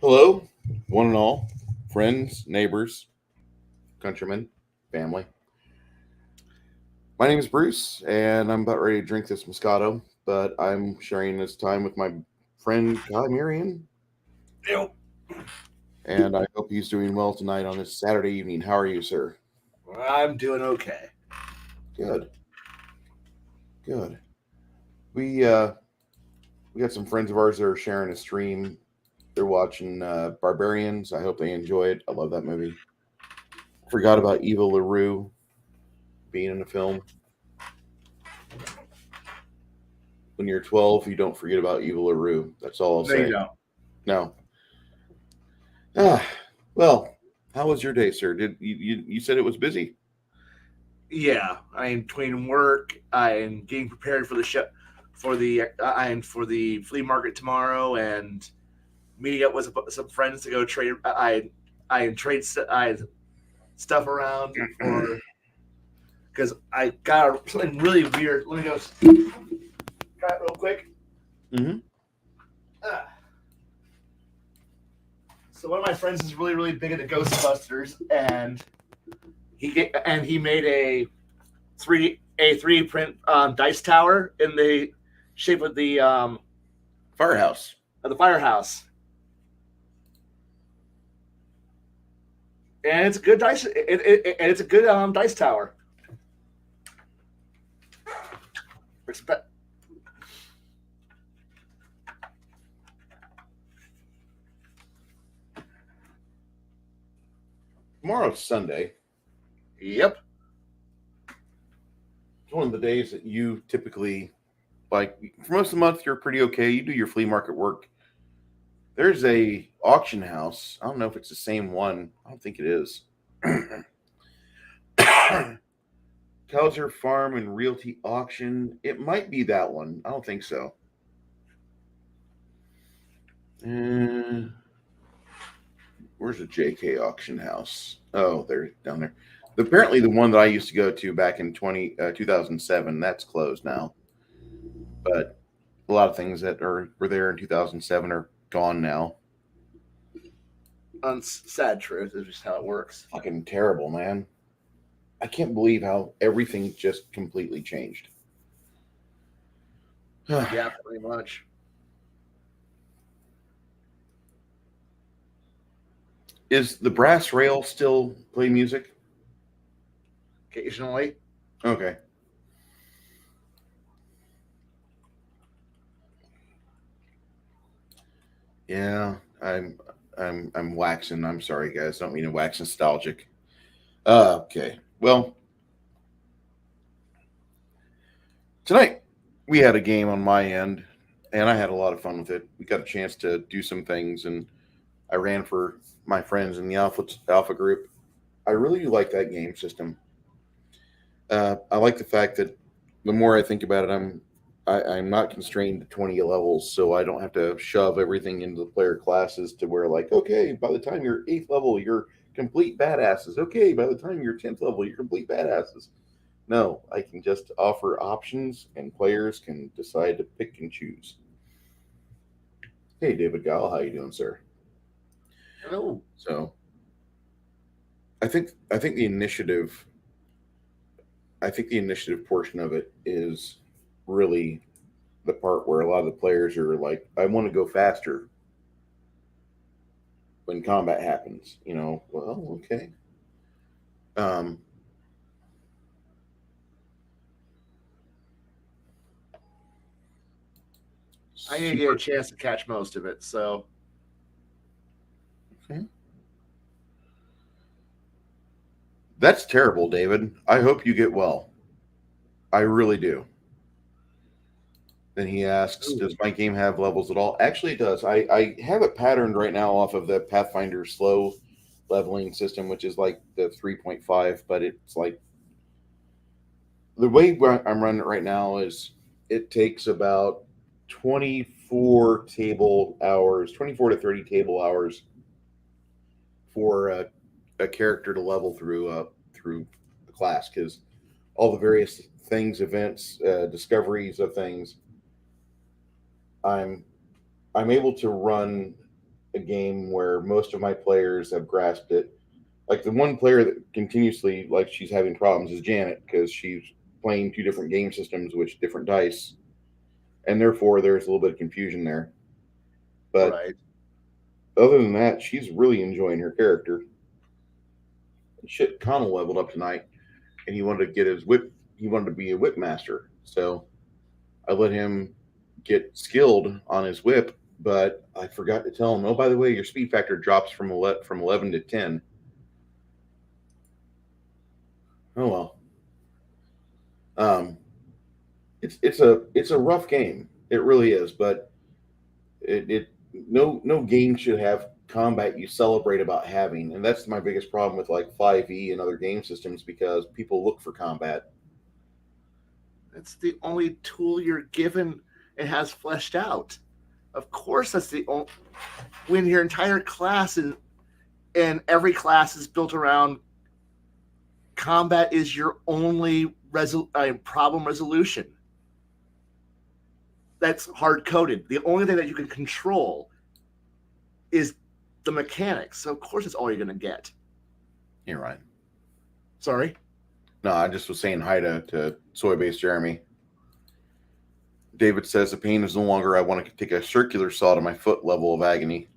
Hello, one and all, friends, neighbors, countrymen, family. My name is Bruce, and I'm about ready to drink this Moscato, but I'm sharing this time with my friend Khy Ew. and I hope he's doing well tonight on this Saturday evening. How are you, sir? I'm doing okay. Good, good. We got some friends of ours that are sharing a stream. They're watching Barbarians. I hope they enjoy it. I love that movie. Forgot about Eva LaRue being in the film. When you're 12, you don't forget about Eva LaRue. That's all I'll No, you say. don't. No. Ah, well, how was your day, sir? Did you said it was busy? Yeah, I am between work. I am getting prepared for the show, for the flea market tomorrow, and meeting up with some friends to go trade. I trade stuff around for because I got something really weird. Let me go try it real quick. Mm-hmm. Ah. So one of my friends is really big into Ghostbusters, and he made a three print dice tower in the shape Firehouse. of the firehouse, and it's a good dice. And it's a good dice tower. Respect. Tomorrow's Sunday. Yep. It's one of the days that you typically like. For most of the month, you're pretty okay. You do your flea market work. There's a auction house. I don't know if it's the same one. I don't think it is. Kaiser Farm and Realty Auction. It might be that one. I don't think so. Uh, where's the JK Auction House? Oh, they're down there. Apparently, the one that I used to go to back in 2007, that's closed now. But a lot of things that were there in 2007 are gone now. Sad truth is just how it works. Fucking terrible, man. I can't believe how everything just completely changed. Yeah, pretty much. Is the brass rail still play music? Occasionally. Okay. Yeah, I'm waxing. I'm sorry, guys. Don't mean to wax nostalgic. Okay. Well, tonight we had a game on my end, and I had a lot of fun with it. We got a chance to do some things, and I ran for my friends in the alpha group. I really do like that game system. I like the fact that the more I think about it, I'm not constrained to 20 levels, so I don't have to shove everything into the player classes to where like, okay, by the time you're 8th level, you're complete badasses. Okay, by the time you're 10th level, you're complete badasses. No, I can just offer options, and players can decide to pick and choose. Hey, David Gall, how you doing, sir? Hello. So I think the initiative portion of it is really the part where a lot of the players are like, I want to go faster when combat happens. Well, okay. Um, I didn't get a super. chance to catch most of it, so Okay. That's terrible, David. I hope you get well. I really do. Then he asks, ooh, does my game have levels at all? Actually, it does. I have it patterned right now off of the Pathfinder slow leveling system, which is like the 3.5, but it's like the way I'm running it right now is it takes about 24 to 30 table hours for a character to level through the class because all the various things, events, discoveries of things, I'm I'm able to run a game where most of my players have grasped it. Like the one player that continuously like she's having problems is Janet because she's playing two different game systems with different dice, and therefore there's a little bit of confusion there. But Right. other than that, she's really enjoying her character. Shit, Connell leveled up tonight, and he wanted to get his whip. He wanted to be a whip master, so I let him get skilled on his whip. But I forgot to tell him, oh, by the way, your speed factor drops from 11 to 10. Oh well. Um, it's a rough game. It really is, but it no game should have combat you celebrate about having, and that's my biggest problem with like 5e and other game systems because people look for combat. It's the only tool you're given and has fleshed out. Of course, that's the only. When your entire class and every class is built around combat is your only problem resolution. That's hard coded. The only thing that you can control is the mechanics. So of course, it's all you're going to get. You're right. Sorry. No, I just was saying hi to Soy Based Jeremy. David says the pain is no longer I want to take a circular saw to my foot level of agony.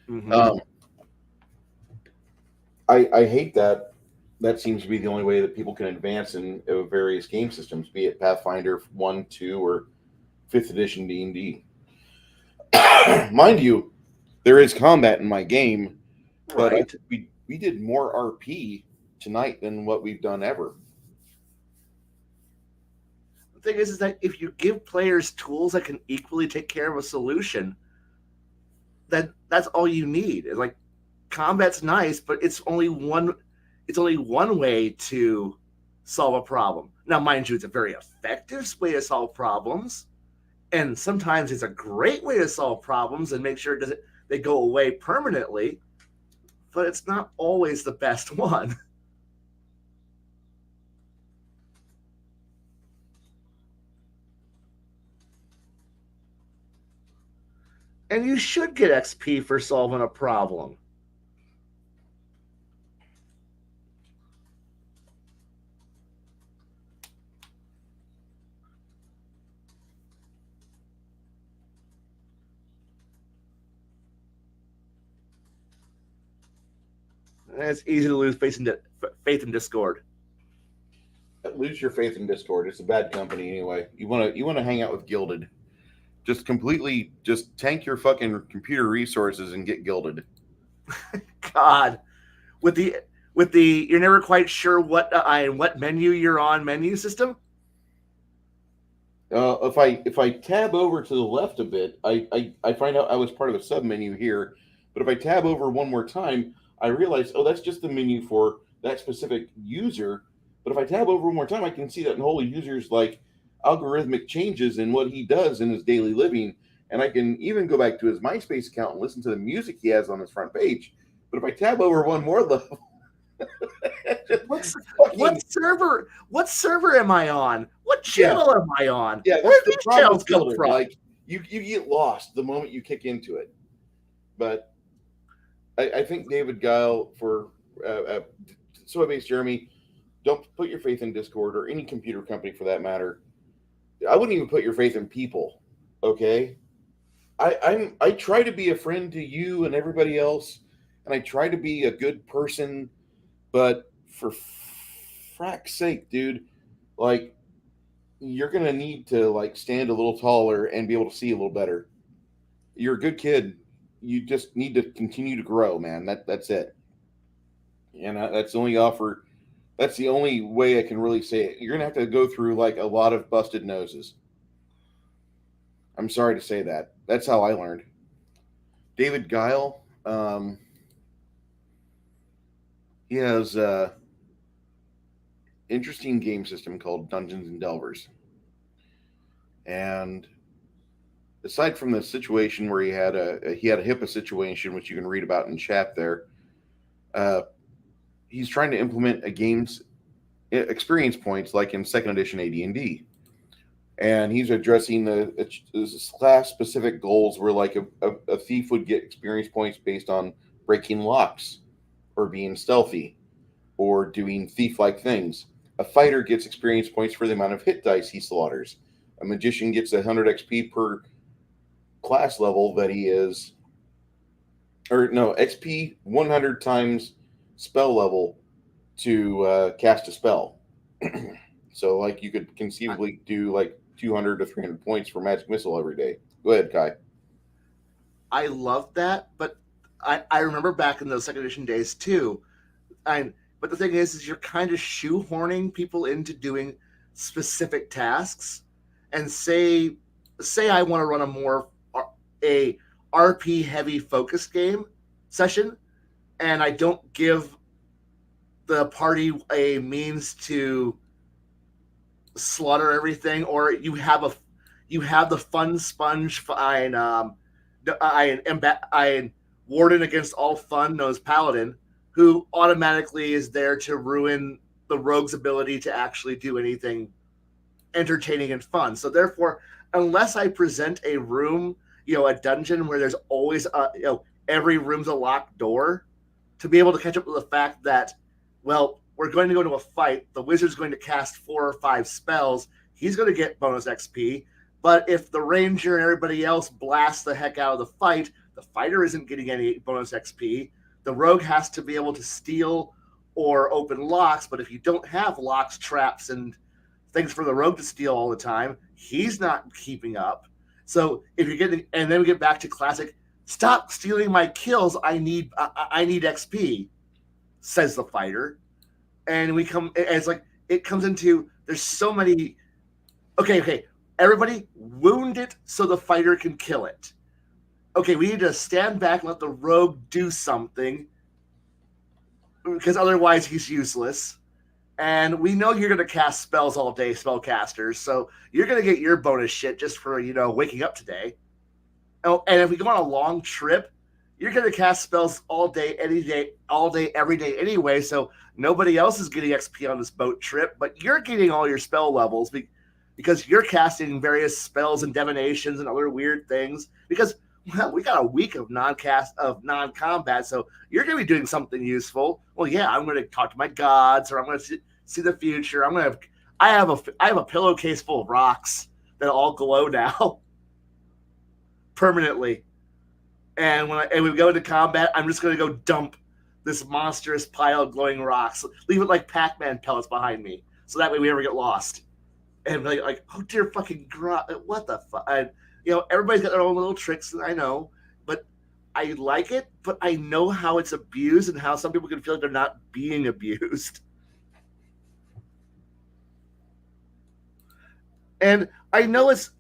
Mm-hmm. I hate that. That seems to be the only way that people can advance in various game systems, be it Pathfinder 1, 2, or 5th edition D&D. Mind you, there is combat in my game, but Right. we did more RP tonight than what we've done ever. The thing is that if you give players tools that can equally take care of a solution, then that's all you need. It's like combat's nice, but it's only one way to solve a problem. Now, mind you, it's a very effective way to solve problems, and sometimes it's a great way to solve problems and make sure they go away permanently, but it's not always the best one. And you should get XP for solving a problem. And it's easy to lose faith in Discord. Lose your faith in Discord. It's a bad company anyway. You want to hang out with Gilded. Just completely just tank your fucking computer resources and get Gilded. God, with the you're never quite sure what menu you're on menu system. If I tab over to the left a bit, I find out I was part of a sub menu here. But if I tab over one more time, I realize, oh, that's just the menu for that specific user. But if I tab over one more time, I can see that whole user's like algorithmic changes in what he does in his daily living. And I can even go back to his MySpace account and listen to the music he has on his front page. But if I tab over one more level, What server am I on? What channel am I on? Yeah, Where that's do the these problem channels with come Gilded. from? Like you get lost the moment you kick into it. But I think David Guile for Soy Based Jeremy, don't put your faith in Discord or any computer company for that matter. I wouldn't even put your faith in people. Okay, I try to be a friend to you and everybody else, and I try to be a good person. But for frack's sake, dude, like you're gonna need to like stand a little taller and be able to see a little better. You're a good kid. You just need to continue to grow, man. That's it. And that's the only offer. That's the only way I can really say it. You're gonna have to go through like a lot of busted noses. I'm sorry to say that. That's how I learned. David Guile, he has a interesting game system called Dungeons and Delvers, and aside from the situation where he had a HIPAA situation, which you can read about in chat there, uh, he's trying to implement a game's experience points like in second edition AD&D. and he's addressing the class specific goals where like a thief would get experience points based on breaking locks or being stealthy or doing thief like things. A fighter gets experience points for the amount of hit dice he slaughters. A magician gets 100 XP per class level that he is, or no, XP 100 times spell level to cast a spell. So, like, you could conceivably do like 200 to 300 points for magic missile every day. Go ahead, Kai. I love that, but I remember back in those second edition days too. But the thing is you're kind of shoehorning people into doing specific tasks. And say I want to run a RP heavy focus game session, and I don't give the party a means to slaughter everything, or you have the fun sponge I warden against all fun knows paladin, who automatically is there to ruin the rogue's ability to actually do anything entertaining and fun. So therefore, unless I present a room, a dungeon where there's always every room's a locked door, to be able to catch up with the fact that, well, we're going to go to a fight, the wizard's going to cast 4 or 5 spells, he's going to get bonus XP. But if the ranger and everybody else blast the heck out of the fight, the fighter isn't getting any bonus XP. The rogue has to be able to steal or open locks, but if you don't have locks, traps, and things for the rogue to steal all the time, he's not keeping up. So if you're getting, and then we get back to classic, stop stealing my kills. I need XP, says the fighter, and we come. It's like it comes into. There's so many. Okay. Everybody wound it so the fighter can kill it. Okay, we need to stand back and let the rogue do something, because otherwise he's useless. And we know you're going to cast spells all day, spellcasters, so you're going to get your bonus shit just for, waking up today. Oh, and if we go on a long trip, you're going to cast spells all day, any day, all day, every day anyway, so nobody else is getting XP on this boat trip, but you're getting all your spell levels because you're casting various spells and divinations and other weird things, because we got a week of non-combat, so you're going to be doing something useful. Well, yeah, I'm going to talk to my gods, or I'm going to see the future. I have a pillowcase full of rocks that all glow now permanently. And when we go into combat, I'm just going to go dump this monstrous pile of glowing rocks. Leave it like Pac-Man pellets behind me, so that way we never get lost. And like, oh dear fucking God, what the fuck? Everybody's got their own little tricks, I know, but I like it, but I know how it's abused and how some people can feel like they're not being abused. And I know it's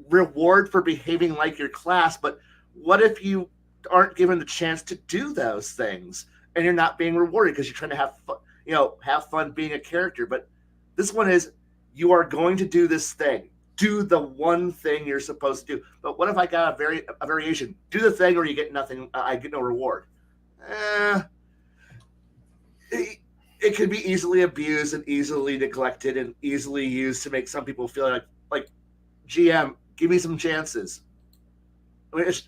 reward for behaving like your class, but what if you aren't given the chance to do those things and you're not being rewarded because you're trying to have fun being a character? But this one is, you are going to do this thing. Do the one thing you're supposed to do. But what if I got a variation? Do the thing or you get nothing. I get no reward. It could be easily abused and easily neglected and easily used to make some people feel like GM, give me some chances.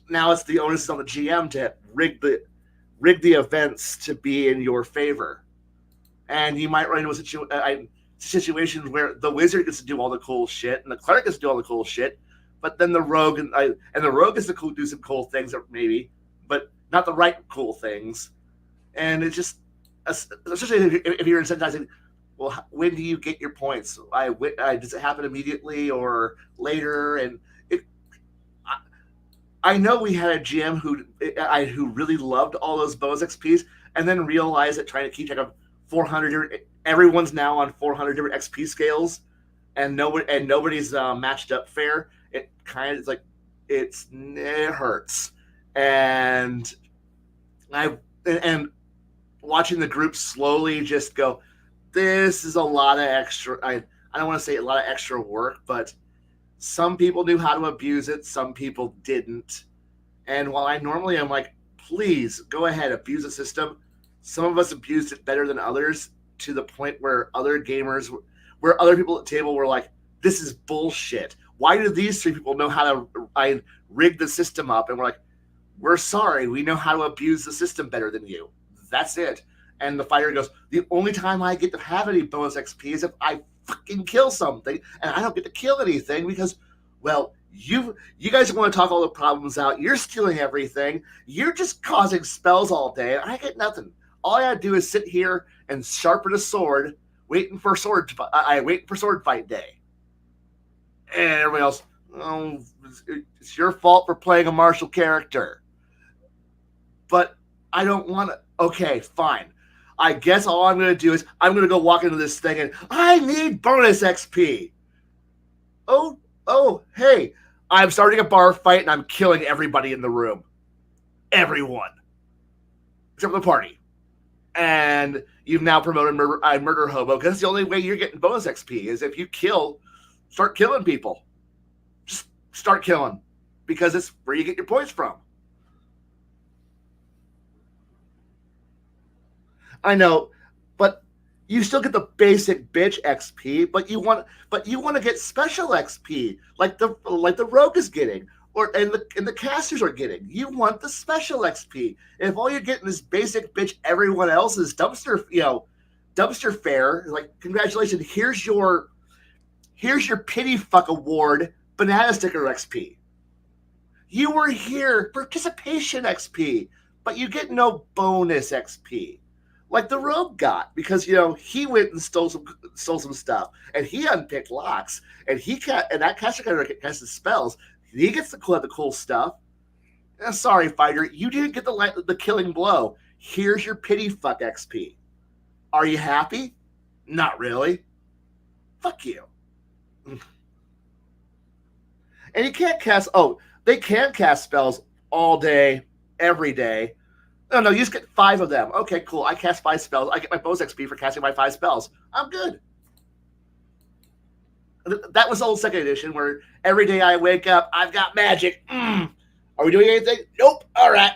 Now it's the onus on the GM to rig the events to be in your favor, and you might run into a situations where the wizard gets to do all the cool shit and the cleric gets to do all the cool shit, but then the rogue and the rogue gets to do some cool things, maybe, but not the right cool things. And it's just, especially if you're incentivizing, well, when do you get your points? Does it happen immediately or later? And I know we had a GM who really loved all those bonus XPs, and then realized that trying to keep track of 400 everyone's now on 400 different XP scales, and nobody's matched up fair. It kind of like it hurts, and watching the group slowly just go, this is a lot of extra. I don't want to say a lot of extra work, but some people knew how to abuse it, some people didn't. And while I normally am like, please go ahead, abuse the system, some of us abused it better than others, to the point where other people at the table were like, this is bullshit. Why do these three people know how to rig the system up? And we're like, we're sorry, we know how to abuse the system better than you. That's it. And the fighter goes, the only time I get to have any bonus XP is if I fucking kill something, and I don't get to kill anything because, well, you guys want to talk all the problems out. You're stealing everything. You're just causing spells all day, and I get nothing. All I gotta do is sit here and sharpen a sword, waiting for sword fight day. And everybody else, oh, it's your fault for playing a martial character. But I don't want to. Okay, fine. I guess all I'm going to do is I'm going to go walk into this thing and I need bonus XP. Oh, hey, I'm starting a bar fight and I'm killing everybody in the room. Everyone. Except for the party. And you've now promoted murder hobo because that's the only way you're getting bonus XP is if you start killing people. Just start killing because it's where you get your points from. I know, but you still get the basic bitch XP, but you want to get special XP like the rogue is getting, and the casters are getting. You want the special XP. And if all you're getting is basic bitch, everyone else is dumpster fare. Like, congratulations, here's your pity fuck award, banana sticker XP. You were here, participation XP, but you get no bonus XP. Like the rogue got, because he went and stole some stuff, and he unpicked locks, and that caster character casts spells. He gets the cool stuff. Sorry, fighter, you didn't get the killing blow. Here's your pity fuck XP. Are you happy? Not really. Fuck you. And you can't cast. Oh, they can cast spells all day, every day. No, you just get 5 of them. Okay, cool. I cast 5 spells. I get my bonus XP for casting my 5 spells. I'm good. That was old 2nd edition where every day I wake up, I've got magic. Are we doing anything? Nope. All right.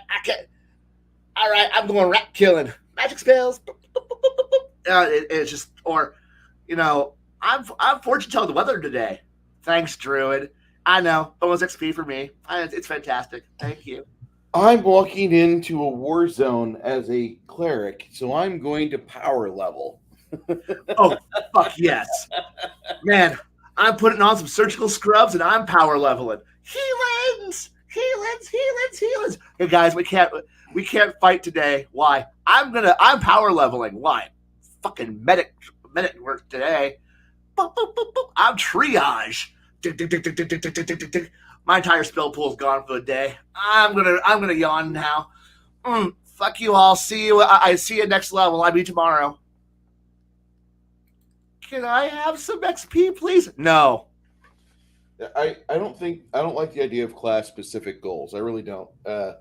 All right. I'm going rat killing. Magic spells. It's just, or, I'm fortune telling the weather today. Thanks, Druid. I know. Bonus XP for me. It's fantastic. Thank you. I'm walking into a war zone as a cleric, so I'm going to power level. Oh, fuck yes. Man, I'm putting on some surgical scrubs and I'm power leveling. Healings! Hey guys, we can't fight today. Why? I'm power leveling. Why? Fucking medic work today. I'm triage. My entire spell pool's gone for the day. I'm gonna yawn now. Fuck you all. See you. I see you next level. I'll be tomorrow. Can I have some XP, please? No. I don't like the idea of class specific goals. I really don't. I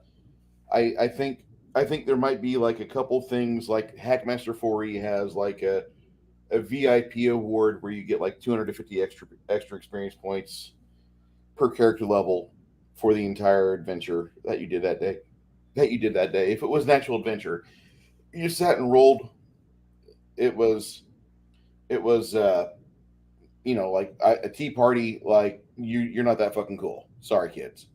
think there might be like a couple things like Hackmaster 4E has like a VIP award where you get like 250 extra experience points per character level for the entire adventure that you did that day. If it was an actual adventure, you sat and rolled. It was like a tea party. Like you're not that fucking cool. Sorry, kids.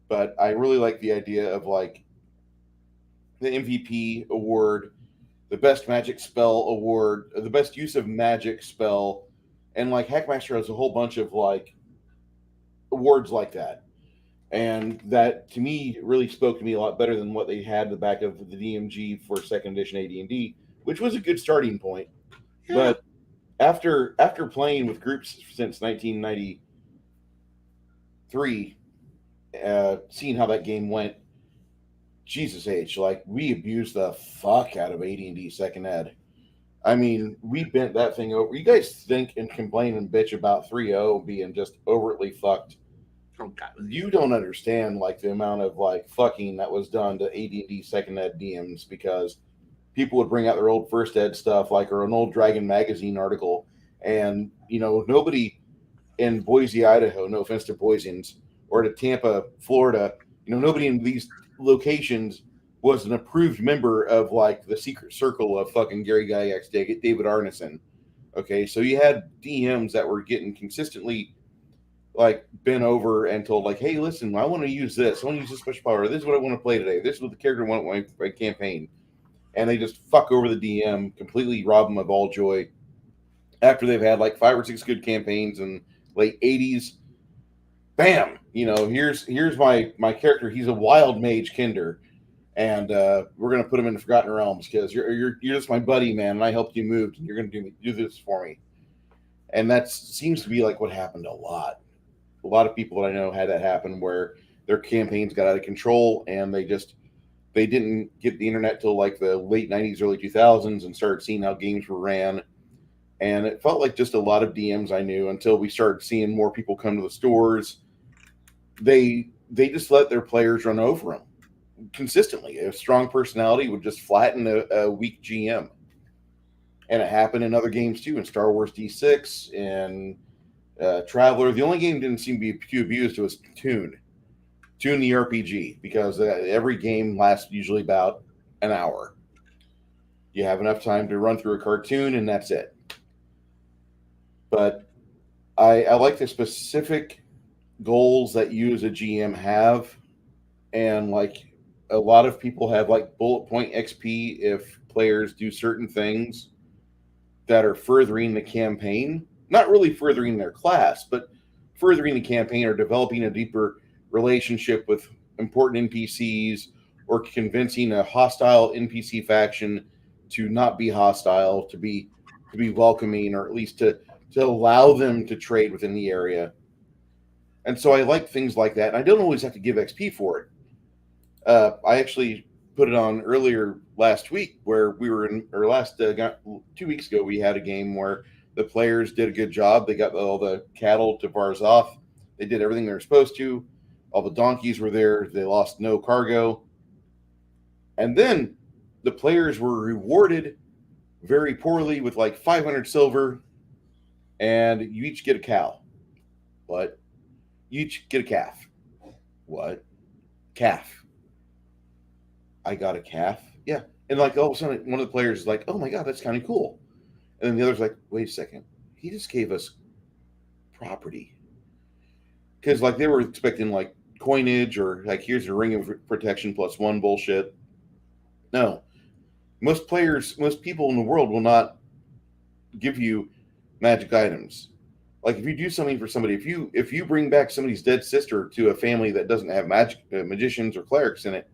But I really like the idea of like the MVP award, the best magic spell award, the best use of magic spell, and like Hackmaster has a whole bunch of like awards like that, and that to me really spoke to me a lot better than what they had in the back of the DMG for 2nd edition AD&D, which was a good starting point. Yeah. But after playing with groups since 1993, seeing how that game went, Jesus H, like we abused the fuck out of AD&D 2nd ed. I mean, we bent that thing over. You guys think and complain and bitch about 3.0 being just overtly fucked. Oh, God. You don't understand like the amount of like fucking that was done to AD&D 2nd ed DMs because people would bring out their old 1st ed stuff, like or an old Dragon magazine article, and nobody in Boise, Idaho, no offense to Boiseans, or to Tampa, Florida, nobody in these locations was an approved member of like the secret circle of fucking Gary Gygax, David Arneson. Okay, so you had DMs that were getting consistently like bent over and told like, hey, listen, I want to use this. I want to use this special power. This is what I want to play today. This is what the character want my campaign. And they just fuck over the DM, completely rob them of all joy after they've had like 5 or 6 good campaigns in late '80s. Bam, here's my character. He's a wild mage Kinder, and we're gonna put him in the Forgotten Realms because you're just my buddy, man, and I helped you move, and you're gonna do this for me. And that seems to be like what happened a lot. A lot of people that I know had that happen where their campaigns got out of control and they didn't get the internet till like the late '90s, early 2000s, and started seeing how games were ran. And it felt like just a lot of DMs I knew until we started seeing more people come to the stores. They just let their players run over them consistently. A strong personality would just flatten a weak GM, and it happened in other games too. In Star Wars D6 and Traveler, the only game that didn't seem to be too abused was Tune the RPG, because every game lasts usually about an hour. You have enough time to run through a cartoon, and that's it. But I like the specific goals that you as a GM have, and like a lot of people have like bullet point XP if players do certain things that are furthering the campaign, not really furthering their class, but furthering the campaign or developing a deeper relationship with important NPCs, or convincing a hostile NPC faction to not be hostile, to be welcoming, or at least to allow them to trade within the area. And so I like things like that. And I don't always have to give XP for it. I actually put it on earlier last week where we were in, or last 2 weeks ago, we had a game where the players did a good job. They got all the cattle to Varzov. They did everything they were supposed to. All the donkeys were there. They lost no cargo. And then the players were rewarded very poorly with like 500 silver, and you each get a cow. What? You each get a calf. What? Calf. I got a calf. Yeah. And like all of a sudden, one of the players is like, "Oh my god, that's kind of cool," and then the other's like, "Wait a second, he just gave us property," because like they were expecting like coinage or like here's a ring of protection plus one bullshit. No, most people in the world will not give you magic items. Like if you do something for somebody, if you bring back somebody's dead sister to a family that doesn't have magic magicians or clerics in it,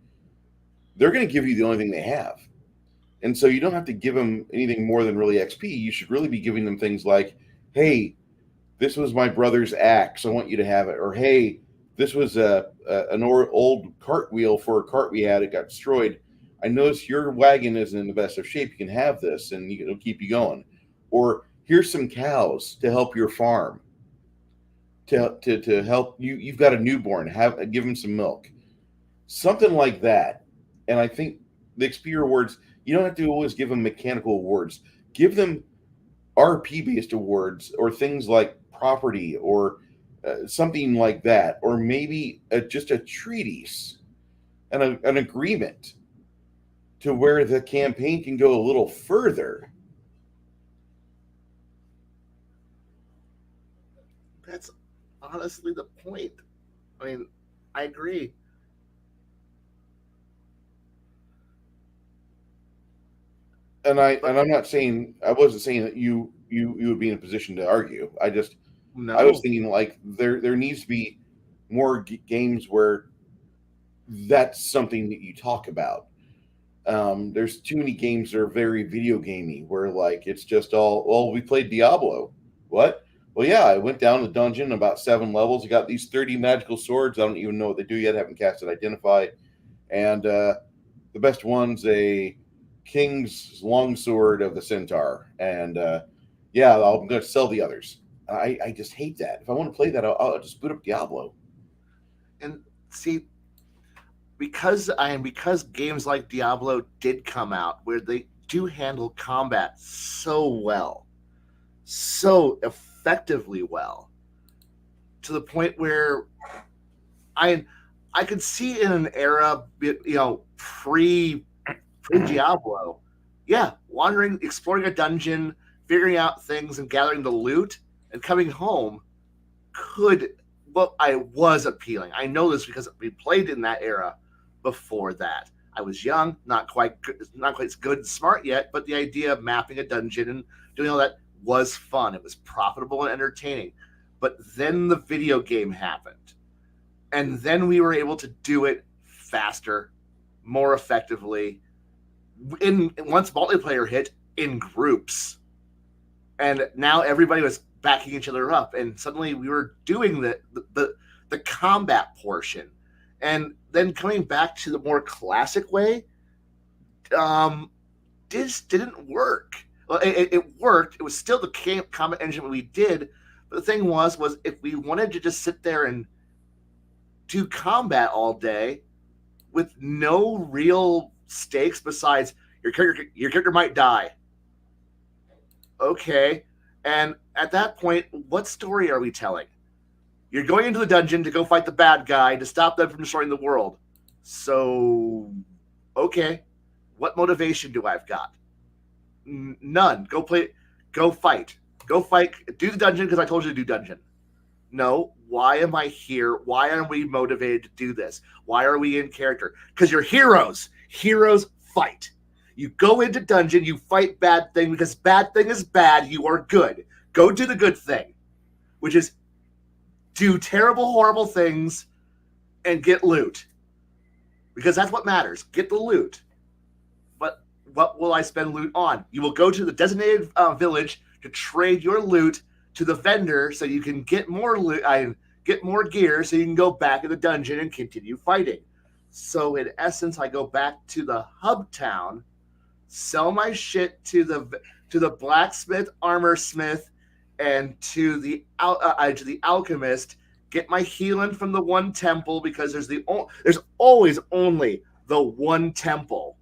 they're going to give you the only thing they have. And so you don't have to give them anything more than really XP. You should really be giving them things like, hey, this was my brother's axe. I want you to have it. Or, hey, this was an old cart wheel for a cart we had. It got destroyed. I noticed your wagon isn't in the best of shape. You can have this, and it'll keep you going. Or here's some cows to help your farm. To help you, you've got a newborn. Give them some milk, something like that. And I think the XP rewards, you don't have to always give them mechanical awards. Give them RP based awards, or things like property, or something like that, or maybe just a treatise and an agreement to where the campaign can go a little further. That's honestly the point. I mean, I agree. And I'm not saying, I wasn't saying that you would be in a position to argue. I was No. thinking like there needs to be more games where that's something that you talk about. There's too many games that are very video gamey where like it's just all, well, we played Diablo. What? Well, yeah, I went down the dungeon about 7 levels. I got these 30 magical swords. I don't even know what they do yet. I haven't casted Identify. And the best one's a King's Longsword of the Centaur. And yeah, I'm going to sell the others. I just hate that. If I want to play that, I'll just boot up Diablo. And see, because games like Diablo did come out where they do handle combat so well, so effectively well, to the point where I I could see in an era, pre Diablo, yeah, wandering, exploring a dungeon, figuring out things and gathering the loot and coming home I was appealing. I know this because we played in that era before that. I was young, not quite good and smart yet, but the idea of mapping a dungeon and doing all that was fun. It was profitable and entertaining. But then the video game happened. And then we were able to do it faster, more effectively, once multiplayer hit, in groups. And now everybody was backing each other up, and suddenly we were doing the combat portion. And then coming back to the more classic way, this didn't work. Well, it worked. It was still the combat engine we did, but the thing was if we wanted to just sit there and do combat all day with no real stakes besides your character might die. Okay. And at that point, what story are we telling? You're going into the dungeon to go fight the bad guy to stop them from destroying the world. So, okay. What motivation do I've got? None. Go fight. Do the dungeon because I told you to do dungeon. No. Why am I here? Why are we motivated to do this? Why are we in character? Because you're heroes. Heroes fight. You go into dungeon, you fight bad thing because bad thing is bad. You are good. Go do the good thing, which is do terrible, horrible things and get loot. Because that's what matters. Get the loot. But what will I spend loot on? You will go to the designated village to trade your loot to the vendor so you can get more loot, get more gear so you can go back in the dungeon and continue fighting. So in essence, I go back to the hub town, sell my shit to the blacksmith, armor smith, and to the alchemist. Get my healing from the one temple because there's always only the one temple,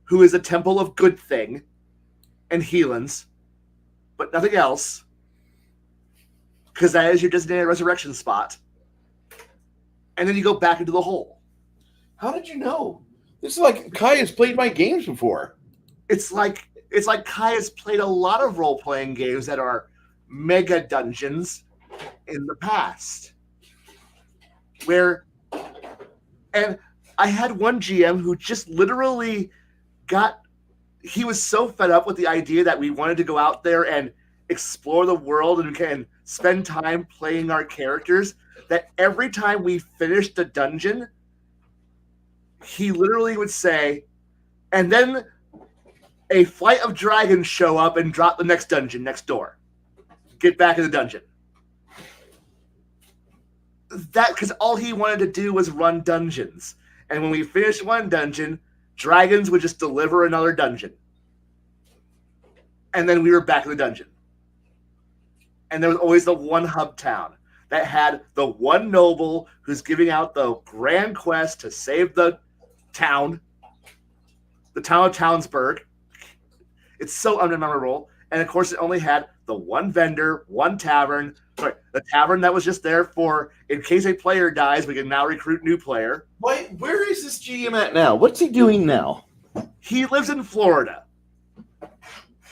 who is a temple of good thing and healings, but nothing else, because that is your designated resurrection spot. And then you go back into the hole. How did you know? This is like Khy has played my games before. It's like Khy has played a lot of role-playing games that are mega dungeons in the past. And I had one GM who just literally he was so fed up with the idea that we wanted to go out there and explore the world and spend time playing our characters, that every time we finished a dungeon, he literally would say, and then a flight of dragons show up and drop the next dungeon next door. Get back in the dungeon. That because all he wanted to do was run dungeons. And when we finished one dungeon, dragons would just deliver another dungeon. And then we were back in the dungeon. And there was always the one hub town that had the one noble who's giving out the grand quest to save the town of Townsburg. It's so unmemorable. And of course, it only had the one vendor, one tavern. Sorry, the tavern that was just there for, in case a player dies, we can now recruit new player. Where is this GM at now? What's he doing now? He lives in Florida.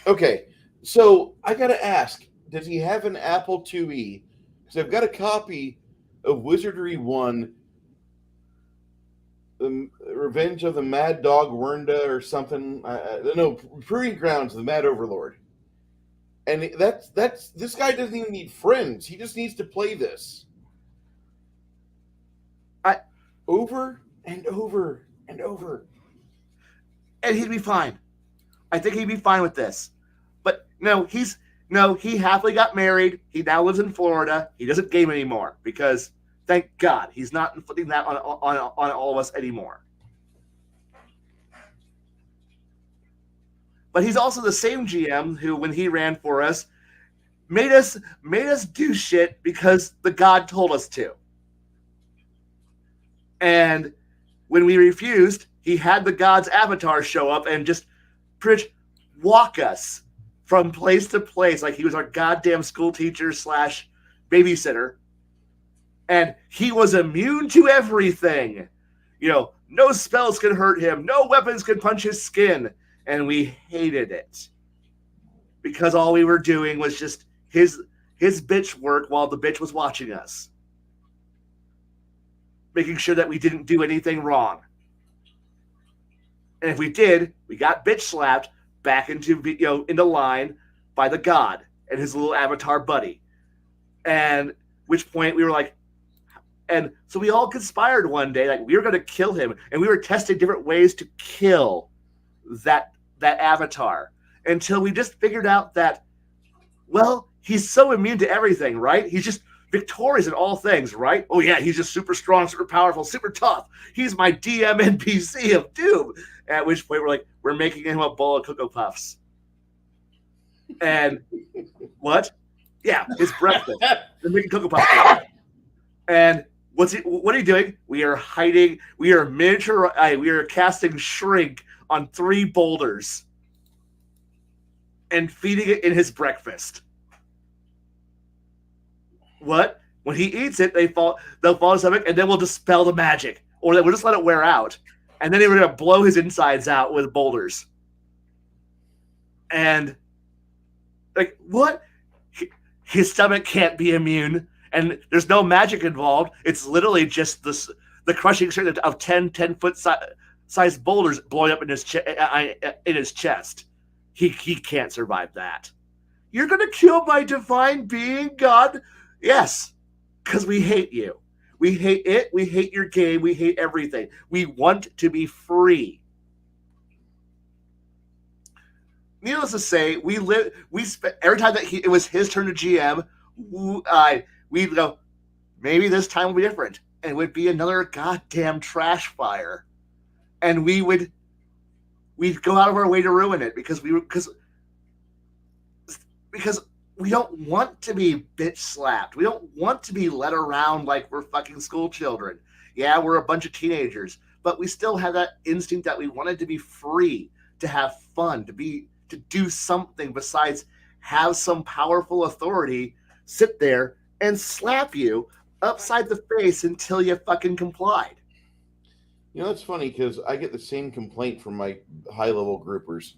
Okay, so I got to ask, does he have an Apple IIe? Because I've got a copy of Wizardry 1, The Revenge of the Mad Dog Wernda or something. No, Proving Grounds of the Mad Overlord. And this guy doesn't even need friends. He just needs to play this. Over and over and over. And he'd be fine. I think he'd be fine with this. But he happily got married. He now lives in Florida. He doesn't game anymore because, thank God, he's not inflicting that on all of us anymore. But he's also the same GM who, when he ran for us, made us do shit because the God told us to. And when we refused, he had the God's avatar show up and just pretty much walk us from place to place like he was our goddamn school teacher / babysitter. And he was immune to everything. No spells could hurt him. No weapons could punch his skin. And we hated it. because all we were doing was just his bitch work while the bitch was watching us, making sure that we didn't do anything wrong. And if we did, we got bitch slapped back into into line by the god and his little avatar buddy. And which point we were like, and so we all conspired one day, like we were going to kill him, and we were testing different ways to kill that avatar until we just figured out that, well, he's so immune to everything, right? He's just victorious in all things, right? Oh yeah, he's just super strong, super powerful, super tough. He's my DM NPC of doom. At which point we're making him a bowl of Cocoa Puffs. And what? Yeah, his breakfast. We're making Cocoa Puffs. And what are you doing? We are hiding. We are we are casting shrink on 3 boulders and feeding it in his breakfast. What? When he eats it, they'll fall in his stomach, and then we'll dispel the magic, or we'll just let it wear out, and then we're gonna blow his insides out with boulders. And like, what? His stomach can't be immune, and there's no magic involved. It's literally just the crushing strength of 10-foot sized boulders blowing up in his chest. He can't survive that. You're gonna kill my divine being, God? Yes, because we hate you. We hate it. We hate your game. We hate everything. We want to be free. Needless to say, we spent every time that it was his turn to GM, we'd go, maybe this time will be different, and it would be another goddamn trash fire, and we'd go out of our way to ruin it because we don't want to be bitch slapped. We don't want to be led around like we're fucking school children. Yeah, we're a bunch of teenagers, but we still have that instinct that we wanted to be free, to have fun, to do something besides have some powerful authority sit there and slap you upside the face until you fucking complied. You know, it's funny because I get the same complaint from my high level groupers.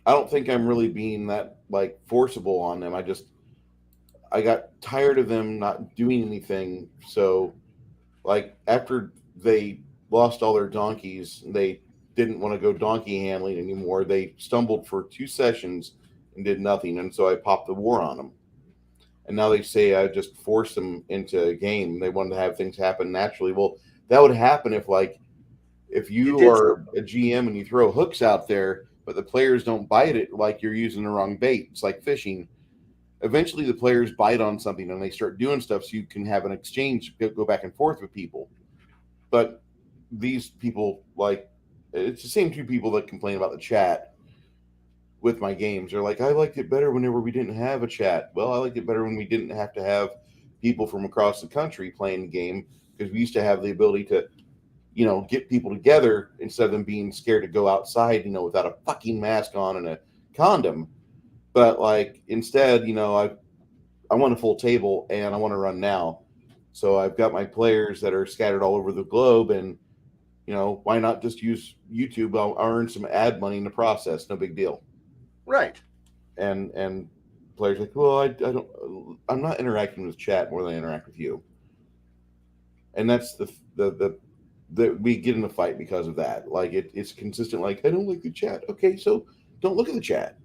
I don't think I'm really being that like forcible on them. I got tired of them not doing anything. So like after they lost all their donkeys, they didn't want to go donkey handling anymore. They stumbled for 2 sessions and did nothing, and so I popped the war on them. And now they say I just forced them into a game. They wanted to have things happen naturally. Well, that would happen if you are a GM and you throw hooks out there, but the players don't bite it, like you're using the wrong bait. It's like fishing. Eventually the players bite on something and they start doing stuff so you can have an exchange, go back and forth with people. But these people, like, it's the same 2 people that complain about the chat with my games. They're like, I liked it better whenever we didn't have a chat. Well, I liked it better when we didn't have to have people from across the country playing the game, because we used to have the ability to get people together instead of them being scared to go outside, without a fucking mask on and a condom. But like instead, I want a full table and I want to run now. So I've got my players that are scattered all over the globe, and why not just use YouTube? I'll earn some ad money in the process. No big deal. Right. And players are like, well, I'm not interacting with chat more than I interact with you. And that's the we get in a fight because of that. Like it's consistent. Like, I don't like the chat. Okay, so don't look at the chat.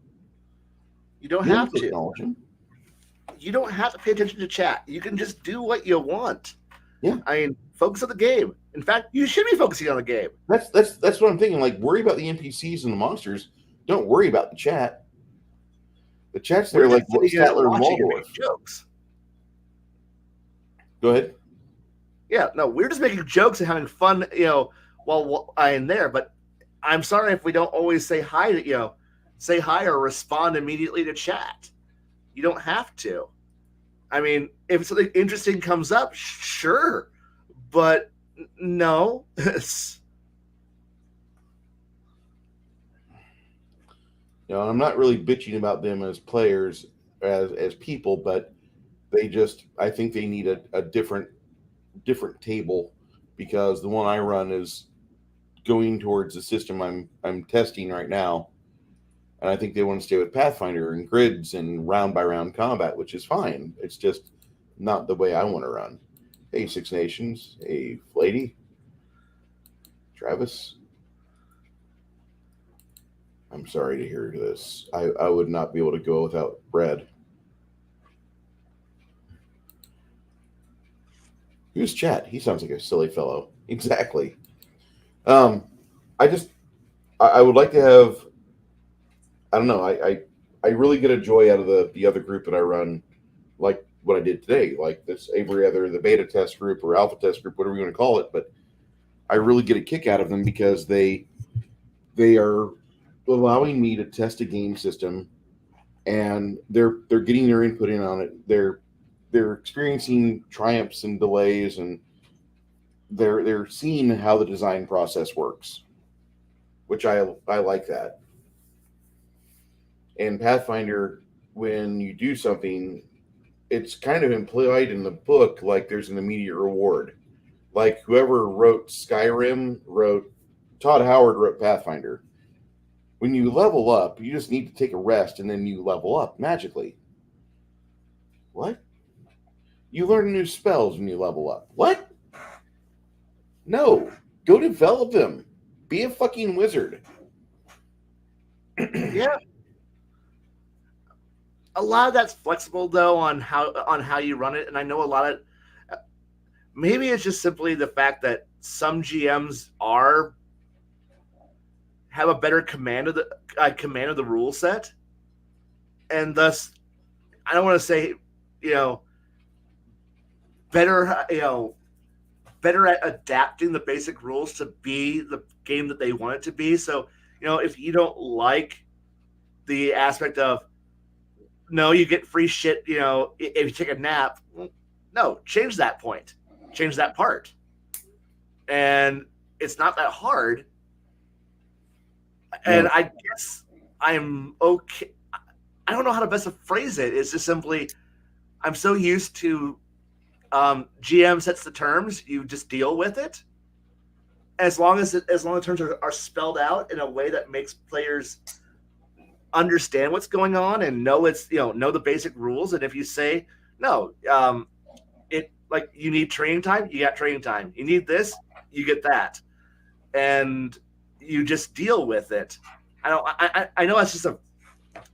You don't have to acknowledge them. You don't have to pay attention to chat. You can just do what you want. Yeah. I mean, focus on the game. In fact, you should be focusing on the game. That's what I'm thinking. Like, worry about the NPCs and the monsters. Don't worry about the chat. The chat's there like Statler and Waldorf. Jokes. Go ahead. Yeah, no, we're just making jokes and having fun, while I'm there. But I'm sorry if we don't always say hi or respond immediately to chat. You don't have to. I mean, if something interesting comes up, sure, but no. I'm not really bitching about them as players, as people, but I think they need a different table, because the one I run is going towards the system I'm testing right now. And I think they want to stay with Pathfinder and grids and round by round combat, which is fine. It's just not the way I want to run. Hey, Six Nations. Hey, Lady. Travis. I'm sorry to hear this. I would not be able to go without bread. Who's Chat? He sounds like a silly fellow. Exactly. Um, I just I would like to have. I don't know. I really get a joy out of the other group that I run, like what I did today, like this every other the beta test group or alpha test group, whatever you want to call it. But I really get a kick out of them because they are allowing me to test a game system, and they're getting their input in on it. They're experiencing triumphs and delays, and they're seeing how the design process works, which I like that. And Pathfinder, when you do something, it's kind of implied in the book like there's an immediate reward. Like whoever wrote Skyrim wrote Todd Howard wrote Pathfinder. When you level up, you just need to take a rest and then you level up magically. What? You learn new spells when you level up. What? No. Go develop them. Be a fucking wizard. Yeah. A lot of that's flexible though on how you run it, and I know a lot of maybe it's just simply the fact that some GMs have a better command of the rule set, and thus I don't want to say better better at adapting the basic rules to be the game that they want it to be. So if you don't like the aspect of no, you get free shit, if you take a nap, no, change that point, change that part, and it's not that hard. And I guess I'm okay. I don't know how to best phrase it. It's just simply I'm so used to GM sets the terms, you just deal with it. As long as the terms are spelled out in a way that makes players understand what's going on and know the basic rules. And if you say no, it like you need training time, you got training time. You need this, you get that, and you just deal with it. I know that's just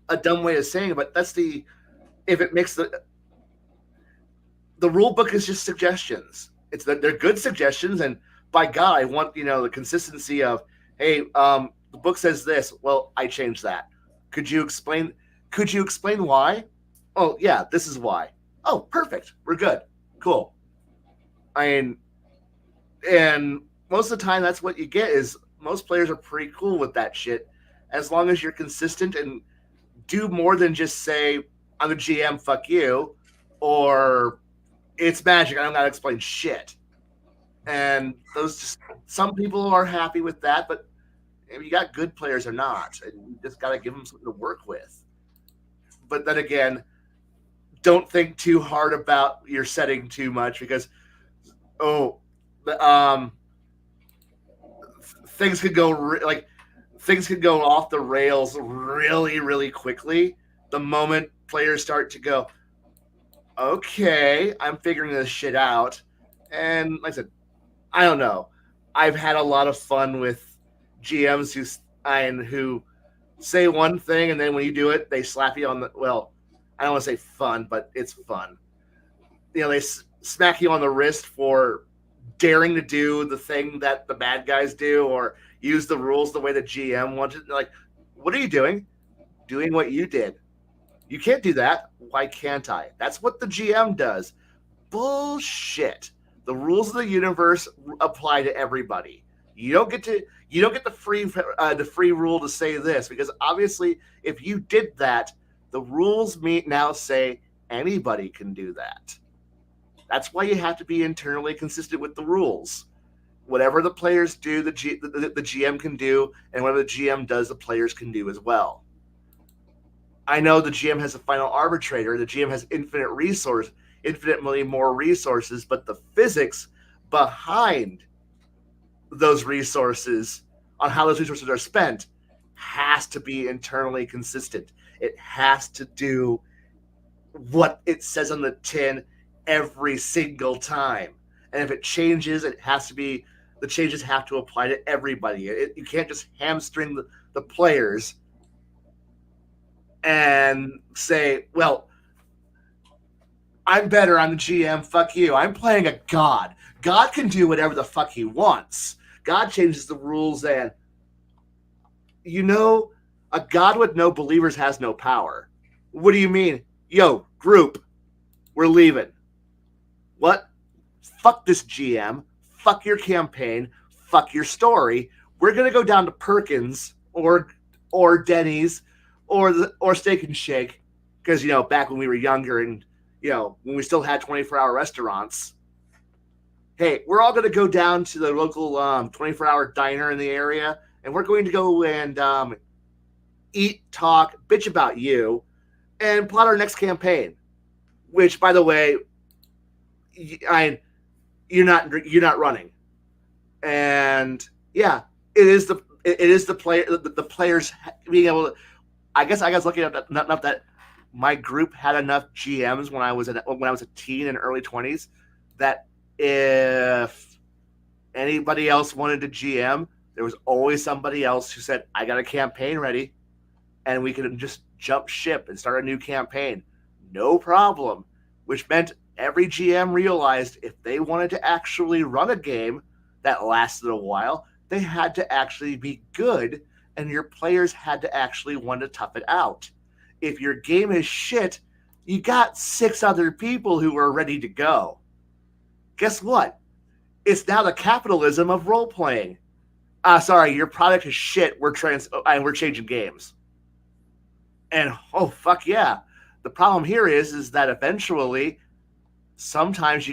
a dumb way of saying it, but that's if it makes the rule book is just suggestions. They're good suggestions, and by God, I want the consistency of hey, the book says this. Well, I changed that. Could you explain why? Oh yeah, this is why. Oh, perfect. We're good. Cool. And most of the time, that's what you get. Is most players are pretty cool with that shit, as long as you're consistent and do more than just say I'm the GM, fuck you, or it's magic. I don't gotta explain shit. And some people are happy with that, but you got good players or not, and you just got to give them something to work with. But then again, don't think too hard about your setting too much because, things could go things could go off the rails really, really quickly the moment players start to go, okay, I'm figuring this shit out. And like I said, I don't know. I've had a lot of fun with GMs who say one thing and then when you do it, they slap you on the I don't want to say fun, but it's fun. They smack you on the wrist for daring to do the thing that the bad guys do or use the rules the way the GM wanted. They're like, what are you doing? Doing what you did. You can't do that. Why can't I? That's what the GM does. Bullshit. The rules of the universe apply to everybody. You don't get the free rule to say this because obviously if you did that, the rules now say anybody can do that. That's why you have to be internally consistent with the rules. Whatever the players do, the GM can do, and whatever the GM does, the players can do as well. I know the GM has a final arbitrator. The GM has infinitely more resources, but the physics behind those resources on how those resources are spent has to be internally consistent. It has to do what it says on the tin every single time. And if it changes, it has to be the changes have to apply to everybody. You can't just hamstring the players and say, well, I'm better, I'm the GM, fuck you. I'm playing a god. God can do whatever the fuck he wants. God changes the rules, and a god with no believers has no power. What do you mean? Yo, group, we're leaving. What? Fuck this GM. Fuck your campaign. Fuck your story. We're gonna go down to Perkins or Denny's or Steak and Shake because back when we were younger and when we still had 24-hour restaurants. Hey, we're all gonna go down to the local 24-hour diner in the area, and we're going to go and eat, talk, bitch about you, and plot our next campaign. Which, by the way, you're not running, and yeah, it is the player the players being able to. I guess lucky enough that my group had enough GMs when I was a teen and early 20s that if anybody else wanted to GM, there was always somebody else who said, I got a campaign ready, and we could just jump ship and start a new campaign. No problem. Which meant every GM realized if they wanted to actually run a game that lasted a while, they had to actually be good, and your players had to actually want to tough it out. If your game is shit, you got 6 other people who are ready to go. Guess what? It's now the capitalism of role playing. Sorry, your product is shit. We're changing games. And oh fuck yeah. The problem here is that eventually sometimes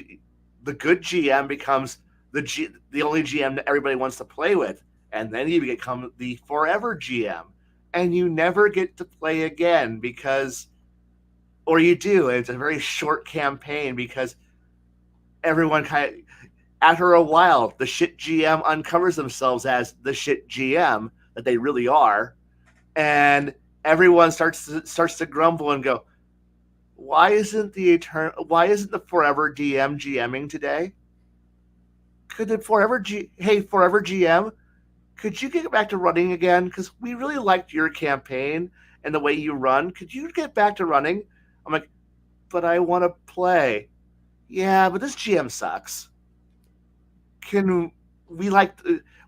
the good GM becomes the only GM that everybody wants to play with, and then you become the forever GM, and you never get to play again or you do, and it's a very short campaign because everyone after a while, the shit GM uncovers themselves as the shit GM that they really are, and everyone starts to grumble and go, why isn't the forever DM GMing today? Could the forever GM, could you get back to running again? Because we really liked your campaign and the way you run. Could you get back to running? I'm like, but I want to play. Yeah, but this GM sucks. Can we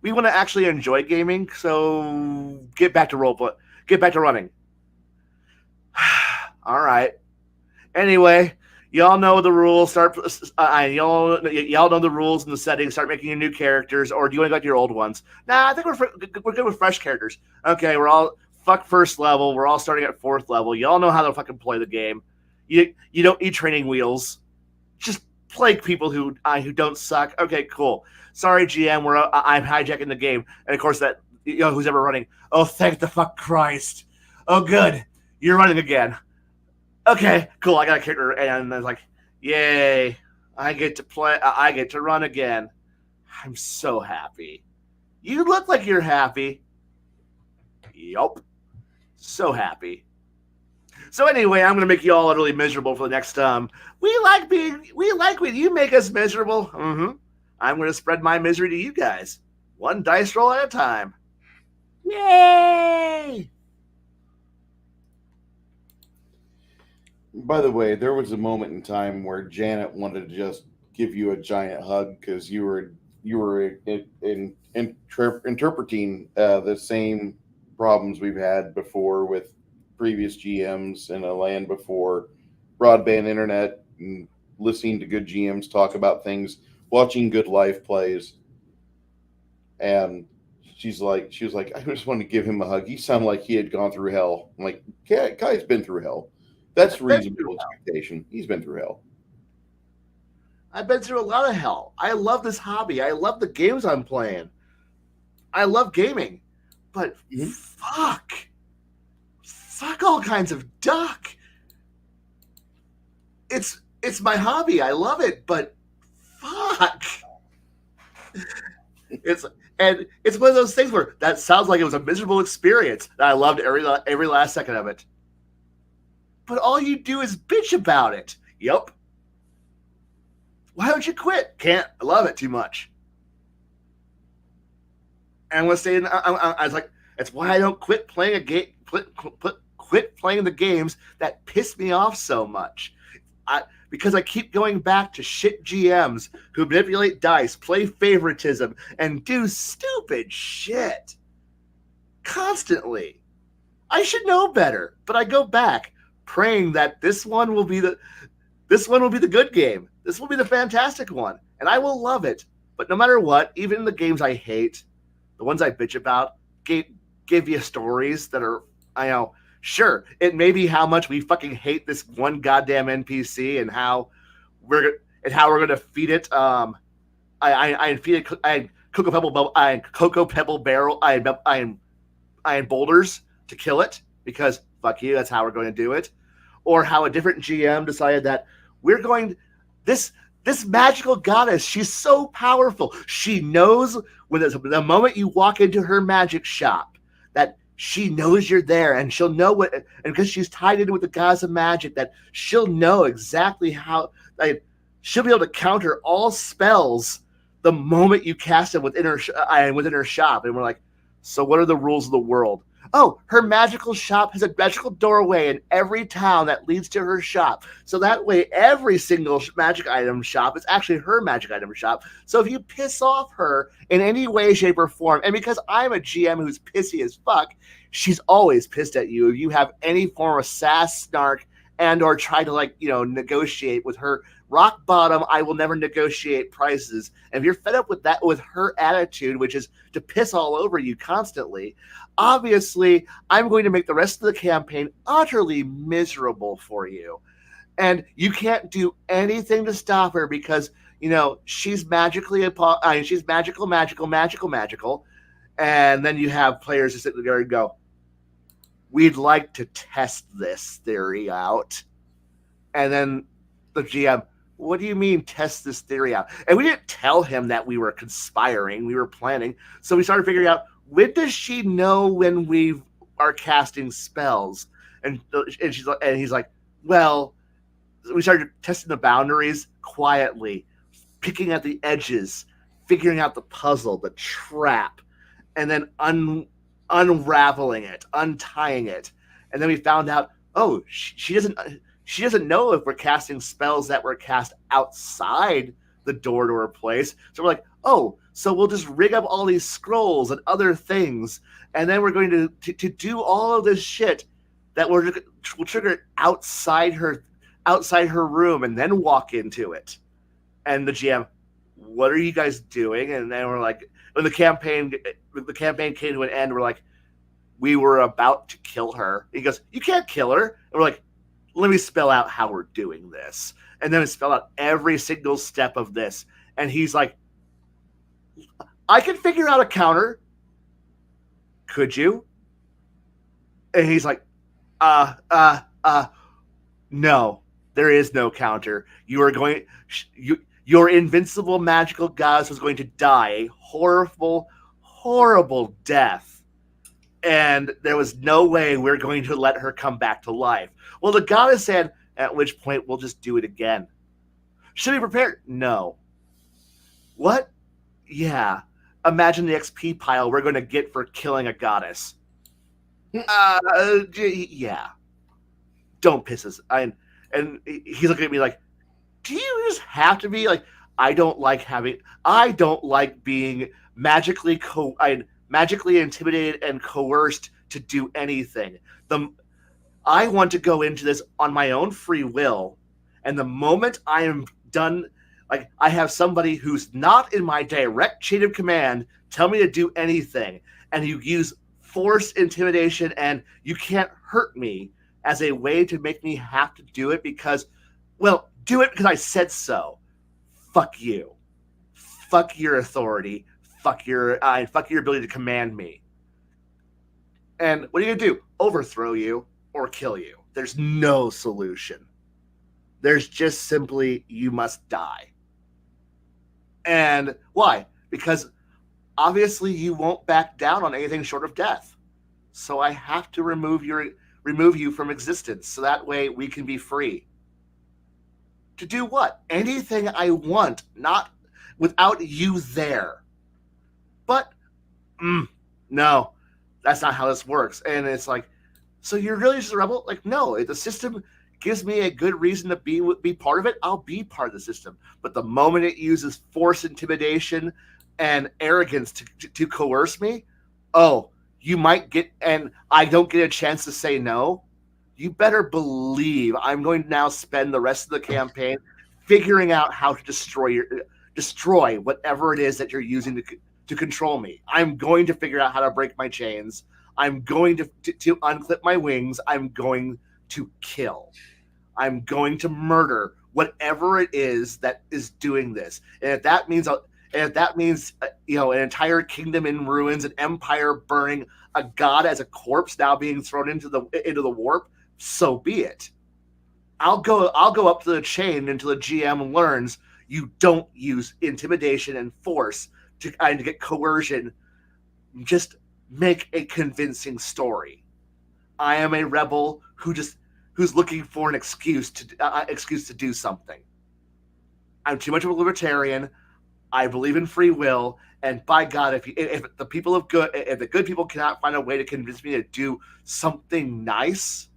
we want to actually enjoy gaming? So get back to get back to running. All right. Anyway, y'all know the rules. Y'all know the rules and the settings. Start making your new characters, or do you want to go back to your old ones? Nah, I think we're good with fresh characters. Okay, we're all fuck first level. We're all starting at 4th level. Y'all know how to fucking play the game. You don't need training wheels. Just play people who don't suck. Okay, cool. Sorry, GM. I'm hijacking the game, and of course that who's ever running. Oh, thank the fuck Christ. Oh, good. You're running again. Okay, cool. I got a character, and I was like, yay! I get to play. I get to run again. I'm so happy. You look like you're happy. Yup. So happy. So anyway, I'm gonna make you all utterly miserable for the next We like when you make us miserable. I'm gonna spread my misery to you guys, one dice roll at a time. Yay! By the way, there was a moment in time where Janet wanted to just give you a giant hug because you were interpreting the same problems we've had before with previous GMs in a land before broadband internet, and listening to good GMs talk about things, watching good life plays, and she was like, I just wanted to give him a hug. He sounded like he had gone through hell. I'm like, Khy's been through hell. That's reasonable expectation. He's been through hell. I've been through a lot of hell. I love this hobby. I love the games I'm playing. I love gaming. But fuck all kinds of duck. It's my hobby. I love it, but fuck. And it's one of those things where that sounds like it was a miserable experience, and I loved every last second of it. But all you do is bitch about it. Yep. Why don't you quit? Can't. I love it too much. And I was saying, I was like, that's why I don't quit playing a game. Quit playing the games that piss me off so much. Because I keep going back to shit GMs who manipulate dice, play favoritism, and do stupid shit constantly. I should know better, but I go back praying that this one will be the good game. This will be the fantastic one, and I will love it. But no matter what, even the games I hate, the ones I bitch about, give you stories that are, I know, sure, it may be how much we fucking hate this one goddamn NPC and how we're gonna feed it. I feed it cocoa pebble barrel. I boulders to kill it because fuck you. That's how we're going to do it. Or how a different GM decided that we're going this magical goddess. She's so powerful. She knows when the moment you walk into her magic shop that she knows you're there, and she'll know what, and because she's tied in with the gods of magic, that she'll know exactly how, like, she'll be able to counter all spells the moment you cast them within her shop. And we're like, so what are the rules of the world? Oh, her magical shop has a magical doorway in every town that leads to her shop. So that way, every single magic item shop is actually her magic item shop. So if you piss off her in any way, shape, or form, and because I'm a GM who's pissy as fuck, she's always pissed at you. If you have any form of sass, snark, and or try to negotiate with her, rock bottom, I will never negotiate prices. And if you're fed up with that, with her attitude, which is to piss all over you constantly, obviously I'm going to make the rest of the campaign utterly miserable for you. And you can't do anything to stop her because, she's magical. And then you have players who sit there and go, we'd like to test this theory out. And then the GM, what do you mean test this theory out? And we didn't tell him that we were conspiring, we were planning. So we started figuring out, when does she know when we are casting spells? And he's like, well, we started testing the boundaries quietly, picking at the edges, figuring out the puzzle, the trap, and then unraveling it, untying it. And then we found out, oh, she doesn't know if we're casting spells that were cast outside the door to her place. So we're like, oh, so we'll just rig up all these scrolls and other things, and then we're going to do all of this shit that will trigger outside her room and then walk into it. And the GM, what are you guys doing? And then we're like, when the campaign came to an end, we're like, we were about to kill her. He goes, you can't kill her. And we're like, let me spell out how we're doing this. And then we spell out every single step of this. And he's like, I can figure out a counter. Could you? And he's like, no, there is no counter. Your invincible magical goddess was going to die a horrible, horrible death. And there was no way we're going to let her come back to life. Well, the goddess said, at which point we'll just do it again. Should we prepare? No. What? Yeah. Imagine the XP pile we're going to get for killing a goddess. Yeah. Don't piss us. And he's looking at me like, do you just have to be like, I don't like being magically intimidated and coerced to do anything. I want to go into this on my own free will, and the moment I am done, like, I have somebody who's not in my direct chain of command tell me to do anything, and you use force, intimidation, and you can't hurt me as a way to make me have to do it because, well, do it because I said so. Fuck you. Fuck your authority. Fuck your ability to command me. And what are you going to do? Overthrow you or kill you. There's no solution. There's just simply, you must die. And why? Because obviously you won't back down on anything short of death. So I have to remove you from existence so that way we can be free. To do what? Anything I want, not without you there. But no, that's not how this works. And it's like, so you're really just a rebel? Like, no, if the system gives me a good reason to be part of it, I'll be part of the system. But the moment it uses force, intimidation, and arrogance to coerce me, oh, you might get, and I don't get a chance to say no. You better believe I'm going to now spend the rest of the campaign figuring out how to destroy whatever it is that you're using to control me. I'm going to figure out how to break my chains. I'm going to unclip my wings. I'm going to kill. I'm going to murder whatever it is that is doing this. And if that means an entire kingdom in ruins, an empire burning, a god as a corpse now being thrown into the warp, so be it. I'll go up to the chain until the GM learns you don't use intimidation and force to get coercion. Just make a convincing story. I am a rebel who's looking for an excuse to do something. I'm too much of a libertarian. I believe in free will, and by God, if the good people cannot find a way to convince me to do something nice,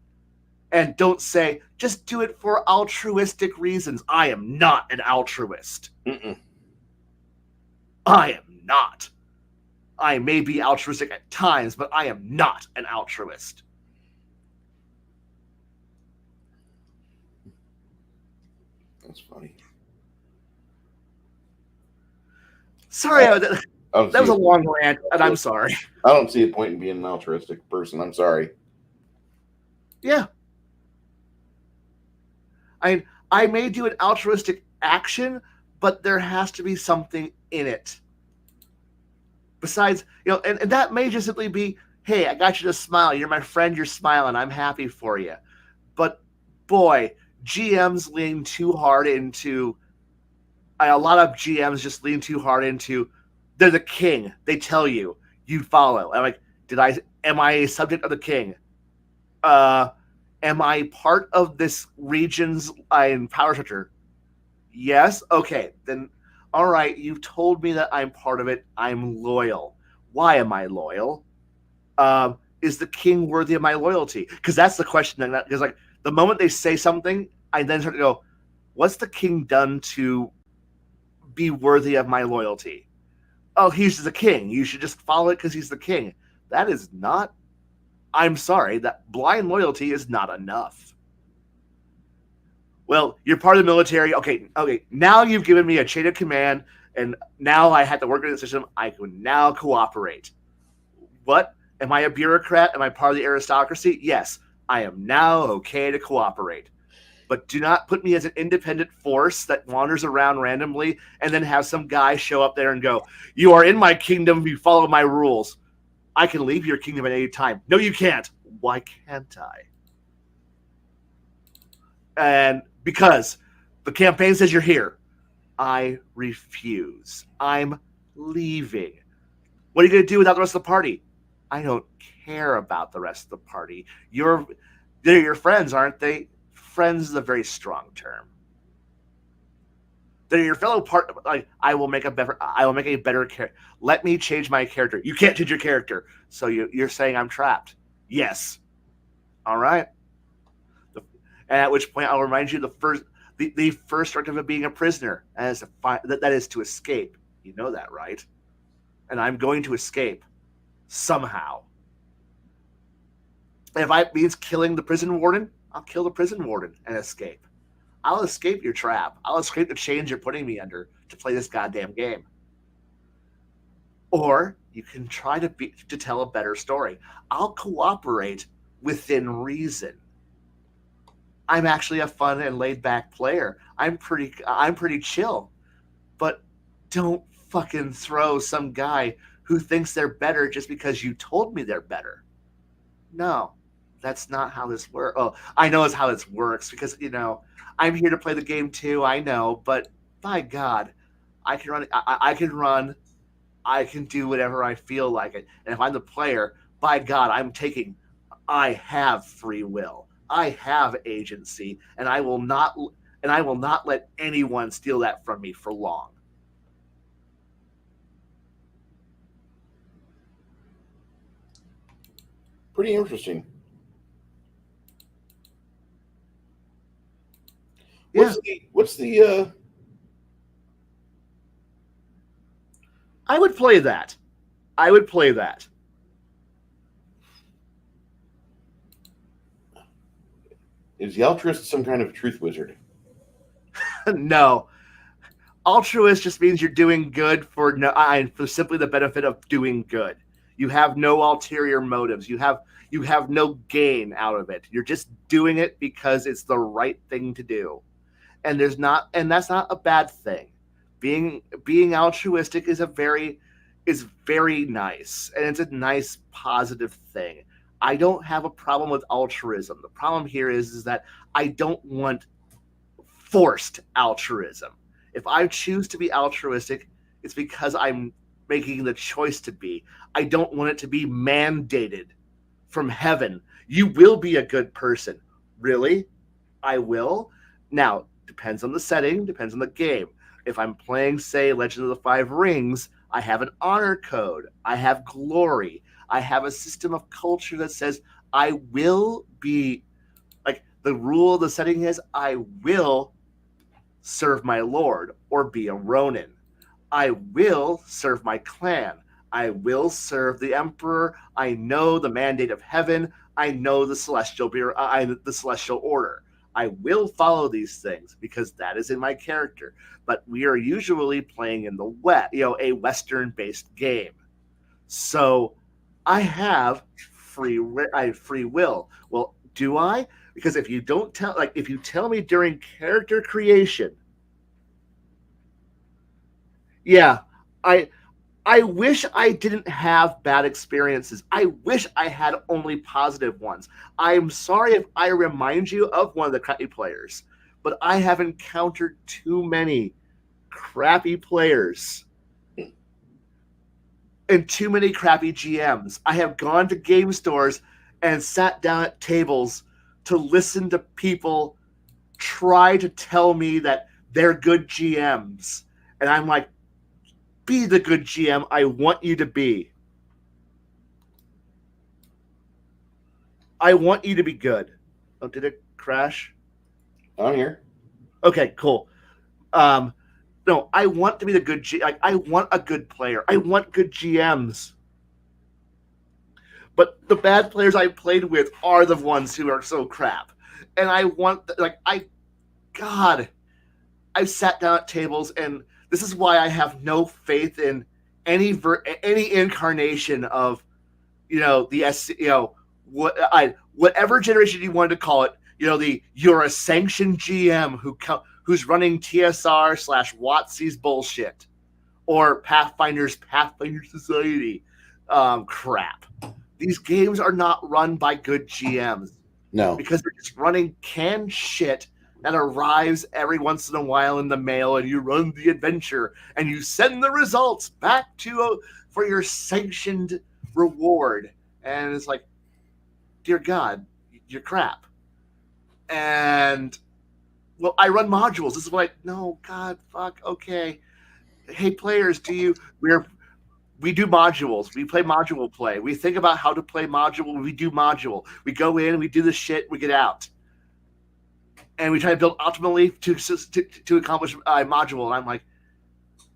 and don't say just do it for altruistic reasons. I am not an altruist. I am not. I may be altruistic at times, but I am not an altruist. That's funny. Sorry, that was a long rant, and I'm sorry. I don't see a point in being an altruistic person. I'm sorry. Yeah. I may do an altruistic action, but there has to be something in it. Besides, and that may just simply be, hey, I got you to smile. You're my friend. You're smiling. I'm happy for you. But boy, GMs lean too hard into. A lot of GMs just lean too hard into. They're the king. They tell you follow. I'm like, am I a subject of the king? Am I part of this region's power structure? Yes. Okay. Then, all right. You've told me that I'm part of it. I'm loyal. Why am I loyal? Is the king worthy of my loyalty? Because that's the question. Because like the moment they say something, I then start to go, what's the king done to be worthy of my loyalty? Oh, he's the king. You should just follow it because he's the king. That is not. I'm sorry, that blind loyalty is not enough. Well, you're part of the military. Okay. Now you've given me a chain of command, and now I have to work in the system. I can now cooperate. What? Am I a bureaucrat? Am I part of the aristocracy? Yes. I am now okay to cooperate. But do not put me as an independent force that wanders around randomly and then have some guy show up there and go, you are in my kingdom, you follow my rules. I can leave your kingdom at any time. No, you can't. Why can't I? And because the campaign says you're here, I refuse. I'm leaving. What are you going to do without the rest of the party? I don't care about the rest of the party. They're your friends, aren't they? Friends is a very strong term. They're your fellow part. Like, I will make a better character. Let me change my character. You can't change your character. So you're saying I'm trapped. Yes. All right. And at which point I'll remind you the first directive of being a prisoner, and that is to escape. You know that, right? And I'm going to escape somehow. And if it means killing the prison warden, I'll kill the prison warden and escape. I'll escape your trap. I'll escape the chains you're putting me under to play this goddamn game. Or you can try to tell a better story. I'll cooperate within reason. I'm actually a fun and laid back player. I'm pretty chill. But don't fucking throw some guy who thinks they're better just because you told me they're better. No, that's not how this works. Oh, I know it's how this works because, I'm here to play the game too. I know, but by God, I can run I can do whatever I feel like it. And if I'm the player, by God, I have free will. I have agency, and I will not let anyone steal that from me for long. Pretty interesting. Yeah, What's the I would play that. I would play that. is the altruist some kind of truth wizard? No, altruist just means you're doing good for for simply the benefit of doing good. You have no ulterior motives. You have no gain out of it. You're just doing it because it's the right thing to do. And that's not a bad thing. Being altruistic is very nice, and it's a nice positive thing. I don't have a problem with altruism. The problem here is that I don't want forced altruism. If I choose to be altruistic, it's because I'm making the choice to be. I don't want it to be mandated from heaven. You will be a good person. Really? I will. Now, depends on the setting, depends on the game. If I'm playing, say, Legend of the Five Rings, I have an honor code. I have glory. I have a system of culture that says I will be like the rule of the setting is I will serve my lord or be a Ronin. I will serve my clan. I will serve the emperor. I know the mandate of heaven. I know the the celestial order. I will follow these things because that is in my character. But we are usually playing in the West, a Western-based game. So I have free will. Well, do I? Because if you tell me during character creation, yeah, I I wish I didn't have bad experiences. I wish I had only positive ones. I'm sorry if I remind you of one of the crappy players, but I have encountered too many crappy players and too many crappy GMs. I have gone to game stores and sat down at tables to listen to people try to tell me that they're good GMs. And I'm like, be the good GM I want you to be. I want you to be good. Oh, did it crash? I'm here. Okay, cool. Um, no, I want to be the good Like, I want a good player. I want good GMs. But the bad players I played with are the ones who are so crap. And I want God, I've sat down at tables, and this is why I have no faith in any incarnation of the whatever generation you wanted to call it. You're a sanctioned GM who's running TSR/WotC's bullshit, or Pathfinder Society crap. These games are not run by good GMs. No. Because they're just running canned shit that arrives every once in a while in the mail, and you run the adventure and you send the results back for your sanctioned reward. And it's like, dear God, you're crap. And well, I run modules. This is what no, God, fuck, okay. Hey players, we do modules. We play module play. We think about how to play module. We do module. We go in, we do the shit, we get out. And we try to build optimally to accomplish a module. And I'm like,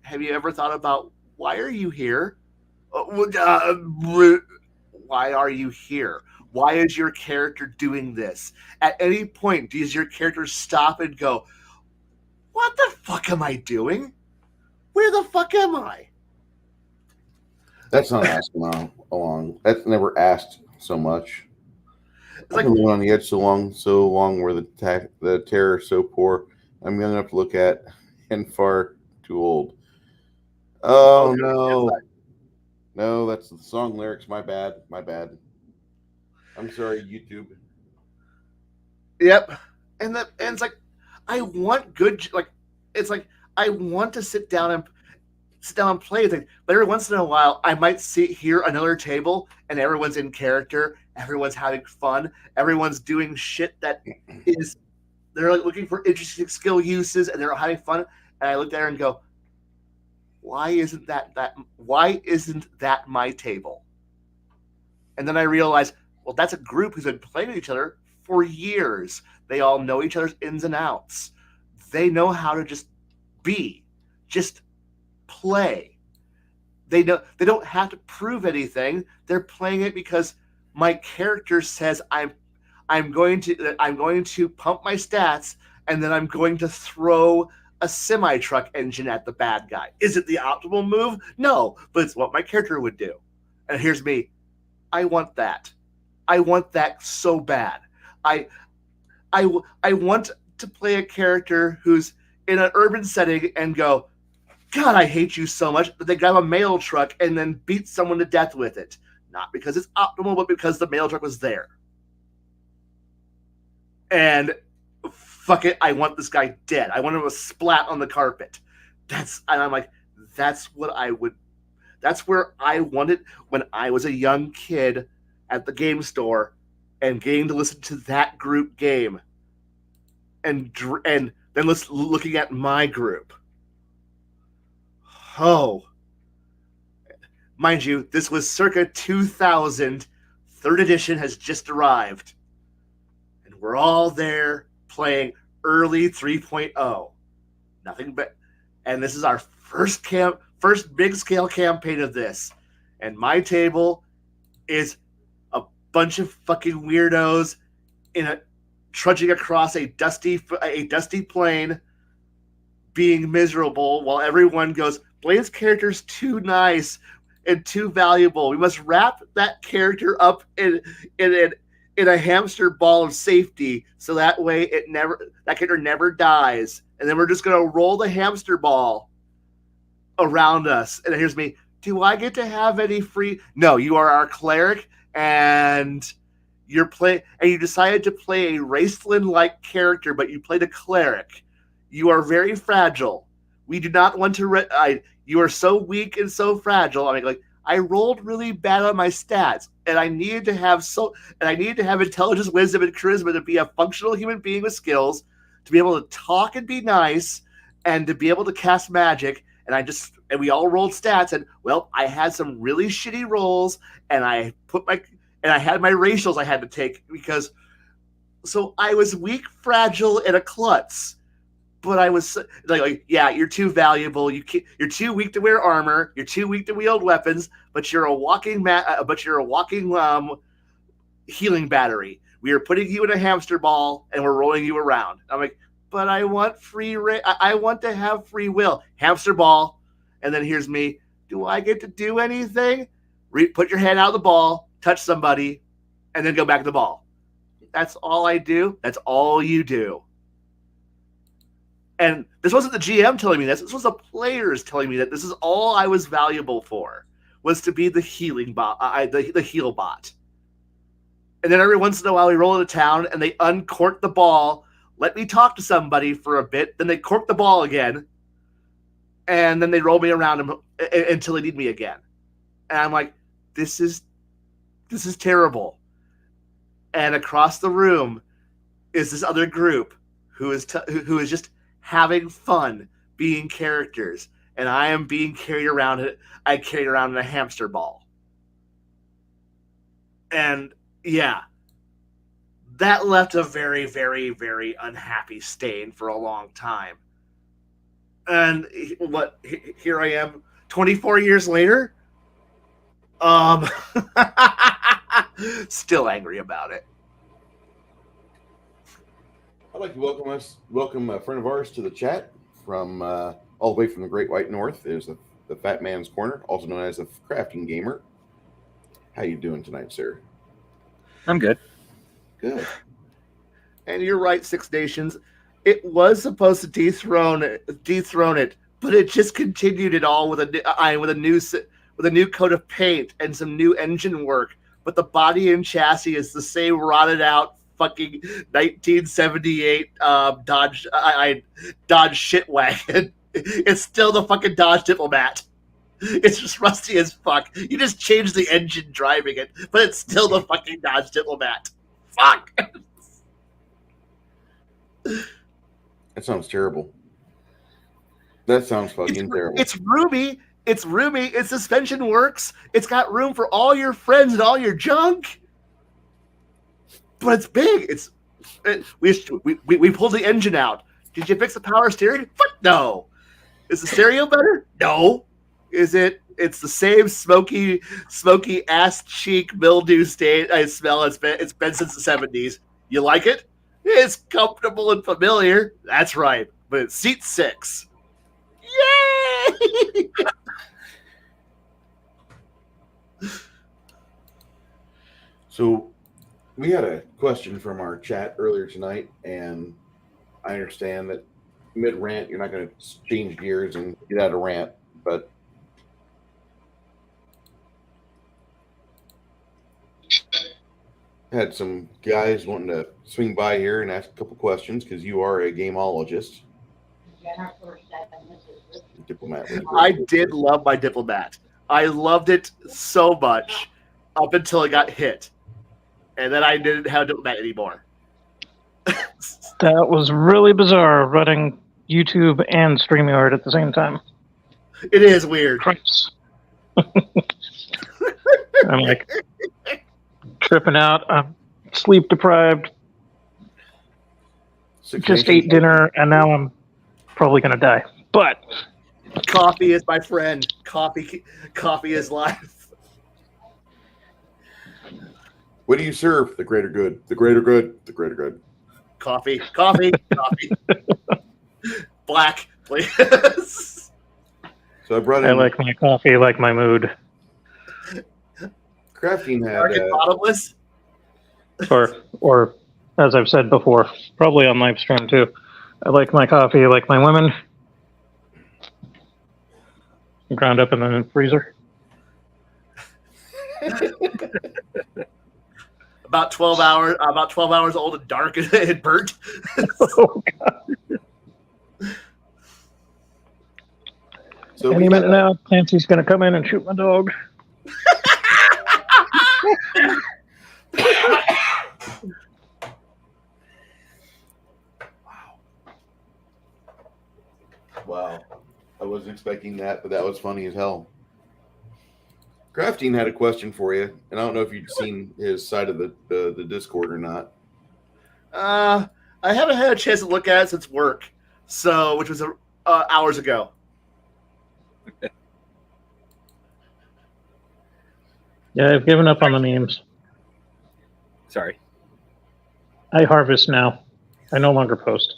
have you ever thought about why are you here? Why are you here? Why is your character doing this? At any point, does your character stop and go, what the fuck am I doing? Where the fuck am I? That's not asking along. That's never asked so much. It's I've been living on the edge so long, where the terror is so poor. I'm young enough to look at and far too old. Oh no, no, that's the song lyrics. My bad. I'm sorry, YouTube. Yep, and it's like I want good. It's like I want to sit down and sit down and play things. But every once in a while, I might hear another table, and everyone's in character, everyone's having fun, everyone's doing shit that is they're like looking for interesting skill uses, and they're having fun. And I look there and go, why isn't that my table? And then I realize, well, that's a group who's been playing with each other for years. They all know each other's ins and outs. They know how to just play. They don't have to prove anything. They're playing it because my character says I'm going to pump my stats, and then I'm going to throw a semi-truck engine at the bad guy. Is it the optimal move? No, but it's what my character would do. And here's me. I want that. I want that so bad. I want to play a character who's in an urban setting and go, God, I hate you so much that they grab a mail truck and then beat someone to death with it. Not because it's optimal, but because the mail truck was there. And fuck it, I want this guy dead. I want him to splat on the carpet. And I'm like, that's where I wanted when I was a young kid at the game store and getting to listen to that group game. And then looking at my group. Oh. Mind you, this was circa 2000. 3rd edition has just arrived. And we're all there playing early 3.0. Nothing but... And this is our first big scale campaign of this. And my table is a bunch of fucking weirdos trudging across a dusty plain, being miserable, while everyone goes, Blaine's character's too nice and too valuable. We must wrap that character up in a hamster ball of safety, so that way that character never dies. And then we're just gonna roll the hamster ball around us. And here's me. Do I get to have any free? No, you are our cleric, and you decided to play a Raceland-like character, but you played a cleric. You are very fragile. We do not want to. You are so weak and so fragile. I mean, I rolled really bad on my stats, and I needed to have intelligence, wisdom, and charisma to be a functional human being with skills, to be able to talk and be nice, and to be able to cast magic. And we all rolled stats, and well, I had some really shitty rolls, and I had my racials I had to take so I was weak, fragile, and a klutz. But I was like, yeah, you're too valuable. You're too weak to wear armor. You're too weak to wield weapons. But you're a walking healing battery. We are putting you in a hamster ball and we're rolling you around. I'm like, but I want I want to have free will. Hamster ball, and then here's me. Do I get to do anything? Put your hand out of the ball, touch somebody, and then go back to the ball. That's all I do. That's all you do. And this wasn't the GM telling me this. This was the players telling me that this is all I was valuable for, was to be the healing bot, the heal bot. And then every once in a while, we roll into town, and they uncork the ball, let me talk to somebody for a bit, then they cork the ball again, and then they roll me around until they need me again. And I'm like, this is terrible. And across the room is this other group who is just having fun being characters, and I am being carried around in a hamster ball. And yeah, that left a very, very, very unhappy stain for a long time. And here I am 24 years later, still angry about it. I'd like to welcome a friend of ours to the chat from all the way from the Great White North. Is the Fat Man's Corner, also known as the Crafting Gamer. How you doing tonight, sir? I'm good. Good. And you're right, Six Nations. It was supposed to dethrone it, but it just continued it all with a new coat of paint and some new engine work. But the body and chassis is the same rotted out fucking 1978 Dodge shit wagon. It's still the fucking Dodge Diplomat. It's just rusty as fuck. You just change the engine driving it, but it's still the fucking Dodge Diplomat. Fuck. That sounds terrible. That sounds fucking terrible. It's roomy. It's roomy. Its suspension works. It's got room for all your friends and all your junk. But it's big. We pulled the engine out. Did you fix the power steering? Fuck no. Is the stereo better? No. Is it? It's the same smoky ass cheek mildew stain I smell. It's been since the 70s. You like it? It's comfortable and familiar. That's right. But it's seat 6. Yay! So we had a question from our chat earlier tonight, and I understand that mid-rant you're not going to change gears and get out of rant, but had some guys wanting to swing by here and ask a couple questions because you are a gameologist. Diplomat. I did love my Diplomat. I loved it so much up until it got hit. And then I didn't have a Diplomat anymore. That was really bizarre, running YouTube and StreamYard at the same time. It is weird. Christ. I'm like tripping out. I'm sleep deprived. Just ate dinner, and now I'm probably going to die. But coffee is my friend. Coffee is life. What do you serve? The greater good. The greater good. The greater good. Coffee. Black, please. So I brought in. I like my coffee like my mood. Crafting had bottomless. Or as I've said before, probably on live stream too. I like my coffee like my women. Ground up in the freezer. About 12 hours old and dark and burnt. Oh, God. So any minute now, Clancy's going to come in and shoot my dog. Wow. I wasn't expecting that, but that was funny as hell. Crafting had a question for you, and I don't know if you'd seen his side of the Discord or not. I haven't had a chance to look at it since work, which was hours ago. Yeah, I've given up on the memes. Sorry. I harvest now. I no longer post.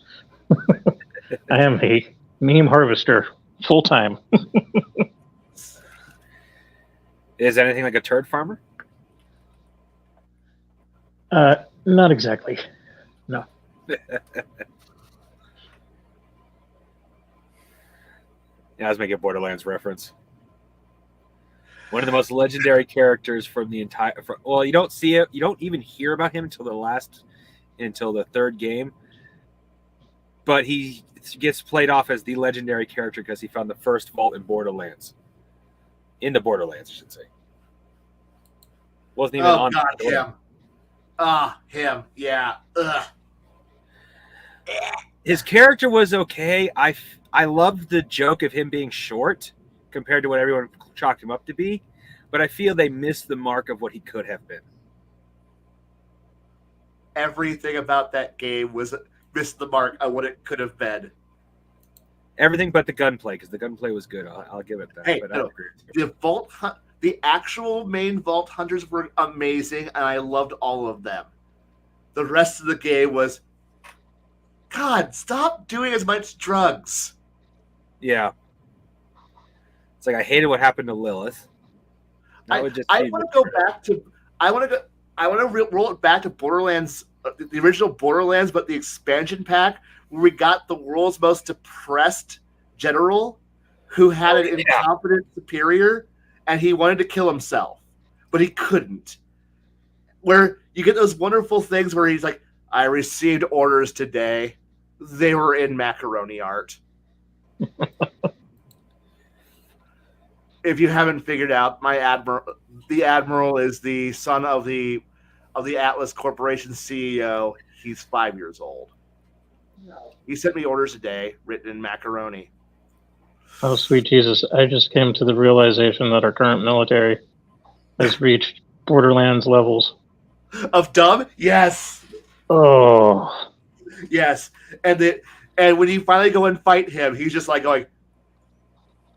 I am a meme harvester full time. Is anything like a turd farmer? Not exactly. No. Yeah, I was making a Borderlands reference. One of the most legendary characters from the entire. Well, you don't see it. You don't even hear about him until the third game. But he gets played off as the legendary character because he found the first vault in Borderlands. In the Borderlands, I should say. Wasn't even on. God, him. Yeah. Ugh. His character was okay. I loved the joke of him being short compared to what everyone chalked him up to be, but I feel they missed the mark of what he could have been. Everything about that game missed the mark on what it could have been. Everything but the gunplay, because the gunplay was good. I'll give it that. Hey, but no, the actual main Vault Hunters were amazing, and I loved all of them. The rest of the game was, God, stop doing as much drugs. Yeah. It's like I hated what happened to Lilith. I want to go back to. I want to roll it back to Borderlands, the original Borderlands, but the expansion pack where we got the world's most depressed general who had an incompetent superior, and he wanted to kill himself, but he couldn't. Where you get those wonderful things where he's like, "I received orders today. They were in macaroni art." if you haven't figured out, the admiral is the son of the Atlas Corporation CEO. He's 5 years old. He sent me orders a day, written in macaroni. Oh, sweet Jesus. I just came to the realization that our current military has reached Borderlands levels. Of dumb? Yes. Oh. Yes. And when you finally go and fight him, he's just like going,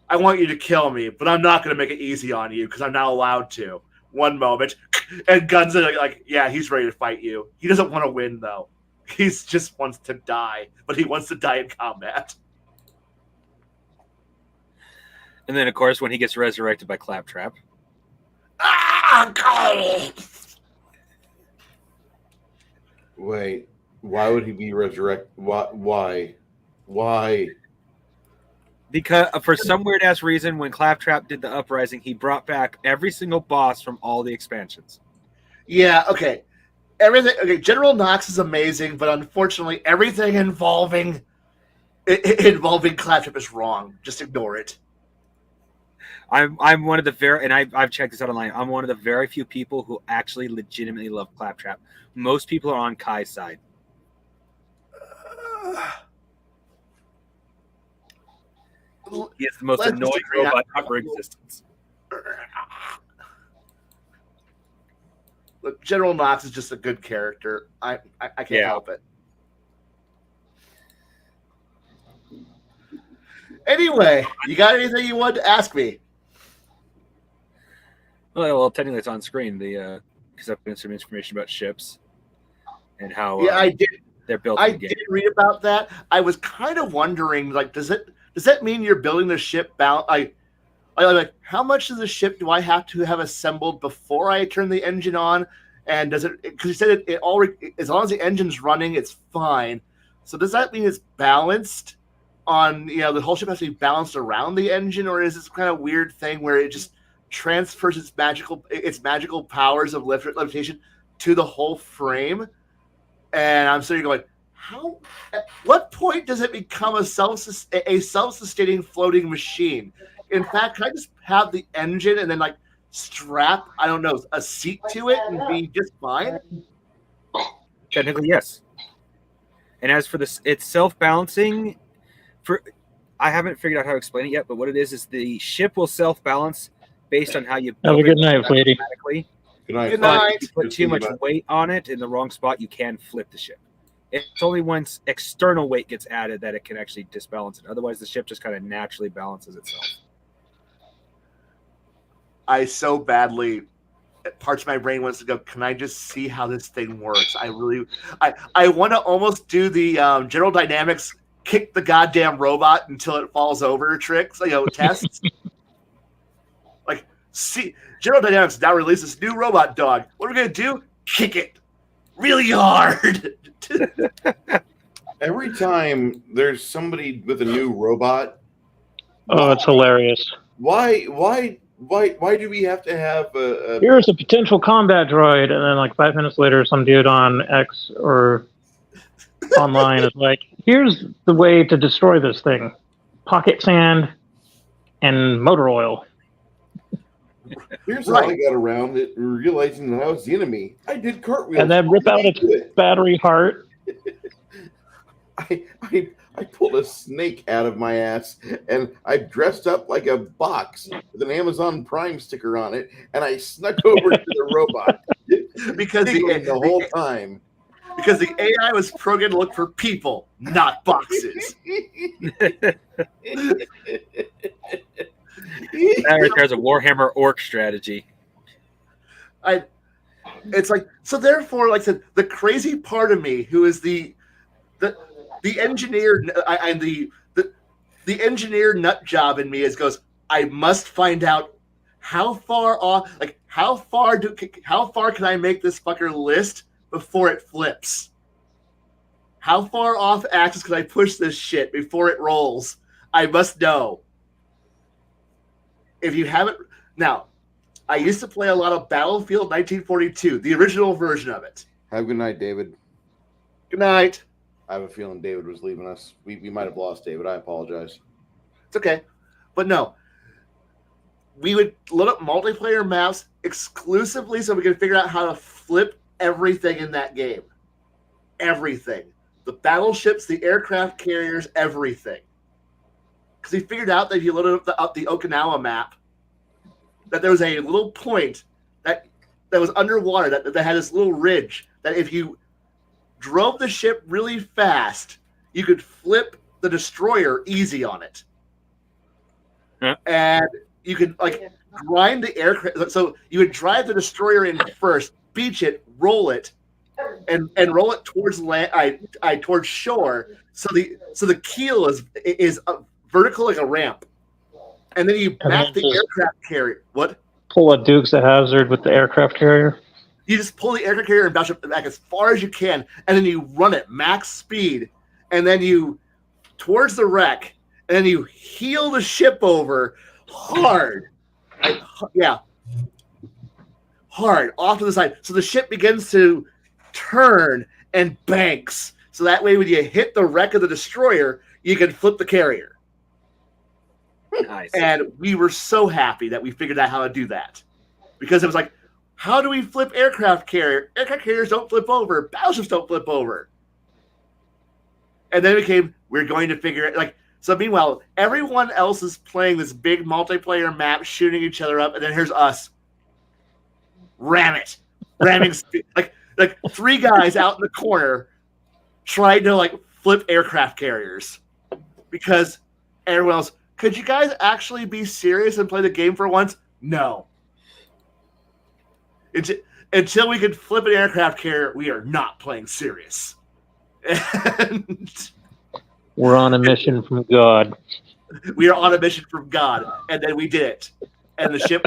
I want you to kill me, but I'm not going to make it easy on you because I'm not allowed to. One moment. And Guns are like, yeah, he's ready to fight you. He doesn't want to win, though. He just wants to die, but he wants to die in combat. And then, of course, when he gets resurrected by Claptrap. Ah, God. Wait, why would he be resurrected? Why? Because for some weird ass reason, when Claptrap did the uprising, he brought back every single boss from all the expansions. Yeah, okay. Everything. Okay, General Knox is amazing, but unfortunately, everything involving Claptrap is wrong. Just ignore it. I'm one of the very, and I've checked this out online. I'm one of the very few people who actually legitimately love Claptrap. Most people are on Khy's side. He is the most annoying robot ever existence. Look, General Knox is just a good character. I can't help it. Anyway, you got anything you wanted to ask me? Well, technically it's on screen. Because I've been some information about ships and how I did. They're built. I did read about that. I was kind of wondering, like, does that mean you're building the ship bound? Like, how much of the ship do I have to have assembled before I turn the engine on? And does it? Because you said it all. As long as the engine's running, it's fine. So does that mean it's balanced on? The whole ship has to be balanced around the engine, or is this kind of weird thing where it just transfers its magical powers of levitation to the whole frame? And I'm sitting going, how? At what point does it become a self-sustaining floating machine? In fact, can I just have the engine and then strap, I don't know, a seat to it and be just fine? Technically, yes. And as for this, it's self-balancing. I haven't figured out how to explain it yet, but what it is the ship will self-balance based on how you build Have a good night, lady. Good night. Good night. If you put too much weight on it in the wrong spot, you can flip the ship. It's only once external weight gets added that it can actually disbalance it. Otherwise, the ship just kind of naturally balances itself. I so badly, parts of my brain wants to go, can I just see how this thing works? I want to almost do the General Dynamics kick the goddamn robot until it falls over tricks, tests. See, General Dynamics now releases this new robot dog. What are we going to do? Kick it really hard. Every time there's somebody with a new robot. Oh, it's hilarious. Why do we have to have a Here's a potential combat droid, and then 5 minutes later, some dude on X or online is like, here's the way to destroy this thing. Pocket sand and motor oil. Here's how I got around it, realizing that I was the enemy. I did cartwheels. And then rip out its battery heart. I pulled a snake out of my ass, and I dressed up like a box with an Amazon Prime sticker on it, and I snuck over to the robot because the whole time. Because the AI was programmed to look for people, not boxes. That right there's a Warhammer Orc strategy. It's so therefore, like I said, the crazy part of me, who is the engineer and the engineer nut job in me, goes, I must find out how far off, how far can I make this fucker list before it flips? How far off axis can I push this shit before it rolls? I must know. If you haven't, now, I used to play a lot of Battlefield 1942, the original version of it. Have a good night, David. Good night. I have a feeling David was leaving us. We might have lost David. I apologize. It's okay. But no, we would load up multiplayer maps exclusively so we could figure out how to flip everything in that game. Everything. The battleships, the aircraft carriers, everything. Because we figured out that if you loaded up the Okinawa map, that there was a little point that was underwater, that had this little ridge, that if you drove the ship really fast, you could flip the destroyer easy on it. Huh. And you could grind the aircraft. So you would drive the destroyer in first, beach it, roll it, and roll it towards land, towards shore. So the keel is vertical like a ramp, and then you back the aircraft carrier. What? Pull a Dukes of Hazzard with the aircraft carrier. You just pull the aircraft carrier and bounce it back as far as you can, and then you run it max speed, and then you towards the wreck, and then you heel the ship over hard. Hard off to the side. So the ship begins to turn and banks. So that way when you hit the wreck of the destroyer, you can flip the carrier. Nice. And we were so happy that we figured out how to do that. Because it was like, how do we flip aircraft carrier? Aircraft carriers don't flip over. Battleships don't flip over. And then it became, we're going to figure it. So meanwhile, everyone else is playing this big multiplayer map, shooting each other up, and then here's us. Ramming like three guys out in the corner trying to flip aircraft carriers. Because everyone else, could you guys actually be serious and play the game for once? No. Until we could flip an aircraft carrier, we are not playing serious. And we're on a mission from God. We are on a mission from God, and then we did it. And the ship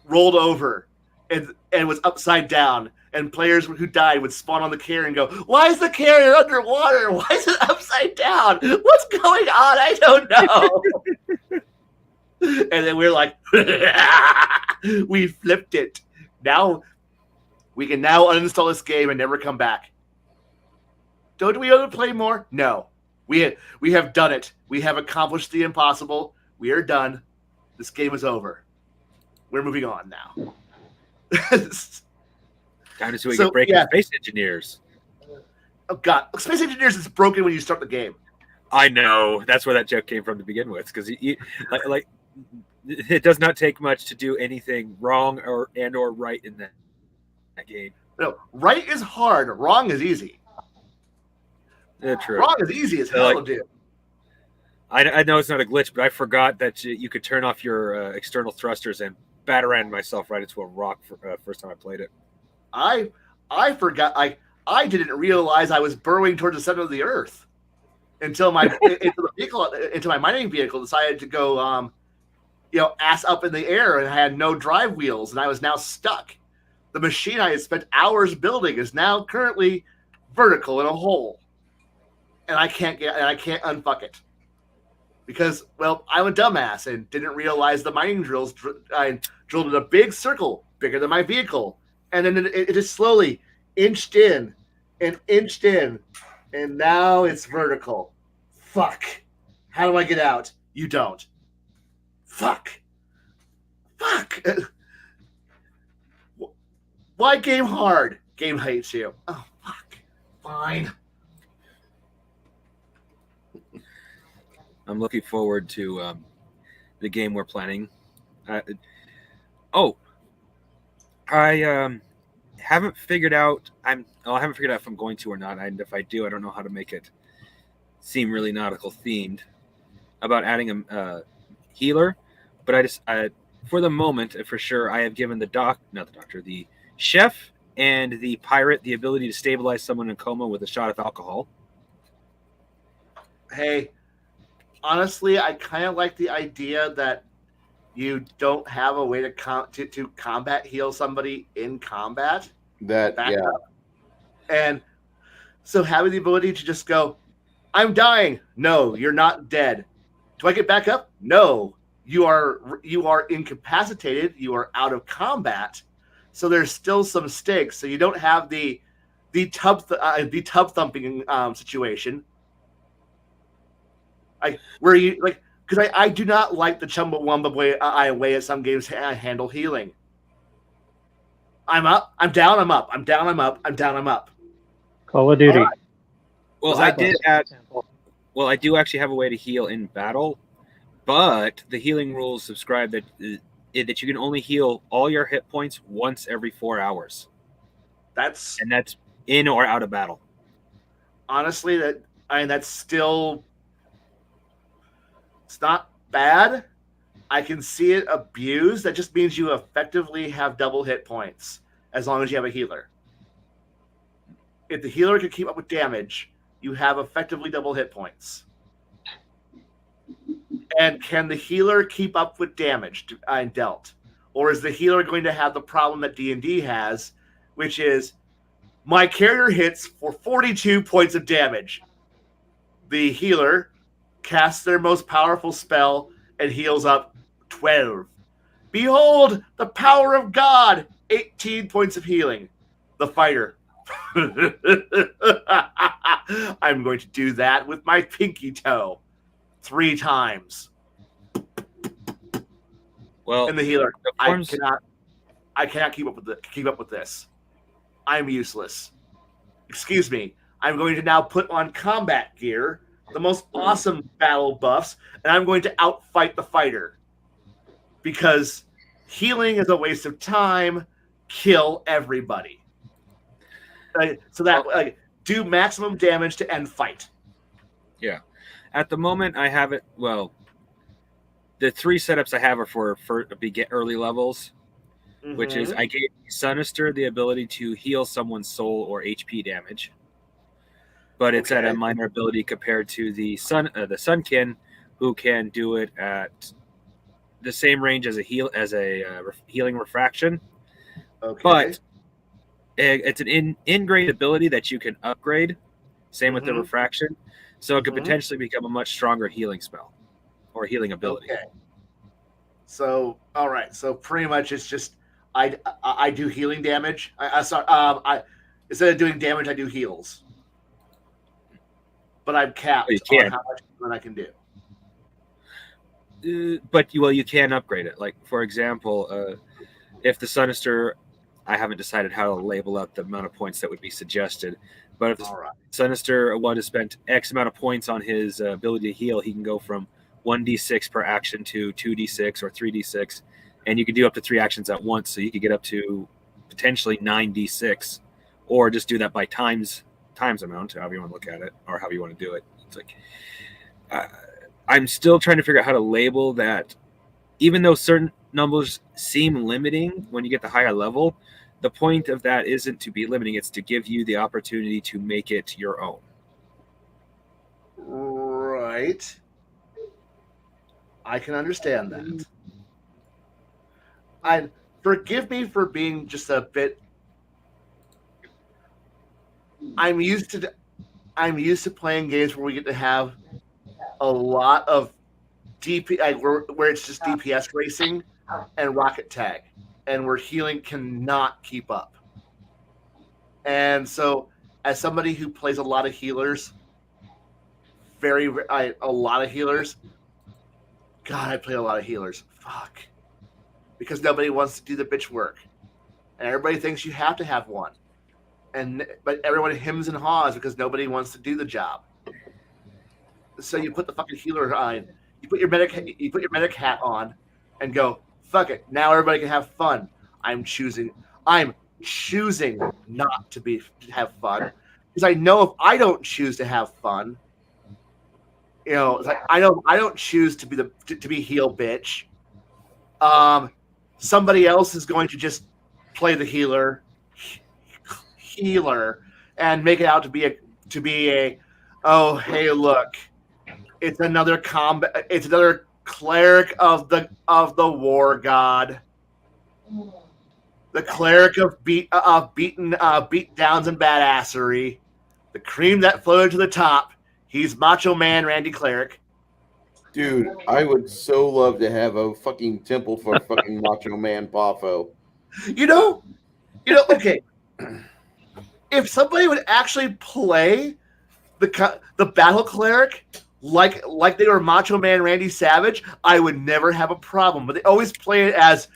rolled over and was upside down, and players who died would spawn on the carrier and go, why is the carrier underwater? Why is it upside down? What's going on? I don't know. And then we're like, we flipped it. Now we can uninstall this game and never come back. Don't we want to play more? No. We have done it. We have accomplished the impossible. We are done. This game is over. We're moving on now. Time to see we can break in Space Engineers. Oh God, Space Engineers is broken when you start the game. I know. That's where that joke came from to begin with, because it does not take much to do anything wrong or right in that game. No, right is hard. Wrong is easy. Yeah, true. Wrong is easy as hell to do. I know it's not a glitch, but I forgot that you could turn off your external thrusters and batarang myself right into a rock for first time I played it. I forgot. I didn't realize I was burrowing towards the center of the earth until my into my mining vehicle decided to go ass up in the air, and I had no drive wheels, and I was now stuck. The machine I had spent hours building is now currently vertical in a hole, and I can't unfuck it because, well, I'm a dumbass and didn't realize the mining drills. I drilled in a big circle bigger than my vehicle, and then it just slowly inched in, and now it's vertical. Fuck. How do I get out? You don't. Fuck. Why game hard? Game hates you. Oh, fuck. Fine. I'm looking forward to the game we're planning. I haven't figured out. I haven't figured out if I'm going to or not. And if I do, I don't know how to make it seem really nautical themed. About adding a healer, but for the moment, for sure, I have given the chef and the pirate the ability to stabilize someone in coma with a shot of alcohol. Hey, honestly, I kind of like the idea that you don't have a way to combat heal somebody in combat. And so having the ability to just go, I'm dying. No, you're not dead. Do I get back up? No. You are incapacitated. You are out of combat. So there's still some stakes. So you don't have the tub thumping situation. Where you because I do not like the Chumbawamba way at some games I handle healing. I'm up, I'm down, I'm up, I'm down, I'm up, I'm down, I'm up. Call of Duty. All right. Well, Was I that did Classic add. example. Well, I do actually have a way to heal in battle, but the healing rules subscribe that that you can only heal all your hit points once every 4 hours, That's and that's in or out of battle. honestly that's still, it's not bad. I can see it abused. That just means you effectively have double hit points as long as you have a healer. If the healer can keep up with damage, you have effectively double hit points. And can the healer keep up with damage dealt? Or is the healer going to have the problem that D&D has, which is my character hits for 42 points of damage. The healer casts their most powerful spell and heals up 12. Behold, the power of God! 18 points of healing. The fighter. I'm going to do that with my pinky toe 3 times. Well, And the healer, the I forms- cannot keep up with this. I'm useless. Excuse me. I'm going to now put on combat gear, the most awesome battle buffs, and I'm going to outfight the fighter. Because healing is a waste of time. Kill everybody. So that do maximum damage to end fight. Yeah. At the moment, I have it. Well, the 3 setups I have are for early levels, which is I gave Sinister the ability to heal someone's soul or HP damage, but it's at a minor ability compared to the Sunkin, who can do it at the same range as a healing refraction. Okay. But it's an ingrained ability that you can upgrade. Same with the refraction, so it could potentially become a much stronger healing spell or healing ability. Okay. So all right. So pretty much it's just I do healing damage. I instead of doing damage, I do heals. But I'm capped on how much healing I can do. But you can upgrade it. Like for example, if the Sinister, I haven't decided how to label out the amount of points that would be suggested. But if the Sinister wanted to spend X amount of points on his ability to heal, he can go from 1d6 per action to 2d6 or 3d6, and you can do up to 3 actions at once. So you could get up to potentially 9d6, or just do that by times amount, however you want to look at it, or however you want to do it. It's like I'm still trying to figure out how to label that. Even though certain numbers seem limiting when you get the higher level, the point of that isn't to be limiting, it's to give you the opportunity to make it your own. Right. I can understand that. And forgive me for being just a bit. I'm used to playing games where we get to have a lot of where it's just DPS racing and rocket tag, and where healing cannot keep up. And so, as somebody who plays a lot of healers, a lot of healers. God, I play a lot of healers. Fuck. Because nobody wants to do the bitch work. And everybody thinks you have to have one. But everyone hems and haws because nobody wants to do the job. So you put the fucking healer on, you put your medic hat on and go, fuck it. Now everybody can have fun. I'm choosing not to have fun. Because I know if I don't choose to have fun, it's like I don't choose to be heel bitch. Somebody else is going to just play the healer and make it out to be a oh hey look, it's another cleric of the war god, the cleric of beat downs and badassery, the cream that floated to the top. He's Macho Man Randy Cleric. Dude, I would so love to have a fucking temple for fucking Macho Man Poffo. Okay. If somebody would actually play the battle cleric like they were Macho Man Randy Savage, I would never have a problem. But they always play it as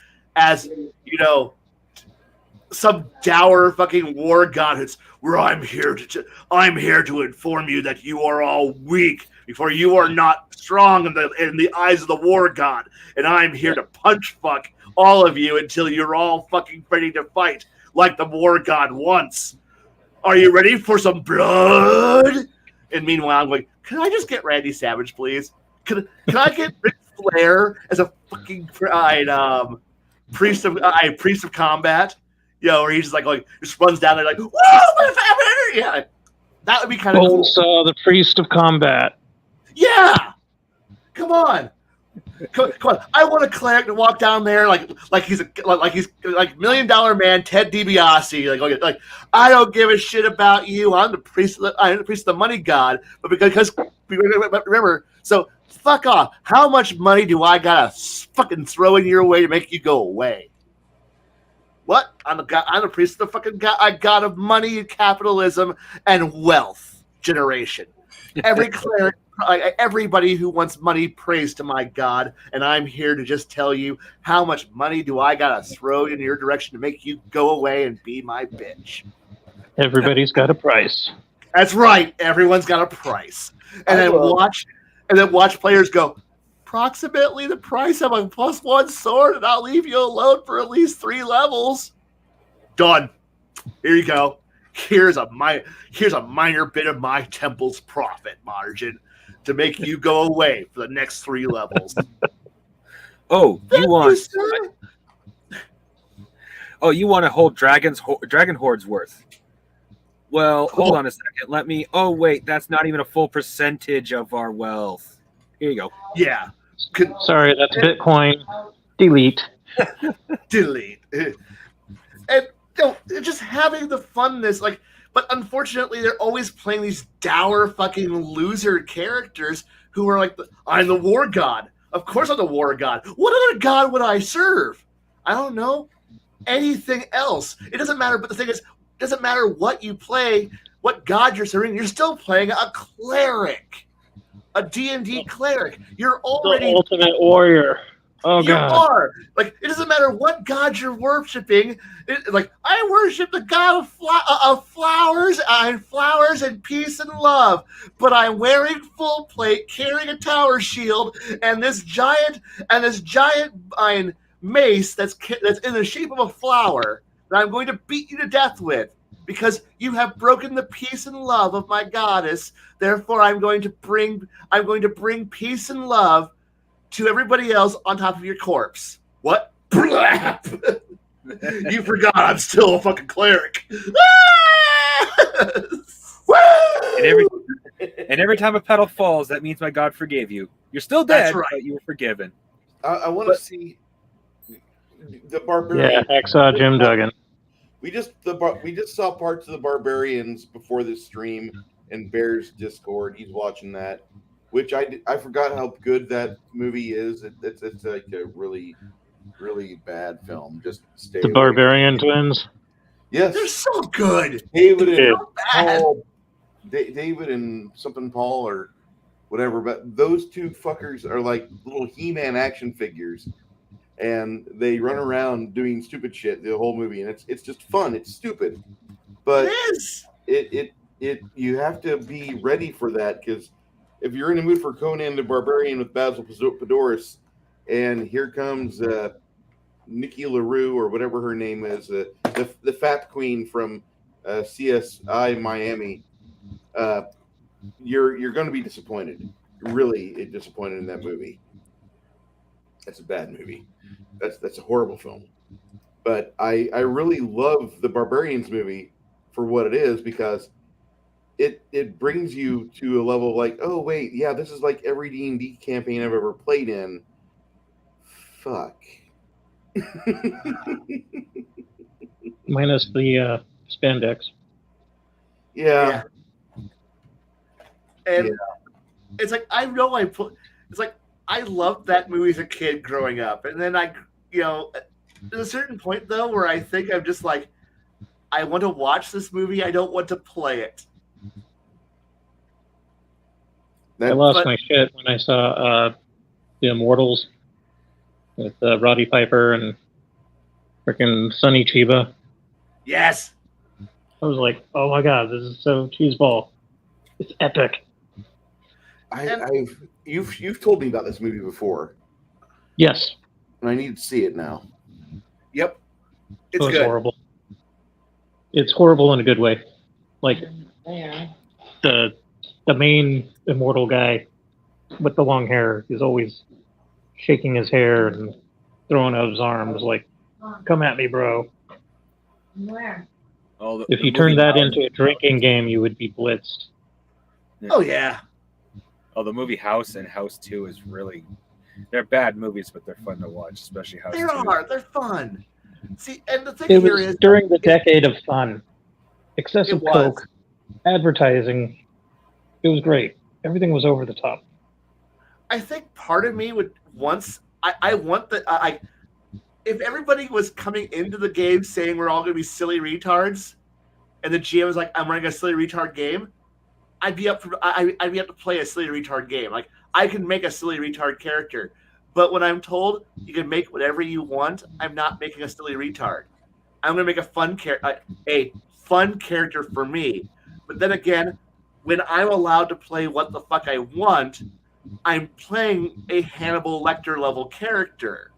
some dour fucking war god. It's where I'm here to inform you that you are all weak before you are not strong in the eyes of the war god, and I'm here to punch fuck all of you until you're all fucking ready to fight like the war god wants. Are you ready for some blood? And meanwhile, I'm like, can I just get Randy Savage, please? Can I get Ric Flair as a fucking priest of combat? Where he's just runs down there whoa, my family! Yeah, that would be kind of cool. The priest of combat. Yeah, come on. I want a cleric to walk down there like he's $1 million man Ted DiBiase. Like I don't give a shit about you. I'm the priest of the money god. But because remember, so fuck off. How much money do I gotta fucking throw in your way to make you go away? What? I'm the priest of the fucking god of money and capitalism and wealth generation. Every cleric. Everybody who wants money prays to my God, and I'm here to just tell you how much money do I gotta throw in your direction to make you go away and be my bitch. Everybody's got a price. That's right. Everyone's got a price, and then watch players go. Approximately the price of a +1 sword, and I'll leave you alone for at least 3 levels. Done. Here you go. Here's a minor bit of my temple's profit margin to make you go away for the next 3 levels. You want a whole dragon horde's worth? Well, hold on a second. Let me. Oh wait, that's not even a full percentage of our wealth. Here you go. Yeah. Sorry, that's Bitcoin. Delete. Delete. And just having the funness, but unfortunately, they're always playing these dour fucking loser characters who are like, I'm the war god. Of course I'm the war god. What other god would I serve? I don't know. Anything else. It doesn't matter. But the thing is, it doesn't matter what you play, what god you're serving. You're still playing a cleric, a D&D cleric. You're already the ultimate warrior. Oh, you God. are. It doesn't matter what god you're worshiping. I worship the god of flowers and peace and love. But I'm wearing full plate, carrying a tower shield, and this giant mace that's in the shape of a flower that I'm going to beat you to death with because you have broken the peace and love of my goddess. Therefore, I'm going to bring peace and love to everybody else on top of your corpse. What? You forgot I'm still a fucking cleric. and every time a petal falls, that means my God forgave you. You're still dead, right. but you were forgiven. I want to see the barbarian. Yeah, Hacksaw Jim Duggan. We just saw parts of the barbarians before this stream in Bear's Discord. He's watching that. Which I forgot how good that movie is. It's like a really, really bad film. Just stay The away. Barbarian Twins. Yes, They're so good. David and Yeah. Paul, David and something Paul or whatever. But those two fuckers are like little He-Man action figures, and they run around doing stupid shit the whole movie, and it's just fun. It's stupid, but it you have to be ready for that because. If you're in the mood for Conan the Barbarian with Basil Podoris, and here comes Nikki LaRue or whatever her name is, the fat queen from CSI Miami, you're going to be disappointed. Really disappointed in that movie. That's a bad movie. That's a horrible film. But I really love the Barbarians movie for what it is because it brings you to a level like, oh wait, yeah, this is like every D&D campaign I've ever played in. Fuck. Minus the spandex. Yeah. And it's like it's like I loved that movie as a kid growing up, and then at a certain point though where I think I'm just like, I want to watch this movie, I don't want to play it. I lost my shit when I saw the Immortals with Roddy Piper and freaking Sonny Chiba. Yes. I was like, oh my god, this is so cheeseball. It's epic. You've told me about this movie before. Yes. And I need to see it now. Yep. It's good. Horrible. It's horrible in a good way. Like the main immortal guy with the long hair is always shaking his hair and throwing out his arms like, come at me, bro. Where? If you turned that into a drinking game, you would be blitzed. Oh, yeah. Oh, the movie House and House 2 is really... They're bad movies, but they're fun to watch, especially House 2. They're fun. See, and the thing It here was is... during the decade of fun. Excessive It was. coke, advertising. It was great. Everything was over the top. I think part of me would I want that if everybody was coming into the game saying we're all going to be silly retards, and the GM was like, I'm running a silly retard game, I'd be up to play a silly retard game. Like, I can make a silly retard character, but when I'm told you can make whatever you want, I'm not making a silly retard. I'm going to make a fun character for me. But then again, when I'm allowed to play what the fuck I want, I'm playing a Hannibal Lecter level character.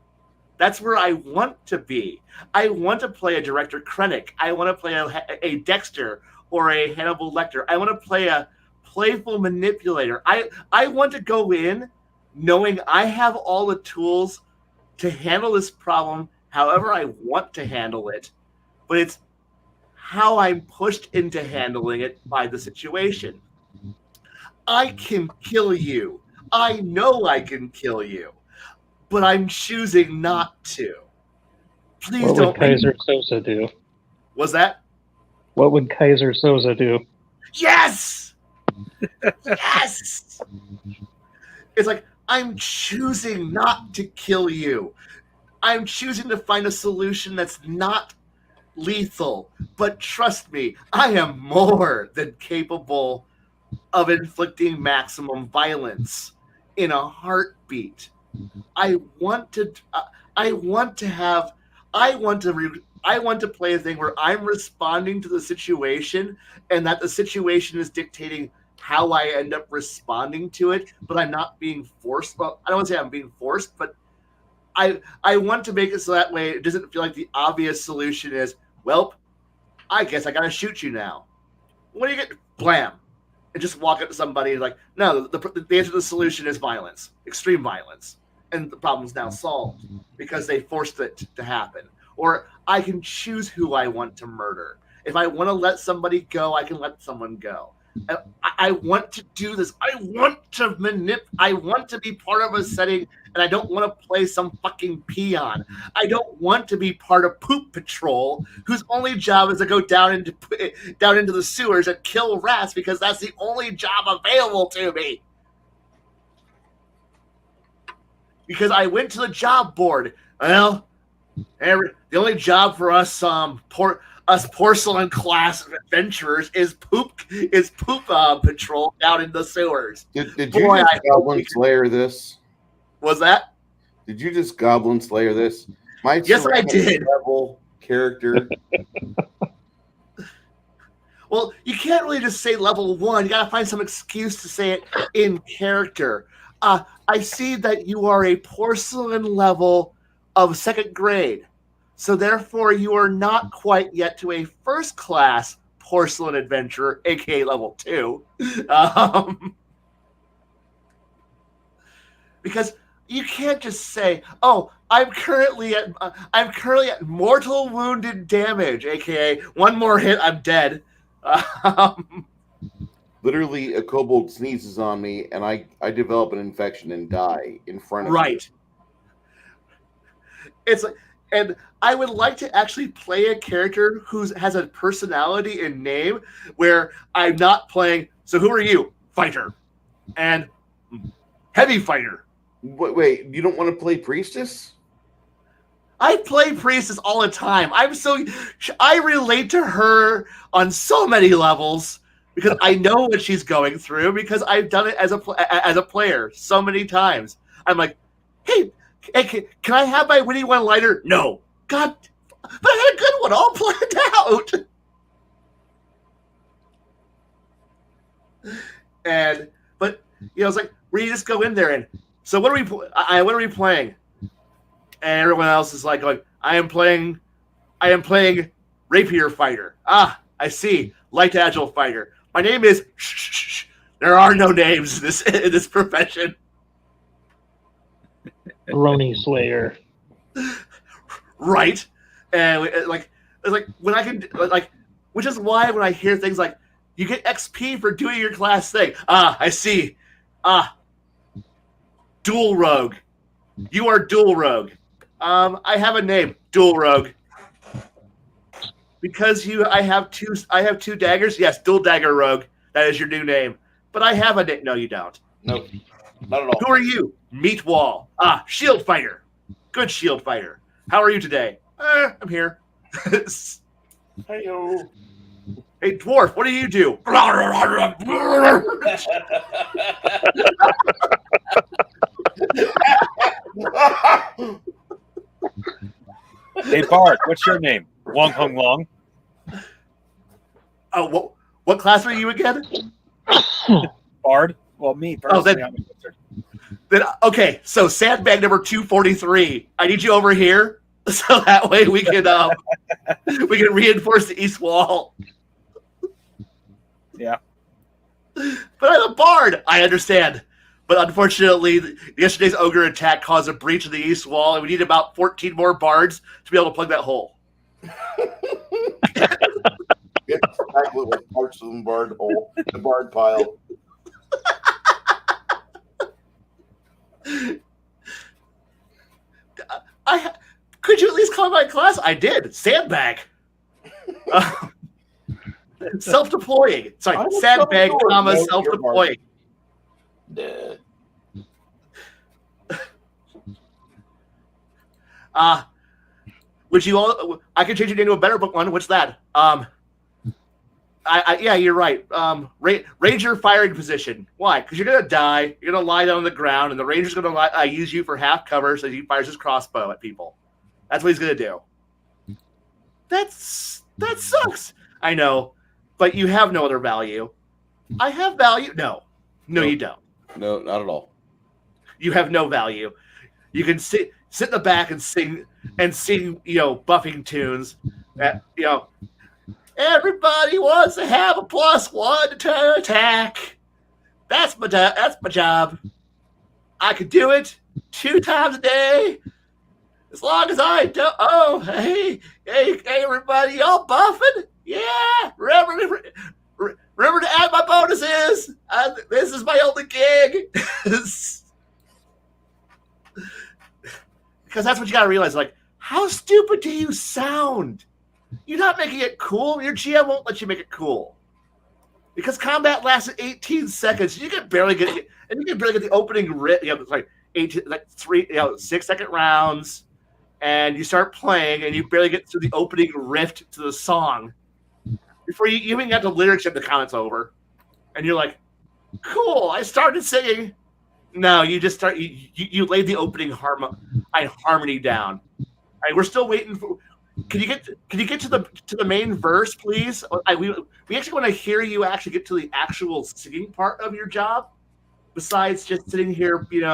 That's where I want to be. I want to play a Director Krennic. I want to play a Dexter or a Hannibal Lecter. I want to play a playful manipulator. I want to go in knowing I have all the tools to handle this problem however I want to handle it, but it's how I'm pushed into handling it by the situation. I can kill you. I know I can kill you, but I'm choosing not to. Please what don't. Would Kaiser Sosa do? Was that? What would Kaiser Sosa do? Yes! Yes! It's like, I'm choosing not to kill you. I'm choosing to find a solution that's not lethal. But trust me, I am more than capable of inflicting maximum violence in a heartbeat. I want to play a thing where I'm responding to the situation, and that the situation is dictating how I end up responding to it, but I'm not being forced. Well, I don't want to say I'm being forced, but I want to make it so that way it doesn't feel like the obvious solution is, well, I guess I gotta shoot you now. When you get blam, and just walk up to somebody and like, no, the answer to the solution is violence, extreme violence, and the problem's now solved because they forced it to happen. Or I can choose who I want to murder. If I want to let somebody go, I can let someone go. And I want to do this. I want to be part of a setting, and I don't want to play some fucking peon. I don't want to be part of Poop Patrol, whose only job is to go down into the sewers and kill rats because that's the only job available to me. Because I went to the job board. Well, the only job for us porcelain class adventurers is poop patrol down in the sewers. Did you just Goblin Slayer this? Was that? Did you just Goblin Slayer this? Yes, I did. Level character. Well, you can't really just say level 1. You gotta find some excuse to say it in character. I see that you are a porcelain level of 2nd grade. So therefore, you are not quite yet to a first class porcelain adventurer, aka level 2. Because you can't just say, "Oh, I'm currently at mortal wounded damage," aka 1 more hit, I'm dead. Literally, a kobold sneezes on me, and I develop an infection and die in front of me. Right. It's like, and I would like to actually play a character who has a personality and name where I'm not playing. So who are you? Fighter, and heavy fighter. Wait, you don't want to play priestess? I play priestess all the time. I relate to her on so many levels. because I know what she's going through because I've done it as a player so many times. I'm like, hey, can I have my witty one-liner? No. God, but I had a good one all planned out. But it's like, where you just go in there and, so what are we playing? And everyone else is like going, I am playing Rapier Fighter. Ah, I see. Light Agile Fighter. My name is shh. There are no names in this profession. Brony Slayer. Right. And it's like when I can which is why when I hear things like you get XP for doing your class thing. Ah, I see. Ah, Dual Rogue. You are Dual Rogue. I have a name, Dual Rogue. Because I have two daggers. Yes, Dual Dagger Rogue. That is your new name. But I have a name. No, you don't. Nope, not at all. Who are you? Meat Wall. Ah, Shield Fighter. Good Shield Fighter. How are you today? I'm here. Hey-yo. Hey, Dwarf, what do you do? Hey, Bart, what's your name? Wong Hung Long. Oh, what class are you again? Bard? Well, me. Then okay, so sandbag number 243. I need you over here, so that way we can reinforce the east wall. Yeah. But I'm a bard. I understand. But unfortunately, yesterday's ogre attack caused a breach of the east wall, and we need about 14 more bards to be able to plug that hole. Get exactly what parts of the bard hole, the bard pile. Could you at least call my class? I did. Sandbag. Self-deploying. Sorry, sandbag, comma, self-deploying. Would you all? I can change it into a better book one. What's that? Yeah, you're right. Ranger firing position. Why? Because you're gonna die. You're gonna lie down on the ground, and the ranger's gonna use you for half cover, so he fires his crossbow at people. That's what he's gonna do. That sucks. I know, but you have no other value. I have value. No, you don't. No, not at all. You have no value. You can sit in the back and sing, buffing tunes. Everybody wants to have a +1 to attack. That's my job. I could do it 2 times a day, as long as I don't. Oh, hey, everybody, y'all buffing? Yeah, remember to add my bonuses. This is my only gig. Because that's what you got to realize. Like, how stupid do you sound? You're not making it cool. Your GM won't let you make it cool. Because combat lasts 18 seconds. You can barely get it. And you can barely get the opening it's like 6-second rounds. And you start playing, and you barely get through the opening rift to the song. Before you even get the lyrics and the comments over. And you're like, cool, I started singing. No, you just start. You laid the opening harmony down. We're still waiting for. Can you get to the main verse, please? We actually want to hear you actually get to the actual singing part of your job, besides just sitting here, being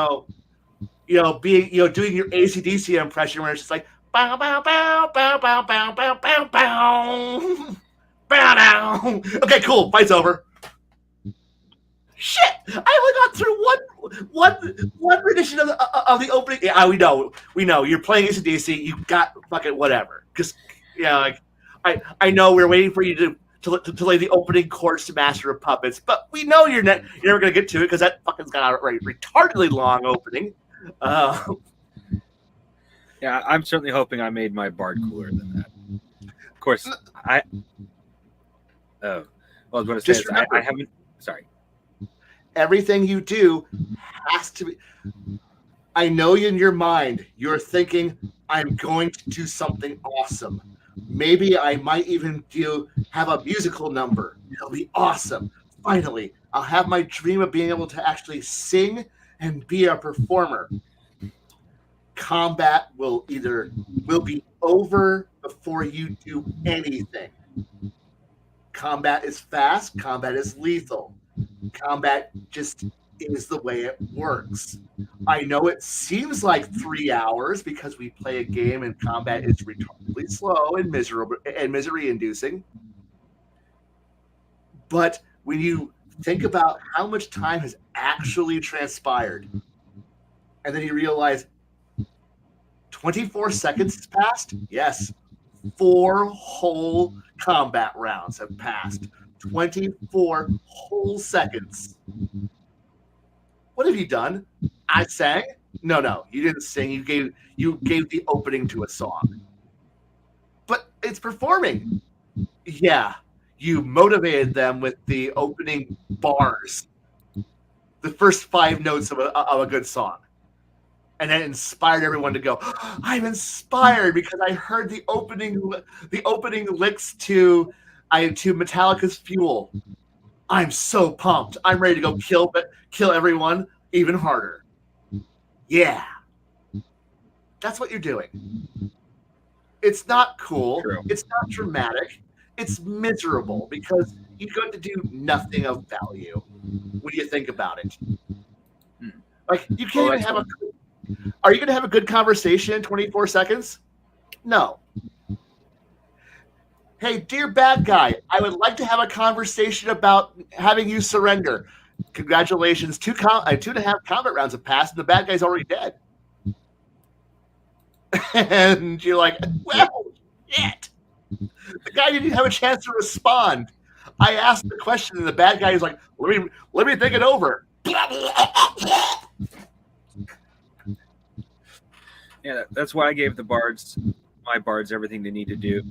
doing your AC/DC impression where it's just like bow bow bow bow bow bow bow bow bow bow down. Okay, cool. Fight's over. Shit! I only got through one rendition of the opening. Yeah, we know. You're playing AC/DC. You got fucking whatever. Because I know we're waiting for you to lay the opening chords to Master of Puppets, but we know you're never gonna get to it because that fucking's got a retardedly long opening. Yeah, I'm certainly hoping I made my bard cooler than that. Of course, I was going to say is I haven't. Sorry. Everything you do has to be. I know in your mind you're thinking, I'm going to do something awesome. Maybe I might even have a musical number. It'll be awesome. Finally, I'll have my dream of being able to actually sing and be a performer. Combat will be over before you do anything. Combat is fast, combat is lethal. Combat just is the way it works. I know it seems like 3 hours because we play a game and combat is retardedly slow and miserable and misery inducing. But when you think about how much time has actually transpired, and then you realize 24 seconds has passed, yes, 4 whole combat rounds have passed. 24 whole seconds. What have you done? I sang? No, you didn't sing. You gave the opening to a song. But it's performing. Yeah, you motivated them with the opening bars, the first 5 notes of a good song, and that inspired everyone to go. I'm inspired because I heard the opening licks to Metallica's Fuel. I'm so pumped. I'm ready to go kill everyone even harder. Yeah. That's what you're doing. It's not cool. True. It's not dramatic. It's miserable because you're going to do nothing of value when you think about it. Like, you can't even have are you going to have a good conversation in 24 seconds? No. Hey, dear bad guy, I would like to have a conversation about having you surrender. Congratulations, 2.5 combat rounds have passed, and the bad guy's already dead. And you're like, well, shit. The guy didn't have a chance to respond. I asked the question, and the bad guy is like, let me think it over. Yeah, that's why I gave my bards everything they need to do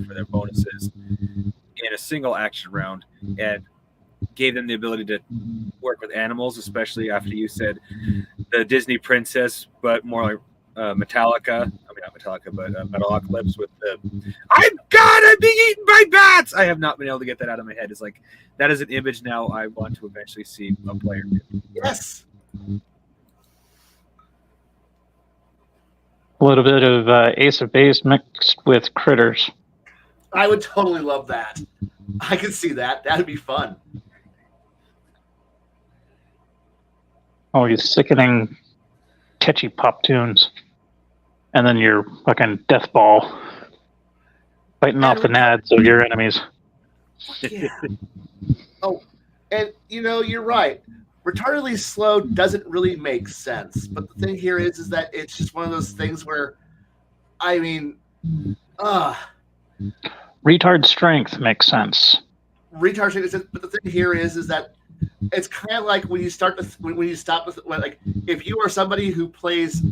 for their bonuses in a single action round, and gave them the ability to work with animals, especially after you said the Disney princess, but more like Metallica. I mean, not Metallica, but Metalocalypse with the I'm gonna be eaten by bats. I have not been able to get that out of my head. It's like that is an image now I want to eventually see a player do. Yes. A little bit of Ace of Base mixed with Critters. I would totally love that. I could see that. That'd be fun. Oh, you sickening, catchy pop tunes. And then your fucking death ball fighting off the nads of your enemies. Yeah. Oh, and you're right. Retardedly slow doesn't really make sense. But the thing here is that it's just one of those things where, I mean, retard strength makes sense. Retard strength. But the thing here is that it's kind of like when you stop with like if you are somebody who plays.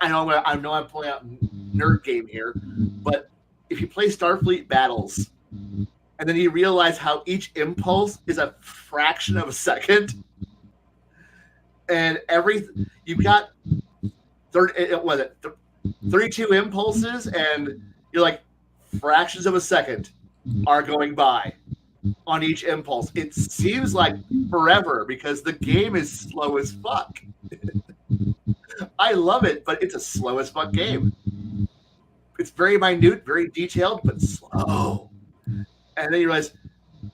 I know I'm pulling out nerd game here, but if you play Starfleet Battles, and then you realize how each impulse is a fraction of a second. And you've got 32 impulses, and you're like fractions of a second are going by on each impulse. It seems like forever because the game is slow as fuck. I love it, but it's a slow as fuck game. It's very minute, very detailed, but slow. And then you realize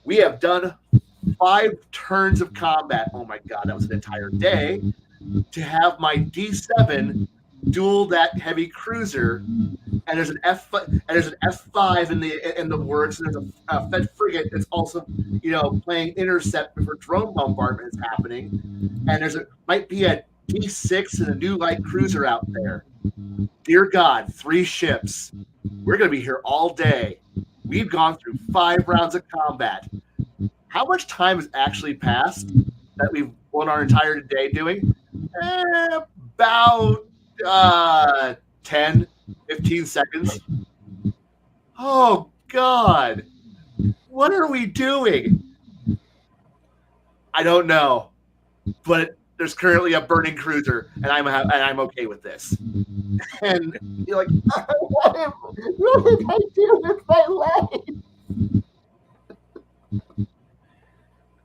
we have done 5 turns of combat. Oh my god, that was an entire day to have my D7 duel that heavy cruiser. And there's an F5 in the works. And there's a Fed frigate that's also playing intercept before drone bombardment is happening. And might be a D6 and a new light cruiser out there. Dear God, 3 ships. We're gonna be here all day. We've gone through 5 rounds of combat. How much time has actually passed that we've won our entire day doing? About 10, 15 seconds. Oh, God. What are we doing? I don't know. But there's currently a burning cruiser, and I'm okay with this. And you're like, what did I do with my life?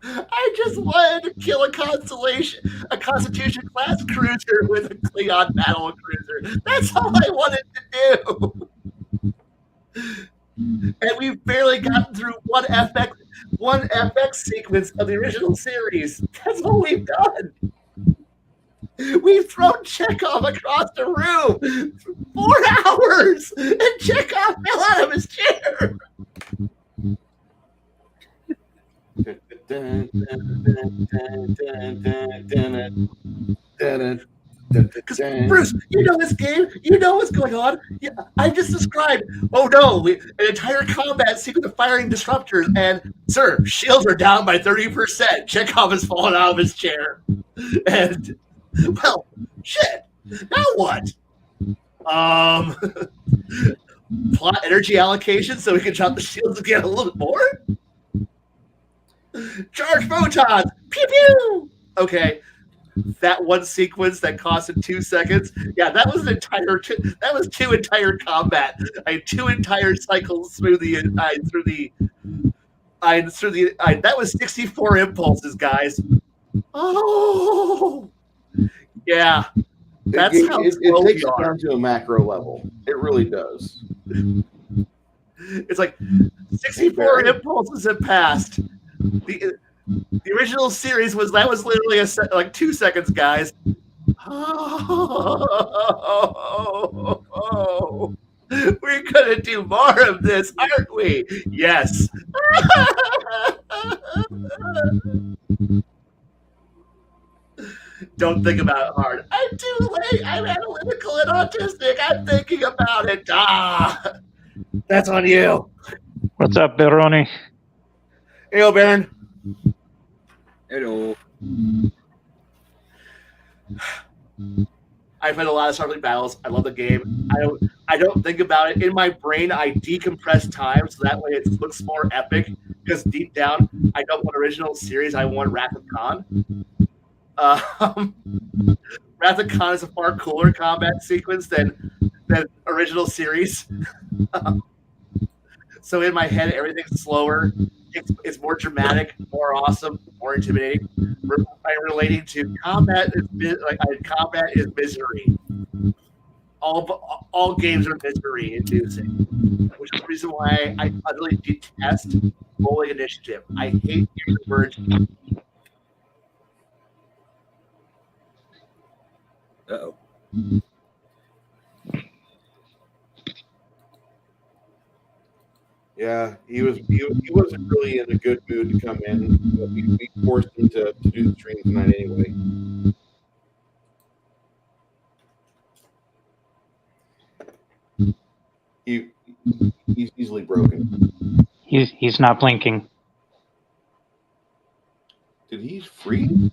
I just wanted to kill a Constitution class cruiser with a Klingon battle cruiser. That's all I wanted to do. And we've barely gotten through one FX sequence of the original series. That's all we've done. We've thrown Chekhov across the room for 4 hours, and Chekhov fell out of his chair. Because Bruce, you know this game. You know what's going on. Yeah, I just described. Oh no, an entire combat sequence of firing disruptors, and sir, shields are down by 30%. Chekhov has fallen out of his chair, and well, shit. Now what? Plot energy allocation so we can drop the shields again a little bit more. Charge photons. Pew pew. Okay. That one sequence that costed 2 seconds, yeah, that was two entire combat. I had 2 entire cycles through that was 64 impulses, guys. Oh, yeah, that's how it takes it down to a macro level. It really does. It's like 64 impulses have passed. The original series was literally like 2 seconds, guys. Oh, we're gonna do more of this, aren't we? Yes. Don't think about it hard. I'm too late. I'm analytical and autistic. I'm thinking about it. That's on you. What's up, Beroni? Hey, Baron. Hello. I've had a lot of Starfleet battles. I love the game. I don't think about it. In my brain, I decompress time so that way it looks more epic. Because deep down, I don't want original series. I want Wrath of Khan. Wrath of Khan is a far cooler combat sequence than original series. So in my head, everything's slower. It's more dramatic, more awesome, more intimidating. I'm relating to combat. Combat is misery. All games are misery inducing, which is the reason why I utterly detest rolling initiative. I hate hearing the words. Uh-oh. Yeah, he wasn't really in a good mood to come in, but we forced him to do the stream tonight anyway. He's easily broken. He's not blinking. Did he freeze?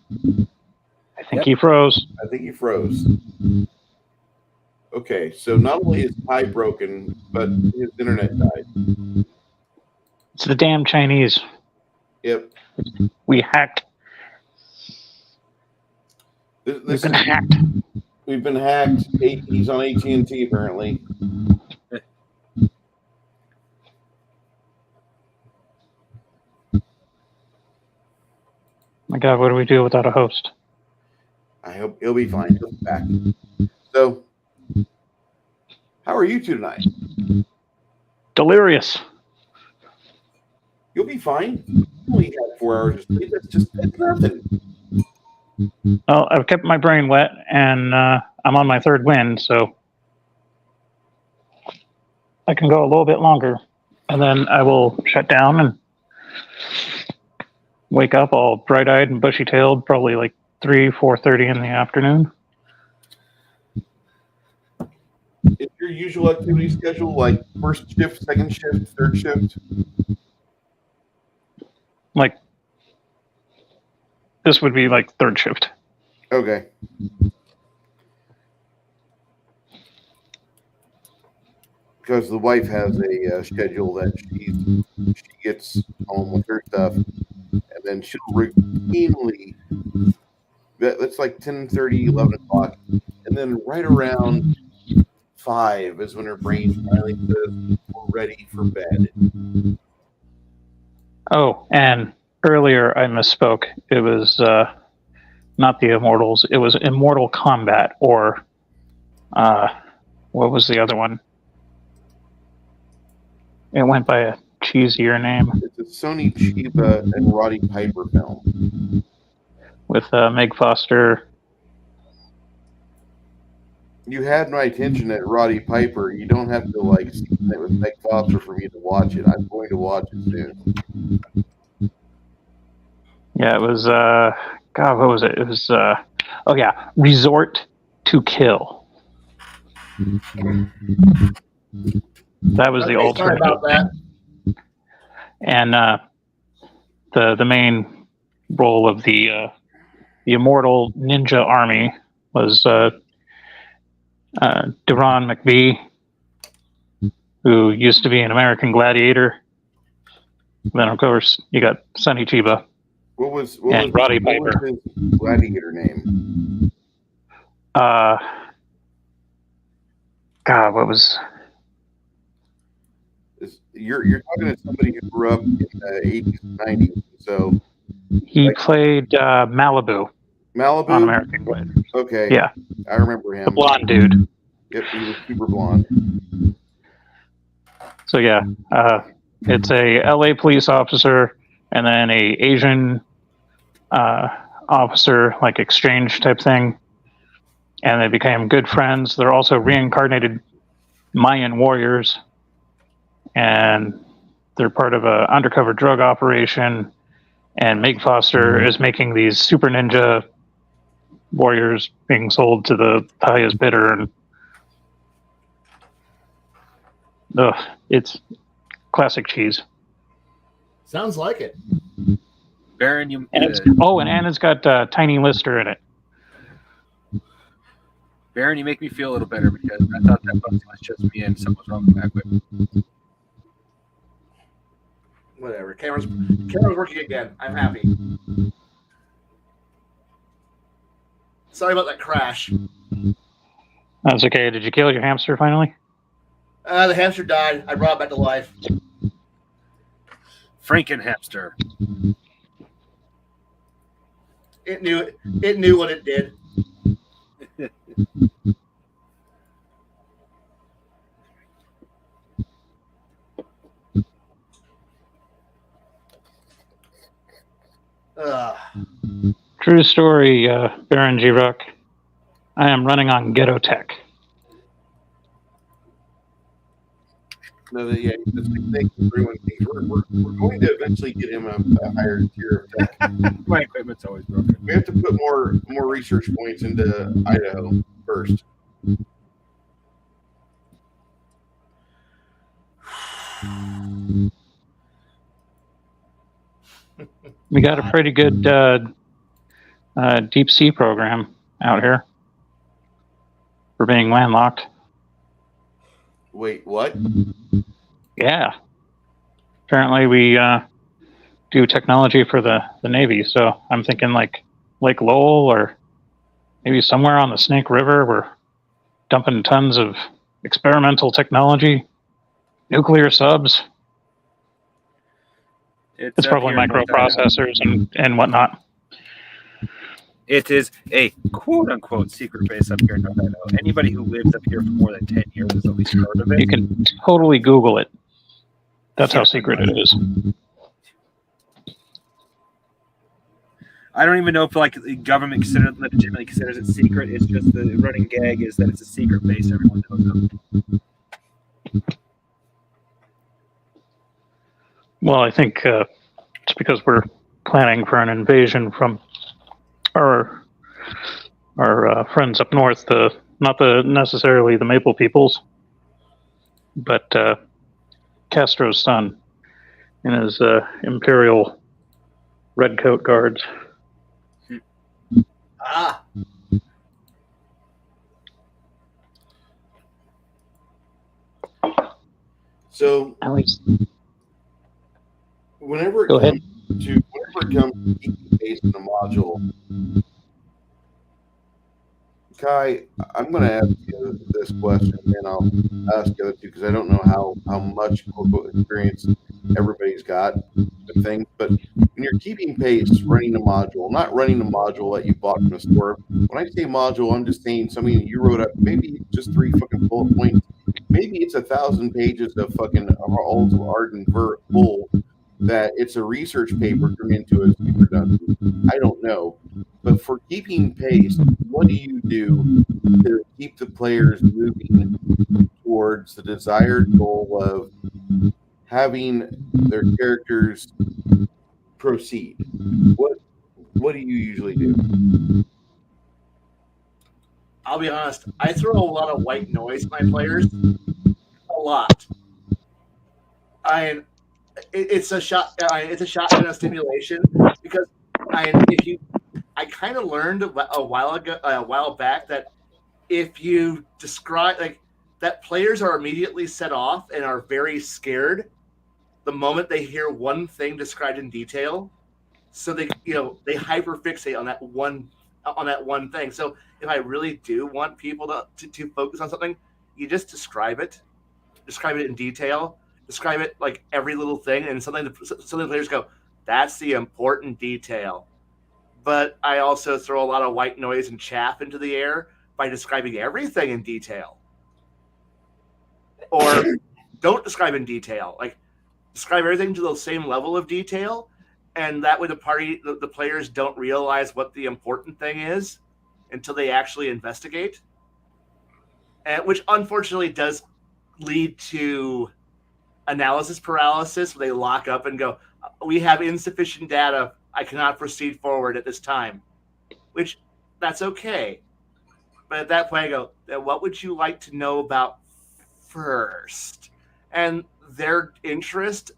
I think he froze. I think he froze. Okay, so not only is Khy broken, but his internet died. It's the damn Chinese. Yep. We hacked. We've been hacked. We've been hacked. He's on AT&T apparently. My God, what do we do without a host? I hope he'll be fine. He'll be back. So, how are you two tonight? Delirious. You'll be fine. You only had 4 hours of sleep. That's nothing. Well, I've kept my brain wet, and I'm on my 3rd wind, so I can go a little bit longer, and then I will shut down and wake up all bright-eyed and bushy-tailed, probably like 4:30 in the afternoon. Is your usual activity schedule like first shift, second shift, third shift? Like, this would be like 3rd shift. Okay. Because the wife has a schedule that she gets home with her stuff, and then she'll routinely It's like 10:30, 11 o'clock. And then right around 5 is when her brain finally says, we're ready for bed. Oh, and earlier I misspoke. It was not the Immortals. It was Immortal Combat, or what was the other one? It went by a cheesier name. It's a Sonny Chiba and Roddy Piper film. With Meg Foster. You had my attention at Roddy Piper. You don't have to like see it with Meg Foster for me to watch it. I'm going to watch it soon. Yeah, it was God, what was it? It was oh yeah, Resort to Kill. That was the Okay, sorry alternative. about that. And the main role of the Immortal Ninja Army was Deron McBee, who used to be an American Gladiator. Then of course you got Sonny Chiba. What was Roddy Piper. What was his gladiator name? God, what was? You're talking to somebody who grew up in the 80s and 90s, so He played Malibu Malibu. on American Gladiator. Okay, Yeah, I remember him. the blonde dude. Yep, he was super blonde. So yeah, it's a LA police officer and then a Asian officer, like exchange type thing, and they became good friends. They're also reincarnated Mayan warriors, and they're part of a undercover drug operation. And Meg Foster is making these super ninja warriors being sold to the highest bidder, and it's classic cheese. Sounds like it. Baron, you. And it's got Tiny Lister in it. Baron, you make me feel a little better because I thought that was just me and something was wrong with my equipment. Whatever. Camera's working again. I'm happy. Sorry about that crash. That's okay. Did you kill your hamster finally? The hamster died. I brought it back to life. Frankenhamster. It knew what it did. True story, Baron G. Rock. I am running on ghetto tech. No, yeah, that's a big thing for everyone. We're going to eventually get him a higher tier of tech. My equipment's always broken. We have to put more research points into Idaho first. We got a pretty good deep sea program out here for being landlocked. Wait, what? Yeah. Apparently we do technology for the Navy, so I'm thinking like Lake Lowell or maybe somewhere on the Snake River. We're dumping tons of experimental technology, nuclear subs. It's probably microprocessors and whatnot. It is a quote-unquote secret base up here in North Idaho. Anybody who lives up here for more than 10 years has at least heard of it. You can totally Google it. That's how secret it is. I don't even know if like the government legitimately considers it secret. It's just the running gag is that it's a secret base everyone knows of. Well, I think it's because we're planning for an invasion from our friends up north, not necessarily the Maple Peoples, but Castro's son and his Imperial Redcoat Guards. Ah. So At least. whenever it Go ahead. comes to keeping pace in the module, Khy, I'm going to ask you this question, and I'll ask the other two because I don't know how much quote unquote experience everybody's got with things. But when you're keeping pace, running a module, not running a module that you bought from a store. When I say module, I'm just saying something that you wrote up. Maybe just 3 fucking bullet points. Maybe it's 1,000 pages of fucking old ardent bull that it's a research paper turned into a super dungeon. I don't know. But for keeping pace, what do you do to keep the players moving towards the desired goal of having their characters proceed? What do you usually do? I'll be honest. I throw a lot of white noise in my players. A lot. It's a shot. It's a shotgun of stimulation because I kind of learned a while back that if you describe that players are immediately set off and are very scared the moment they hear one thing described in detail, so they hyperfixate on that one thing. So if I really do want people to focus on something, you just describe it in detail, describe it like every little thing, and some of the players go, "That's the important detail." But I also throw a lot of white noise and chaff into the air by describing everything in detail. Or don't describe in detail. Like, describe everything to the same level of detail, and that way the players don't realize what the important thing is until they actually investigate. And which unfortunately does lead to analysis paralysis, where they lock up and go, "We have insufficient data. I cannot proceed forward at this time," which that's okay. But at that point, I go, "What would you like to know about first?" And their interest,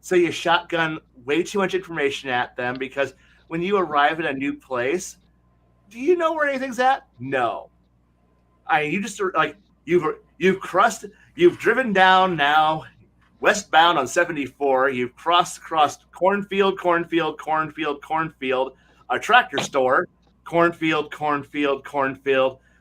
so you shotgun way too much information at them because when you arrive in a new place, do you know where anything's at? No. You just like you've driven down now westbound on 74. You've crossed cornfield, a tractor store, cornfield,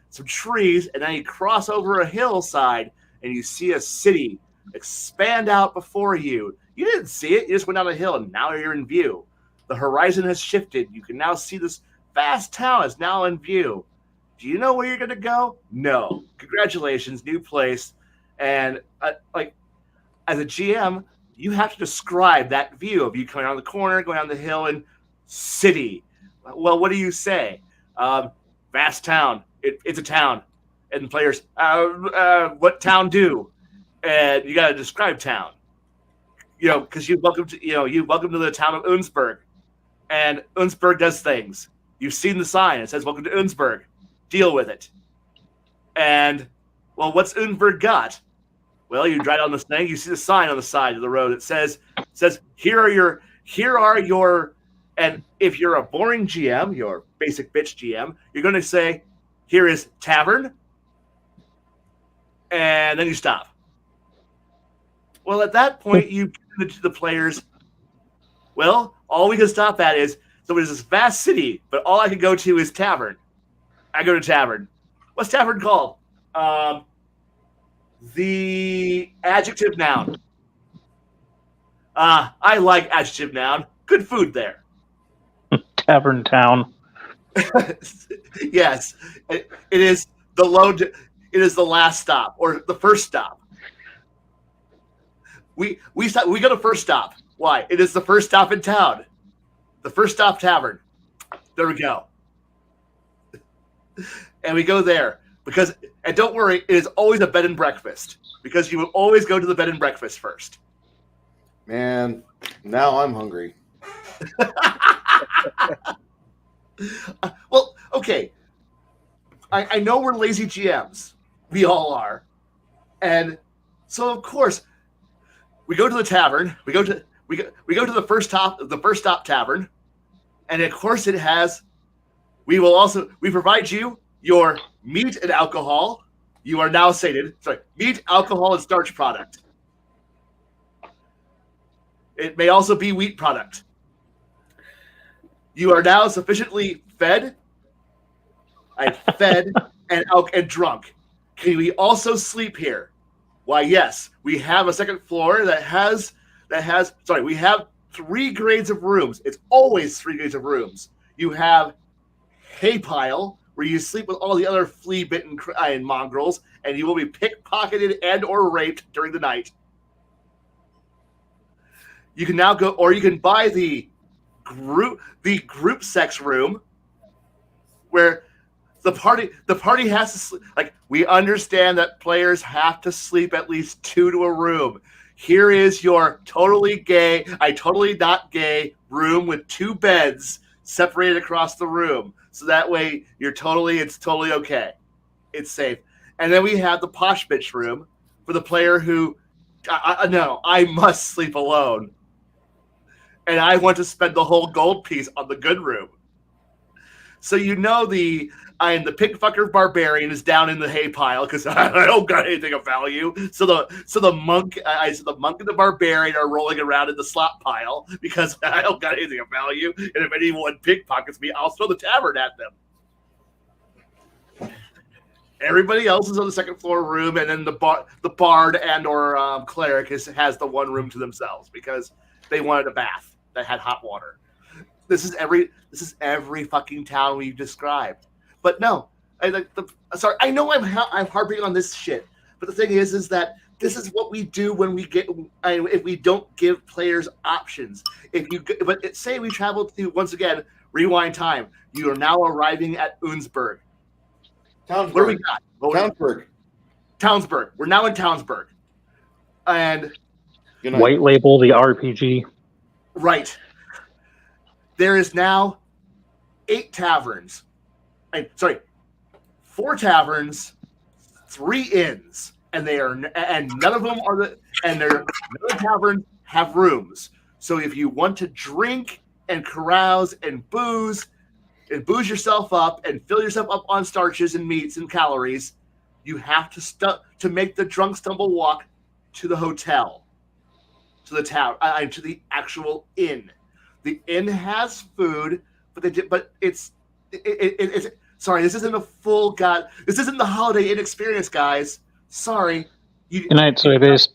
some trees, and then you cross over a hillside and you see a city expand out before you. You didn't see it. You just went down a hill and now you're in view. The horizon has shifted. You can now see this vast town is now in view. Do you know where you're going to go? No. Congratulations, new place. And as a GM, you have to describe that view of you coming around the corner, going down the hill, and city. Well, what do you say? Vast town. It's a town. And players, what town do? And you got to describe town. Because you've welcome to the town of Unzburg, and Unzburg does things. You've seen the sign. It says "Welcome to Unzburg." Deal with it. And well, what's Unzburg got? Well, you drive on this thing. You see the sign on the side of the road. It says here are your, and if you're a boring GM, your basic bitch GM, you're going to say, here is tavern, and then you stop. Well, at that point, you give it to the players. Well, all we can stop at is, so there's this vast city, but all I can go to is tavern. I go to tavern. What's tavern called? The adjective noun. I like adjective noun. Good food there. Tavern town. Yes, it is the load. It is the last stop or the first stop. We go to first stop. Why? It is the first stop in town. The first stop tavern. There we go. And we go there because, and don't worry, it is always a bed and breakfast because you will always go to the bed and breakfast first. Man, now I'm hungry. Well, okay. I know we're lazy GMs. We all are. And so of course we go to the tavern. We go to the first stop tavern. And of course it has, we provide you your meat and alcohol. You are now sated. Sorry, meat, alcohol, and starch product. It may also be wheat product. You are now sufficiently fed. I'm fed and drunk. Can we also sleep here? Why, yes. We have a second floor that has. We have 3 grades of rooms. It's always 3 grades of rooms. You have hay pile, where you sleep with all the other flea-bitten and mongrels, and you will be pickpocketed and or raped during the night. You can now go, or you can buy the group sex room, where the party has to sleep. Like, we understand that players have to sleep at least 2 to a room. Here is your totally not gay room with 2 beds separated across the room. So that way it's totally okay. It's safe. And then we have the posh bitch room for the player who, no, I must sleep alone. And I want to spend the whole gold piece on the good room. So I am the pigfucker barbarian is down in the hay pile because I don't got anything of value. So the monk and the barbarian are rolling around in the slop pile because I don't got anything of value. And if anyone pickpockets me, I'll throw the tavern at them. Everybody else is on the second floor room, and then the bard and or cleric has the one room to themselves because they wanted a bath that had hot water. This is every fucking town we've described. But no, I know I'm harping on this shit, but the thing is that this is what we do when if we don't give players options. Say we traveled to, once again, rewind time. You are now arriving at Unsburg. Townsburg. What do we got? Townsburg. We're now in Townsburg, and White label the RPG. Right. There is now 8 taverns. 4 taverns, 3 inns, and none of them none of the taverns have rooms. So if you want to drink and carouse and booze yourself up and fill yourself up on starches and meats and calories, you have to make the drunk stumble walk to the hotel, to the town, to the actual inn. The inn has food, but it's sorry, this isn't a full this isn't the Holiday Inn experience, guys. Sorry. Good night, Soybase.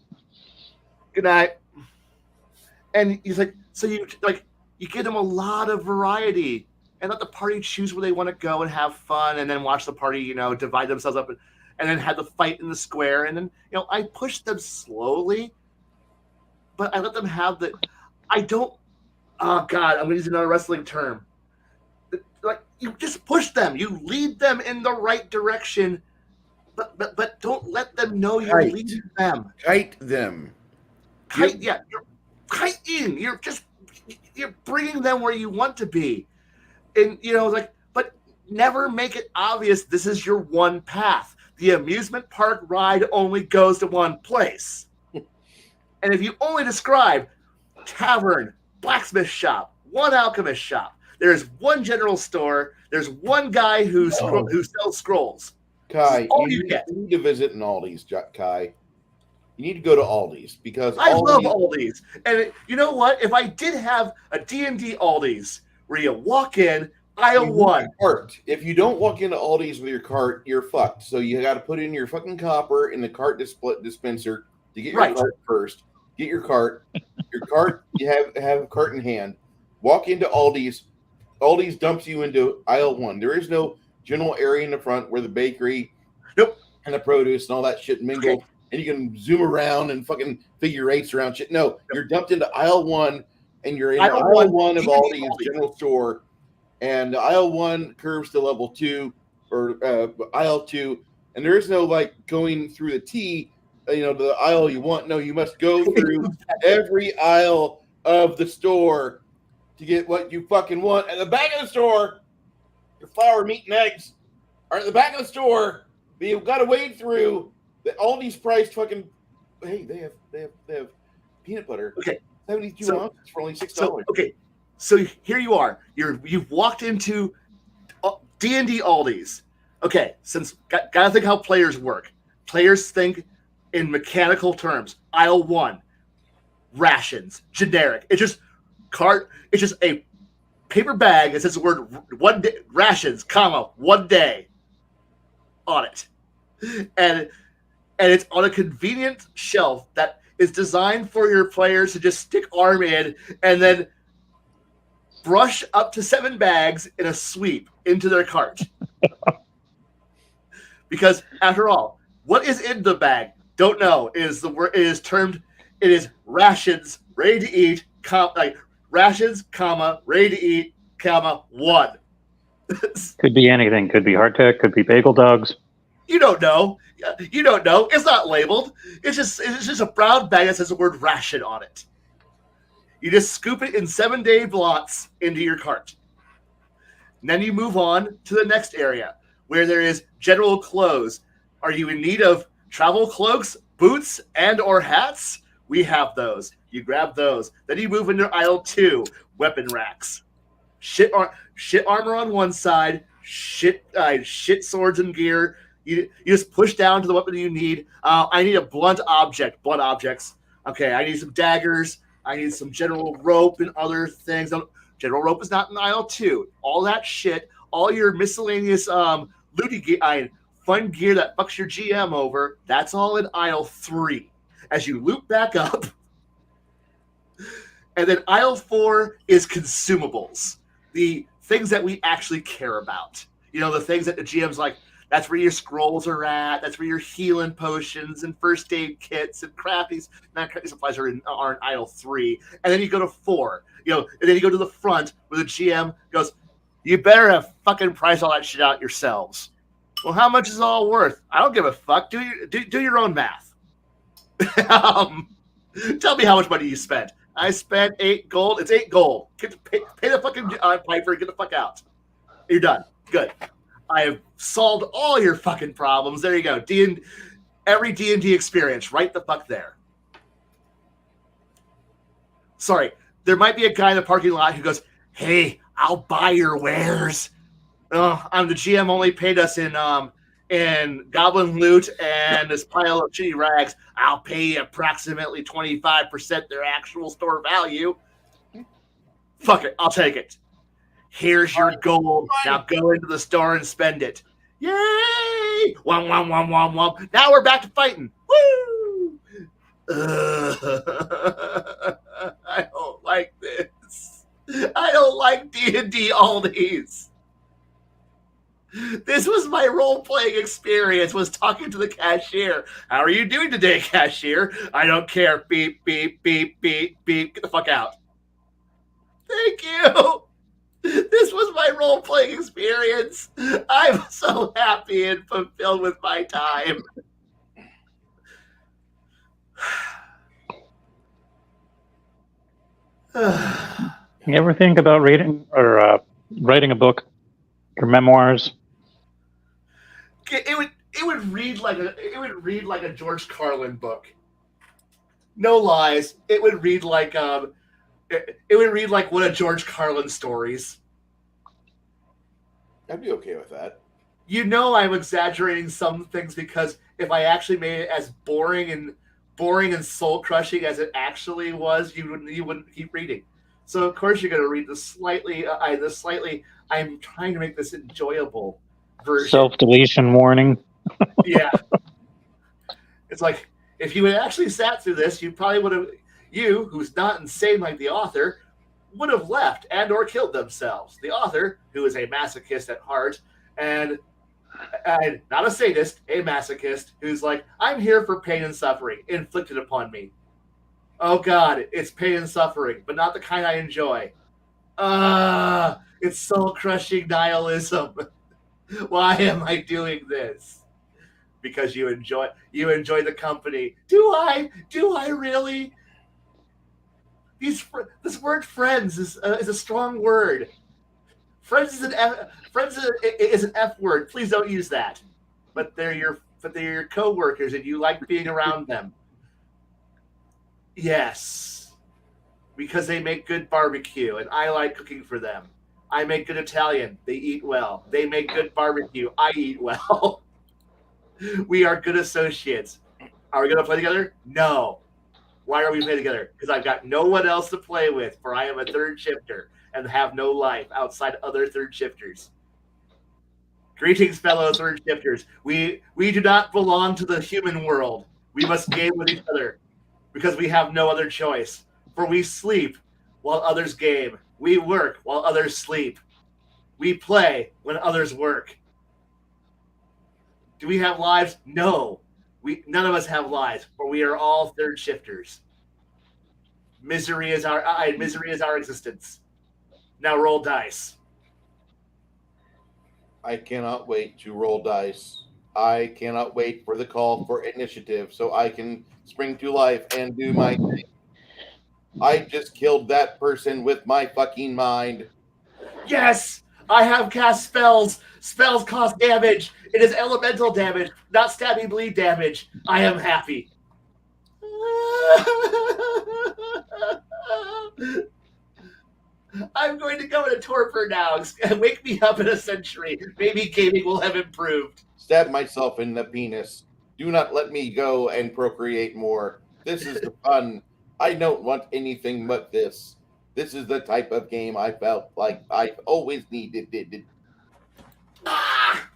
Good night. And he's like, so you give them a lot of variety and let the party choose where they want to go and have fun, and then watch the party, divide themselves up and then have the fight in the square. And then, I push them slowly, but I let them have oh God, I'm going to use another wrestling term. Like, you just push them. You lead them in the right direction, but don't let them know you're leading them. Kite them. You're kiting. You're bringing them where you want to be. And, but never make it obvious this is your one path. The amusement park ride only goes to one place. And if you only describe tavern, blacksmith shop, one alchemist shop, there's one general store, there's one guy who sells scrolls. Khy, you need to visit an Aldi's, Khy. You need to go to Aldi's because I love Aldi's. And you know what? If I did have a D&D Aldi's where you walk in, aisle 1. If you don't walk into Aldi's with your cart, you're fucked. So you got to put in your fucking copper in the cart dispenser to get your cart first. Get your cart. Your cart, you have a cart in hand. Walk into Aldi's. Aldi's dumps you into aisle 1. There is no general area in the front where the bakery and the produce and all that shit mingle. Okay. And you can zoom around and fucking figure eights around shit. No, you're dumped into aisle 1, and you're in aisle 1 of Aldi's general store. And aisle 1 curves to level 2 or aisle 2. And there is no going through the T, the aisle you want. No, you must go through every aisle of the store to get what you fucking want. At the back of the store, your flour, meat, and eggs are at the back of the store. But you've got to wade through all these priced fucking. Hey, they have peanut butter. Okay, 72 ounces for only $6. So here you are. You've walked into D&D Aldi's. Okay, since gotta think how players work. Players think in mechanical terms. Aisle 1, rations, generic. It's just a paper bag that says the word 1 day, rations, comma, 1 day. on it, and it's on a convenient shelf that is designed for your players to just stick arm in and then brush up to 7 bags in a sweep into their cart. Because after all, what is in the bag? Don't know. It is rations ready to eat, rations, ready to eat, 1. Could be anything. Could be hardtack. Could be bagel dogs. You don't know. You don't know. It's not labeled. It's just a brown bag that says the word ration on it. You just scoop it in 7-day blocks into your cart. And then you move on to the next area where there is general clothes. Are you in need of travel cloaks, boots, and or hats? We have those. You grab those. Then you move into aisle 2, weapon racks. Shit armor on one side, shit swords and gear. You just push down to the weapon you need. I need a blunt objects. Okay, I need some daggers. I need some general rope and other things. General rope is not in aisle 2. All that shit, all your miscellaneous looty gear, fun gear that fucks your GM over, that's all in aisle 3. As you loop back up. And then aisle 4 is consumables. The things that we actually care about. You know, the things that the GM's like, that's where your scrolls are at. That's where your healing potions and first aid kits and crafty supplies are in aisle 3. And then you go to 4. And then you go to the front where the GM goes, you better have fucking price all that shit out yourselves. Well, how much is it all worth? I don't give a fuck. Do your own math. Tell me how much money you spent. I spent 8 gold. It's 8 gold. Pay the fucking piper and get the fuck out. You're done. Good. I have solved all your fucking problems. There you go. Every D&D experience, right the fuck there. Sorry, there might be a guy in the parking lot who goes, hey, I'll buy your wares. I'm the GM, only paid us in goblin loot and this pile of shitty rags. I'll pay you approximately 25% their actual store value. Fuck it, I'll take it. Here's your gold. Now go into the store and spend it. Yay! Wom, wom, wom, wom, wom. Now we're back to fighting. Woo! I don't like this. I don't like D&D Aldi's. This was my role-playing experience, was talking to the cashier. How are you doing today, cashier? I don't care. Beep, beep, beep, beep, beep. Get the fuck out. Thank you. This was my role-playing experience. I'm so happy and fulfilled with my time. You ever think about reading or writing a book, your memoirs? It would read like a George Carlin book. No lies. It would read like one of George Carlin's stories. I'd be okay with that. You know, I'm exaggerating some things because if I actually made it as boring and soul crushing as it actually was, you wouldn't keep reading. So of course you're going to read the slightly. I'm trying to make this enjoyable version. Self-deletion warning. Yeah. It's like, if you had actually sat through this, you probably would have, you, who's not insane like the author, would have left and or killed themselves. The author, who is a masochist at heart, and not a sadist, a masochist, who's like, I'm here for pain and suffering inflicted upon me. Oh God, it's pain and suffering, but not the kind I enjoy. It's soul-crushing nihilism. Why am I doing this? Because you enjoy the company. Do I really? This word "friends" is a strong word. Friends is an F word. Please don't use that. But they're your coworkers, and you like being around them. Yes, because they make good barbecue, and I like cooking for them. I make good Italian. They eat well. They make good barbecue. I eat well. We are good associates. Are we going to play together? No. Why are we playing together? Because I've got no one else to play with, for I am a third shifter and have no life outside other third shifters. Greetings, fellow third shifters. We do not belong to the human world. We must game with each other because we have no other choice. For we sleep while others game. We work while others sleep. We play when others work. Do we have lives? No. None of us have lives, for we are all third shifters. Misery is our existence. Now roll dice. I cannot wait to roll dice. I cannot wait for the call for initiative so I can spring to life and do my thing. I just killed that person with my fucking mind. Yes! I have cast spells. Spells cost damage. It is elemental damage, not stabby bleed damage. I am happy. I'm going to go in a torpor now. Wake me up in a century. Maybe gaming will have improved. Stab myself in the penis. Do not let me go and procreate more. This is the fun. I don't want anything but this. This is the type of game I felt like I've always needed. Ah!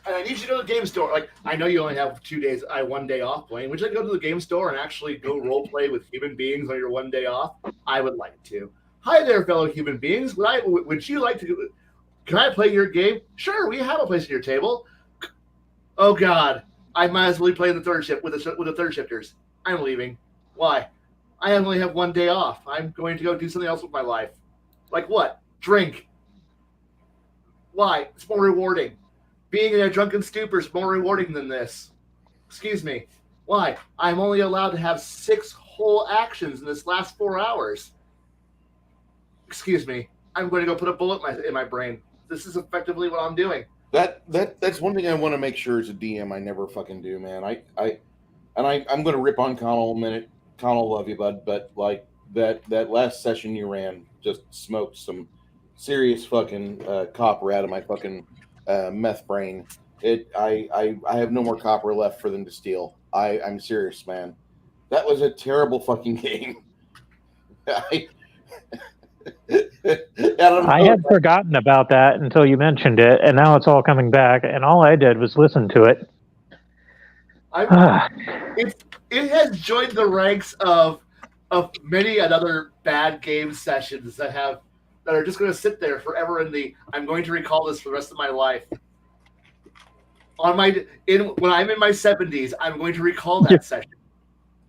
And I need you to go to the game store. Like, I know you only have 2 days, 1 day off playing. Would you like to go to the game store and actually go role play with human beings on your 1 day off? I would like to. Hi there, fellow human beings. Would you like to? Can I play your game? Sure, we have a place at your table. Oh God, I might as well be playing the third shift with the third shifters. I'm leaving. Why? I only have 1 day off. I'm going to go do something else with my life. Like what? Drink. Why? It's more rewarding. Being in a drunken stupor is more rewarding than this. Excuse me. Why? I'm only allowed to have 6 whole actions in this last 4 hours. Excuse me. I'm going to go put a bullet in my brain. This is effectively what I'm doing. That's one thing I want to make sure as a DM I never fucking do, man. I'm going to rip on Connell a minute. Connell, love you, bud, but like that last session you ran just smoked some serious fucking copper out of my fucking meth brain. I have no more copper left for them to steal. I'm serious, man. That was a terrible fucking game. I had forgotten about that until you mentioned it, and now it's all coming back, and all I did was listen to it. It has joined the ranks of many another bad game sessions that are just going to sit there forever I'm going to recall this for the rest of my life. When I'm in my 70s, I'm going to recall that session.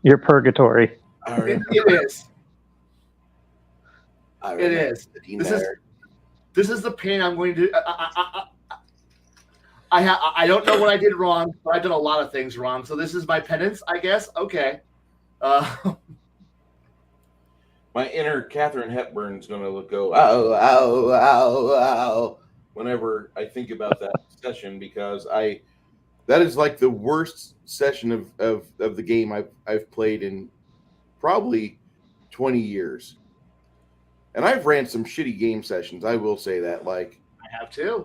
Your purgatory. It is. It is. This is the pain I'm going to. I don't know what I did wrong, but I've done a lot of things wrong. So this is my penance, I guess. Okay. My inner Katharine Hepburn's going to go, ow, ow, ow, ow, whenever I think about that session, because that is like the worst session of the game I've played in probably 20 years. And I've ran some shitty game sessions. I will say that. Like, I have too.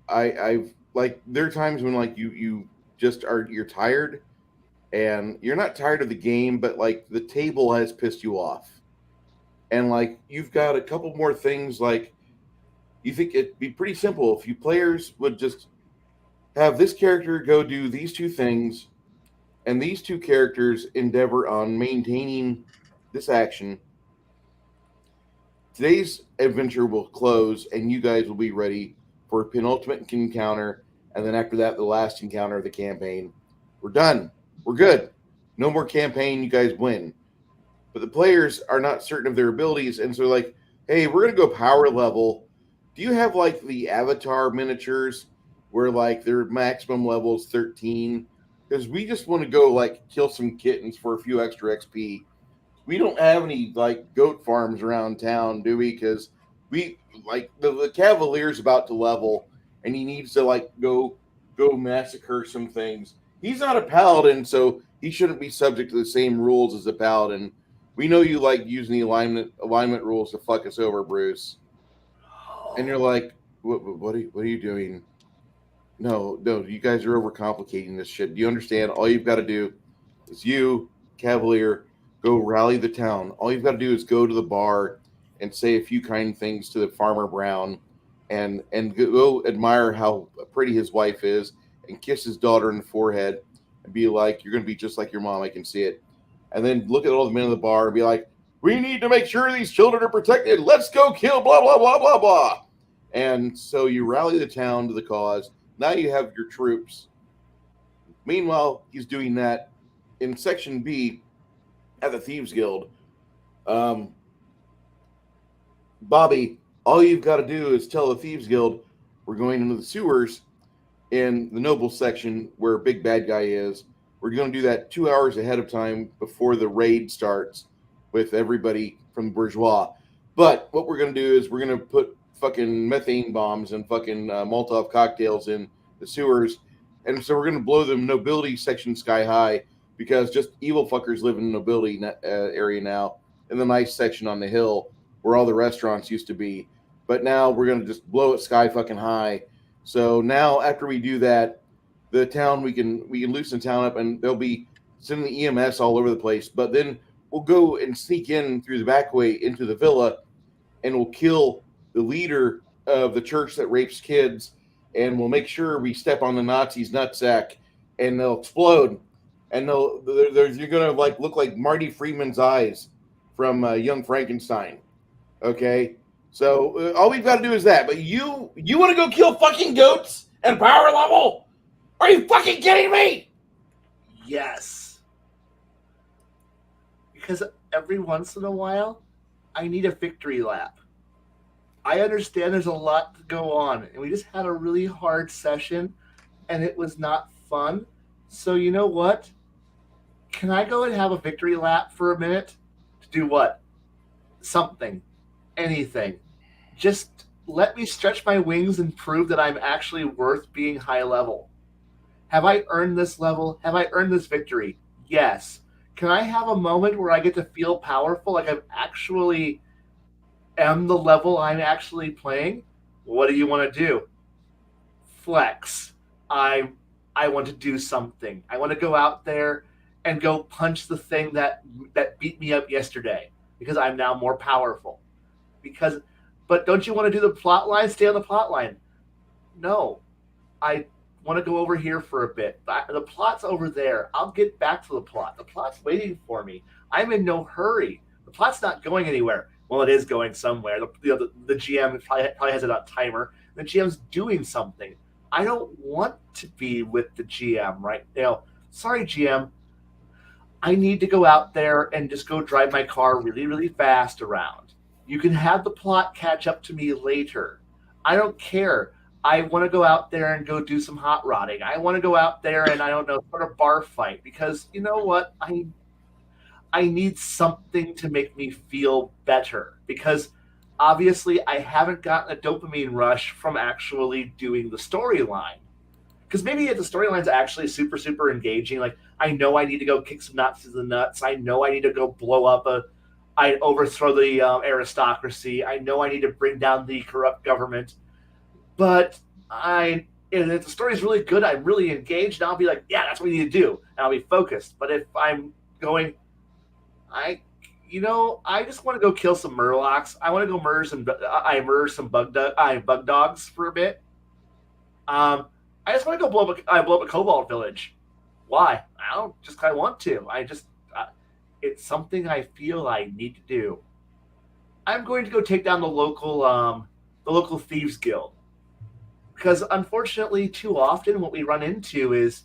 I've like, there are times when like you just you're tired, and you're not tired of the game, but like the table has pissed you off, and like you've got a couple more things. Like, you think it'd be pretty simple if you players would just have this character go do these 2 things, and these 2 characters endeavor on maintaining this action. Today's adventure will close, and you guys will be ready for a penultimate encounter, and then after that, the last encounter of the campaign. We're done. We're good. No more campaign. You guys win. But the players are not certain of their abilities, and so like, hey, we're going to go power level. Do you have like the avatar miniatures where like their maximum level is 13? Because we just want to go like kill some kittens for a few extra XP. We don't have any like goat farms around town, do we? Because we like the Cavalier's about to level, and he needs to like go massacre some things. He's not a paladin, so he shouldn't be subject to the same rules as a paladin. We know you like using the alignment rules to fuck us over, Bruce. And you're like, what are you doing? No, you guys are overcomplicating this shit. Do you understand? All you've got to do is you, Cavalier, go rally the town. All you've got to do is go to the bar and say a few kind things to the Farmer Brown, and go admire how pretty his wife is, and kiss his daughter in the forehead, and be like, "You're gonna be just like your mom. I can see it." And then look at all the men in the bar and be like, "We need to make sure these children are protected. Let's go kill blah blah blah blah blah." And so you rally the town to the cause. Now you have your troops. Meanwhile, he's doing that in Section B at the Thieves Guild. Um, Bobby, all you've got to do is tell the Thieves Guild we're going into the sewers in the noble section where Big Bad Guy is. We're going to do that 2 hours ahead of time before the raid starts with everybody from the bourgeois. But what we're going to do is we're going to put fucking methane bombs and fucking Molotov cocktails in the sewers. And so we're going to blow the nobility section sky high because just evil fuckers live in the nobility area now in the nice section on the hill where all the restaurants used to be. But now we're going to just blow it sky fucking high. So now after we do that, the town, we can loosen the town up, and they'll be sending the EMS all over the place. But then we'll go and sneak in through the back way into the villa, and we'll kill the leader of the church that rapes kids, and we'll make sure we step on the Nazis' nutsack, and they'll explode, and you're gonna like look like Marty Freeman's eyes from Young Frankenstein. Okay, so all we've got to do is that. But you want to go kill fucking goats at power level? Are you fucking kidding me? Yes. Because every once in a while, I need a victory lap. I understand there's a lot to go on, and we just had a really hard session, and it was not fun. So you know what? Can I go and have a victory lap for a minute? To do what? Something. Anything. Just let me stretch my wings and prove that I'm actually worth being high level. Have I earned this level? Have I earned this victory? Yes. Can I have a moment where I get to feel powerful, like I've actually am the level I'm actually playing? What do you want to do? Flex. I want to do something. I want to go out there and go punch the thing that beat me up yesterday because I'm now more powerful. But don't you want to do the plot line? Stay on the plot line. No. I want to go over here for a bit. The plot's over there. I'll get back to the plot. The plot's waiting for me. I'm in no hurry. The plot's not going anywhere. Well, it is going somewhere. The GM probably has it on timer. The GM's doing something. I don't want to be with the GM right now. Sorry, GM. I need to go out there and just go drive my car really, really fast around. You can have the plot catch up to me later. I don't care. I want to go out there and go do some hot rodding. I want to go out there and, I don't know, start a bar fight because, you know what? I need something to make me feel better because obviously I haven't gotten a dopamine rush from actually doing the storyline. Because maybe the storyline's actually super, super engaging. Like, I know I need to go kick some Nazis in the nuts. I know I need to go blow up I overthrow the aristocracy. I know I need to bring down the corrupt government. But if the story's really good, I'm really engaged, and I'll be like, yeah, that's what we need to do. And I'll be focused. But if I'm going, I just want to go kill some murlocs. I want to go murder some bug dogs for a bit. I just want to go blow up a cobalt village. Why? I don't just kind of want to. It's something I feel I need to do. I'm going to go take down the local thieves guild. Because unfortunately, too often what we run into is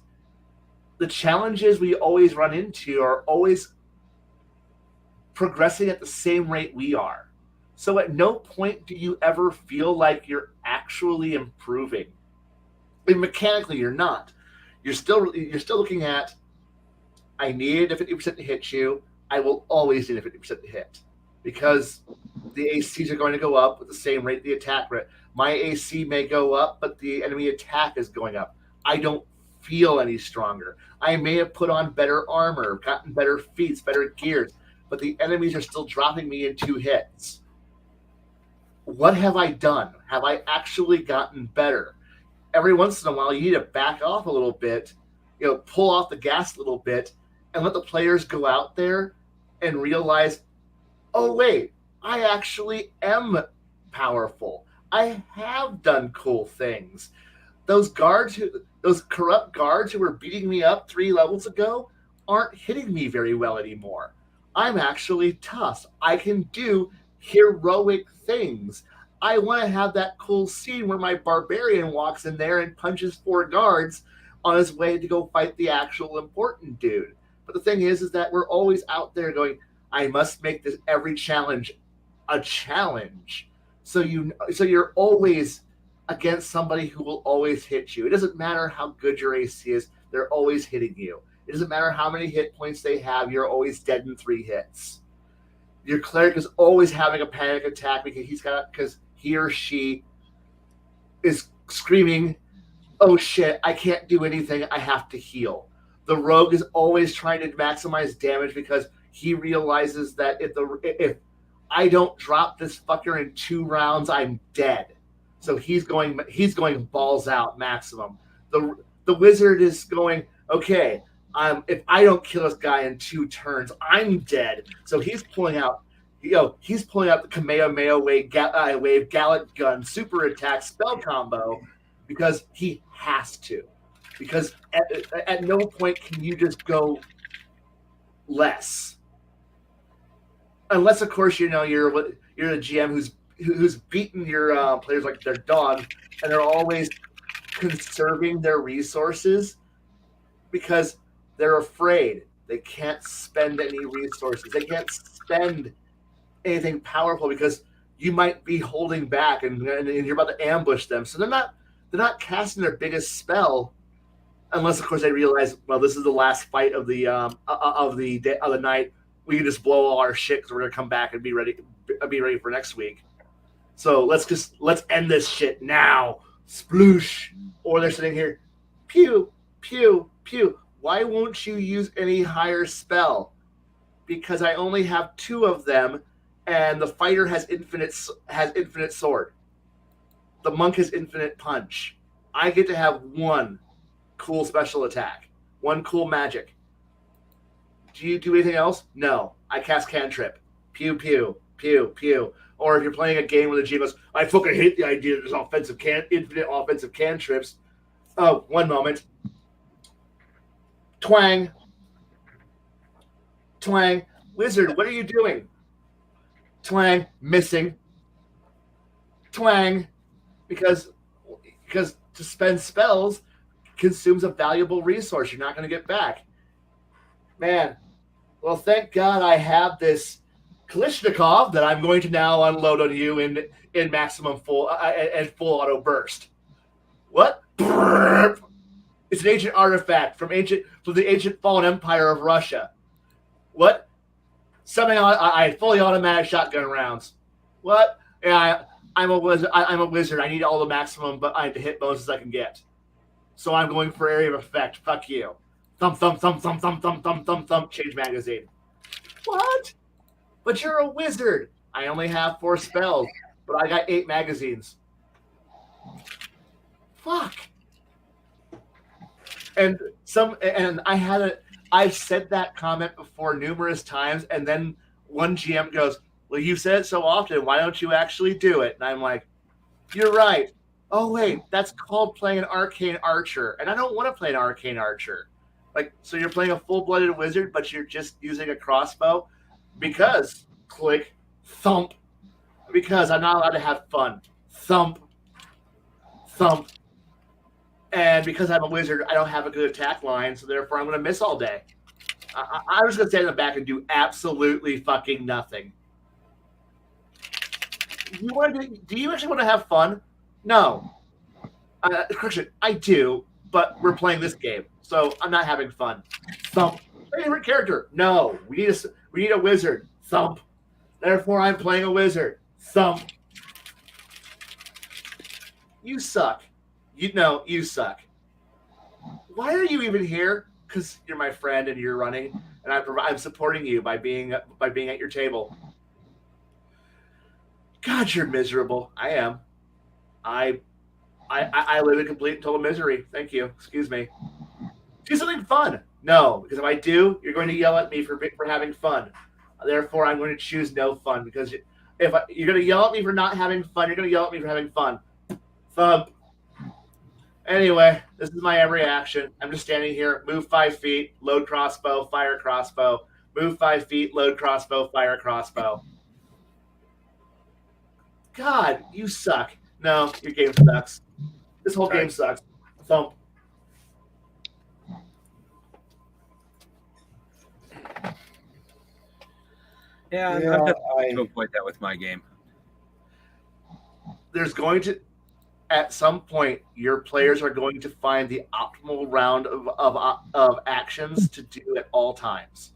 the challenges we always run into are always progressing at the same rate we are. So at no point do you ever feel like you're actually improving. And mechanically, you're not. You're still looking at, I need a 50% to hit you. I will always need a 50% to hit. Because the ACs are going to go up at the same rate the attack rate. My AC may go up, but the enemy attack is going up. I don't feel any stronger. I may have put on better armor, gotten better feats, better gears, but the enemies are still dropping me in 2 hits. What have I done? Have I actually gotten better? Every once in a while, you need to back off a little bit, pull off the gas a little bit, and let the players go out there and realize, oh, wait, I actually am powerful. I have done cool things. Those corrupt guards who were beating me up 3 levels ago aren't hitting me very well anymore. I'm actually tough. I can do heroic things. I want to have that cool scene where my barbarian walks in there and punches 4 guards on his way to go fight the actual important dude. But the thing is that we're always out there going, I must make this every challenge a challenge. So you're always against somebody who will always hit you. It doesn't matter how good your AC is, they're always hitting you. It doesn't matter how many hit points they have, you're always dead in 3 hits. Your cleric is always having a panic attack because he or she is screaming, oh shit, I can't do anything, I have to heal. The rogue is always trying to maximize damage because he realizes that if I don't drop this fucker in 2 rounds, I'm dead. So he's going balls out maximum. The wizard is going, okay, if I don't kill this guy in 2 turns, I'm dead. So he's pulling out the Kamehameha wave Gallic gun super attack spell combo because he has to. Because at no point can you just go less, unless of course you're a GM who's beaten your players like their dog, and they're always conserving their resources because they're afraid they can't spend any resources. They can't spend anything powerful because you might be holding back and you're about to ambush them. So they're not casting their biggest spell unless, of course, they realize, well, this is the last fight of the night. We can just blow all our shit because we're gonna come back and be ready for next week. So let's end this shit now. Sploosh. Or they're sitting here, pew, pew, pew. Why won't you use any higher spell? Because I only have 2 of them, and the fighter has infinite sword. The monk has infinite punch. I get to have 1 cool special attack, 1 cool magic. Do you do anything else? No. I cast cantrip. Pew, pew, pew, pew. Or if you're playing a game where the GM goes, I fucking hate the idea that there's infinite offensive cantrips. Oh, 1 moment. Twang. Twang. Wizard, what are you doing? Twang. Missing. Twang. Because to spend spells consumes a valuable resource you're not going to get back. Man, well, thank God I have this Kalishnikov that I'm going to now unload on you in maximum full auto burst. What? It's an ancient artifact from the ancient fallen empire of Russia. What? Somehow I had fully automatic shotgun rounds. What? Yeah, I'm a wizard. I need all the maximum to hit bonuses I can get. So I'm going for area of effect. Fuck you. Thump, thump, thump, thump, thump, thump, thump, thump, thump. Change magazine. What? But you're a wizard. I only have 4 spells, but I got 8 magazines. Fuck. And I've said that comment before numerous times, and then one GM goes, well, you said it so often, why don't you actually do it? And I'm like, you're right. Oh, wait, that's called playing an arcane archer, and I don't want to play an arcane archer. Like, so you're playing a full-blooded wizard, but you're just using a crossbow? Because, click, thump. Because I'm not allowed to have fun. Thump. Thump. And because I'm a wizard, I don't have a good attack line, so therefore I'm going to miss all day. I was going to stand in the back and do absolutely fucking nothing. Do you actually want to have fun? No. Correction, I do, but we're playing this game, so I'm not having fun. Thump. Favorite character? No. We need a wizard. Thump. Therefore, I'm playing a wizard. Thump. You suck. You suck. Why are you even here? Because you're my friend and you're running, and I'm supporting you by being at your table. God, you're miserable. I am. I live in complete and total misery. Thank you. Excuse me. Do something fun. No, because if I do, you're going to yell at me for having fun. Therefore, I'm going to choose no fun because You're gonna yell at me for not having fun, you're gonna yell at me for having fun. Thump. Anyway, this is my every action. I'm just standing here. Move 5 feet. Load crossbow. Fire crossbow. Move 5 feet. Load crossbow. Fire crossbow. God, you suck. No, your game sucks. This whole game sucks. Thump. Yeah, I'm Yeah, definitely to avoid that with my game. There's going to, at some point, your players are going to find the optimal round of actions to do at all times.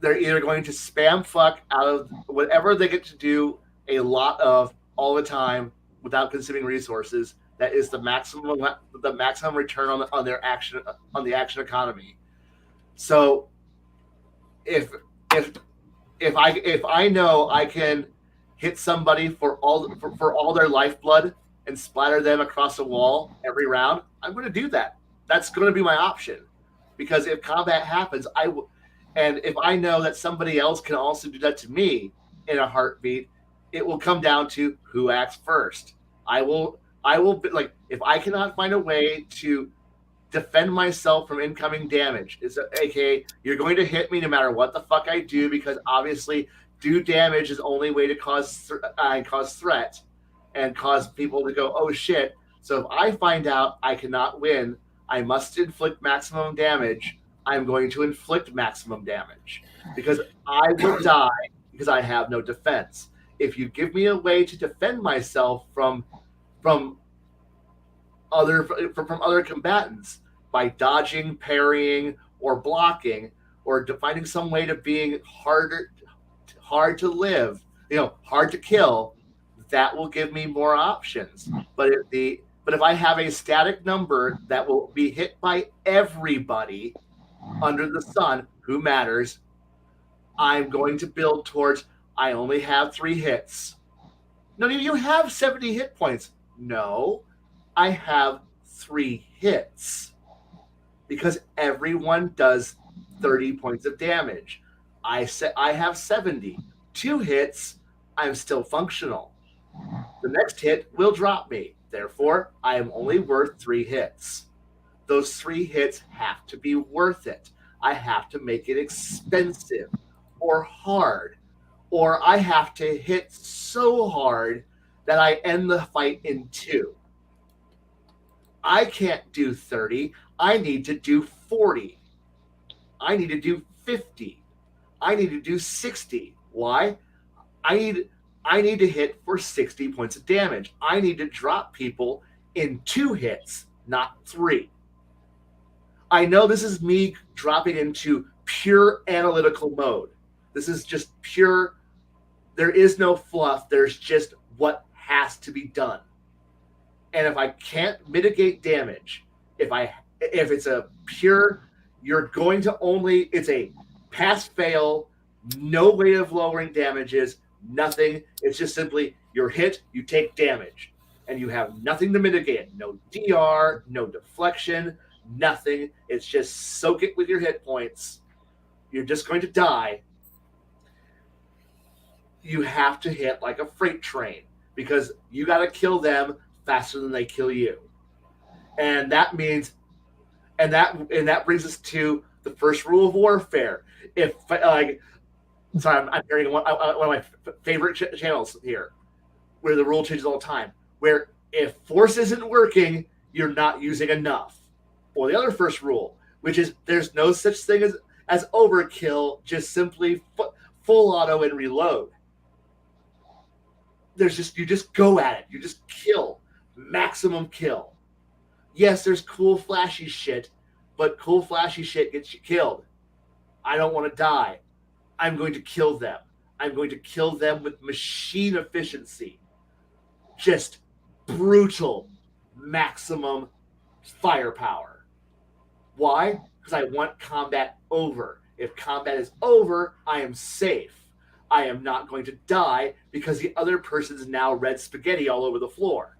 They're either going to spam fuck out of whatever they get to do a lot of all the time without consuming resources. That is the maximum return on their action on the action economy. So if I know I can hit somebody for all their lifeblood and splatter them across a wall every round, I'm going to do that. That's going to be my option, because if combat happens, and if I know that somebody else can also do that to me in a heartbeat, it will come down to who acts first. I will like, if I cannot find a way to defend myself from incoming damage, is aka you're going to hit me no matter what the fuck I do, because obviously do damage is the only way to cause threat and cause people to go, oh shit. So if I find out I cannot win, I must inflict maximum damage. I'm going to inflict maximum damage, because I will die because I have no defense. If you give me a way to defend myself from other combatants by dodging, parrying, or blocking, or finding some way to being hard to live, hard to kill, that will give me more options. But if I have a static number that will be hit by everybody under the sun, who matters, I'm going to build towards, I only have 3 hits. No, you have 70 hit points. No, I have 3 hits, because everyone does 30 points of damage. I have 70. 2 hits, I'm still functional. The next hit will drop me. Therefore, I am only worth 3 hits. Those 3 hits have to be worth it. I have to make it expensive or hard, or I have to hit so hard that I end the fight in 2. I can't do 30. I need to do 40. I need to do 50. I need to do 60. Why? I need to hit for 60 points of damage. I need to drop people in 2 hits, not 3. I know this is me dropping into pure analytical mode. This is just pure, there is no fluff. There's just what has to be done. And if I can't mitigate damage, if it's a pure, you're going to only, it's a pass fail, no way of lowering damages, nothing. It's just simply you're hit, you take damage, and you have nothing to mitigate. No DR, no deflection, nothing. It's just soak it with your hit points. You're just going to die. You have to hit like a freight train, because you got to kill them faster than they kill you. And that means, and that brings us to the first rule of warfare. If sorry, I'm hearing one of my favorite channels here, where the rule changes all the time. Where if force isn't working, you're not using enough. Or the other first rule, which is there's no such thing as overkill, just simply full auto and reload. You just go at it. You just kill. Maximum kill. Yes, there's cool flashy shit, but cool flashy shit gets you killed. I don't want to die. I'm going to kill them. I'm going to kill them with machine efficiency. Just brutal, maximum firepower. Why? Because I want combat over. If combat is over, I am safe. I am not going to die because the other person's now red spaghetti all over the floor.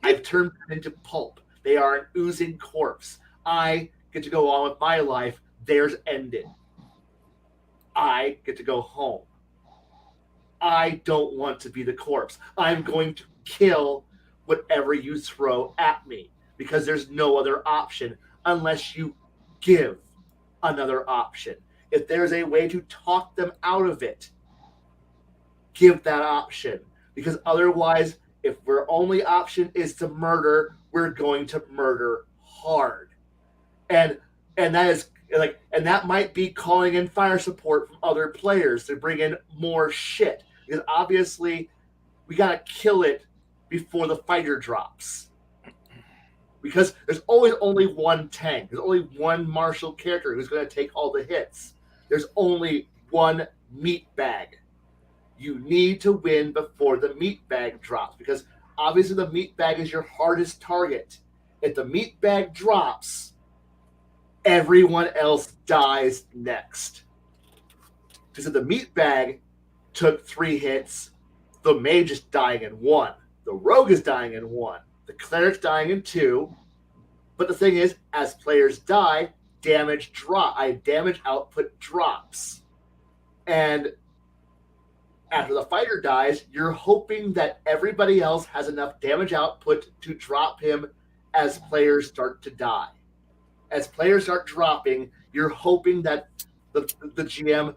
I've turned them into pulp. They are an oozing corpse. I get to go on with my life. Theirs ended. I get to go home. I don't want to be the corpse. I'm going to kill whatever you throw at me because there's no other option unless you give another option. If there's a way to talk them out of it, give that option. Because otherwise, if our only option is to murder, we're going to murder hard. And that is like, and that might be calling in fire support from other players to bring in more shit. Because obviously, we gotta kill it before the fighter drops. Because there's always only one tank. There's only one martial character who's going to take all the hits. There's only one meat bag. You need to win before the meat bag drops because obviously the meat bag is your hardest target. If the meat bag drops, everyone else dies next. Because if the meat bag took 3 hits, the mage is dying in 1. The rogue is dying in 1. The cleric's dying in 2. But the thing is, as players die, damage output drops. And after the fighter dies, you're hoping that everybody else has enough damage output to drop him as players start to die. As players start dropping, you're hoping that the GM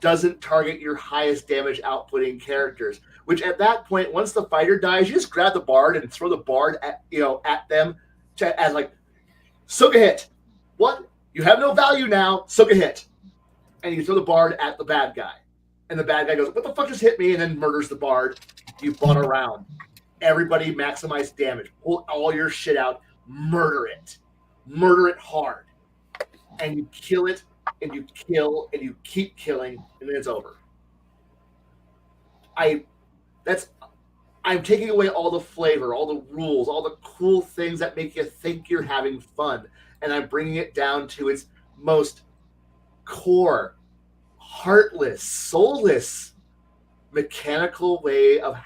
doesn't target your highest damage outputting characters. Which at that point, once the fighter dies, you just grab the bard and throw the bard at them as like, soak a hit. What? You have no value now. Soak a hit. And you throw the bard at the bad guy. And the bad guy goes, what the fuck just hit me? And then murders the bard. You fought around. Everybody maximize damage. Pull all your shit out. Murder it. Murder it hard. And you kill it. And you kill. And you keep killing. And then it's over. I'm taking away all the flavor, all the rules, all the cool things that make you think you're having fun. And I'm bringing it down to its most core, heartless, soulless, mechanical way of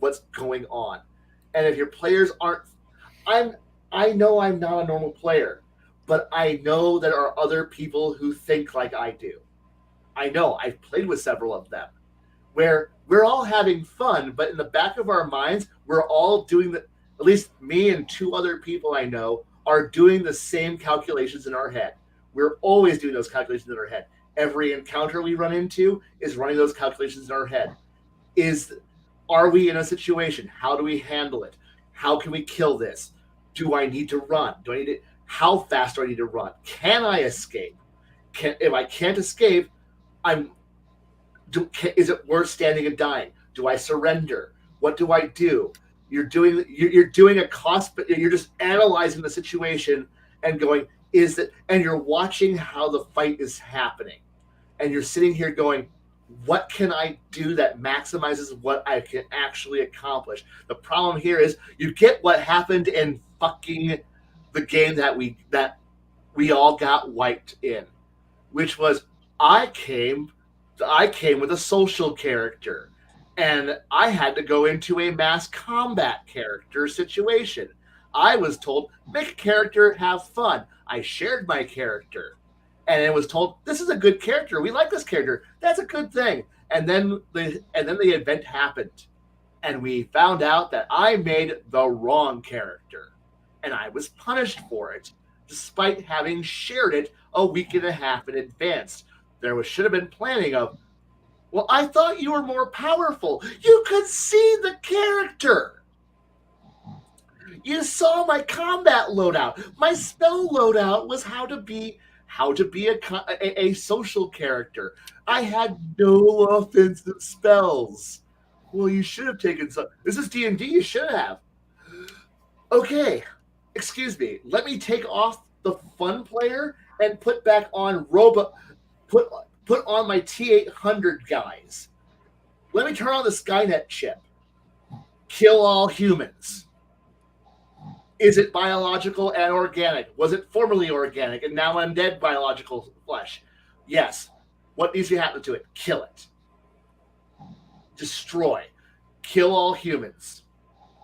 what's going on. And if your players aren't, I know I'm not a normal player, but I know there are other people who think like I do. I know I've played with several of them where we're all having fun, but in the back of our minds, we're all doing at least me and 2 other people I know are doing the same calculations in our head. We're always doing those calculations in our head. Every encounter we run into is running those calculations in our head. Are we in a situation? How do we handle it? How can we kill this? Do I need to run? How fast do I need to run? Can I escape? If I can't escape, is it worth standing and dying? Do I surrender? What do I do? You're doing a cost, but you're just analyzing the situation and going, and you're watching how the fight is happening. And you're sitting here going, what can I do that maximizes what I can actually accomplish? The problem here is you get what happened in fucking the game that we all got wiped in, which was I came with a social character, and I had to go into a mass combat character situation. I was told, make a character, have fun. I shared my character, and it was told, this is a good character. We like this character. That's a good thing. And then the event happened, and we found out that I made the wrong character, and I was punished for it, despite having shared it a week and a half in advance. There should have been planning of, well, I thought you were more powerful. You could see the character. You saw my combat loadout. My spell loadout was how to be a social character. I had no offensive spells. Well, you should have taken some. This is D&D. You should have. Okay, excuse me. Let me take off the fun player and put back on Put on my T800 guys. Let me turn on the Skynet chip. Kill all humans. Is it biological and organic? Was it formerly organic and now undead biological flesh? Yes. What needs to happen to it? Kill it. Destroy. Kill all humans.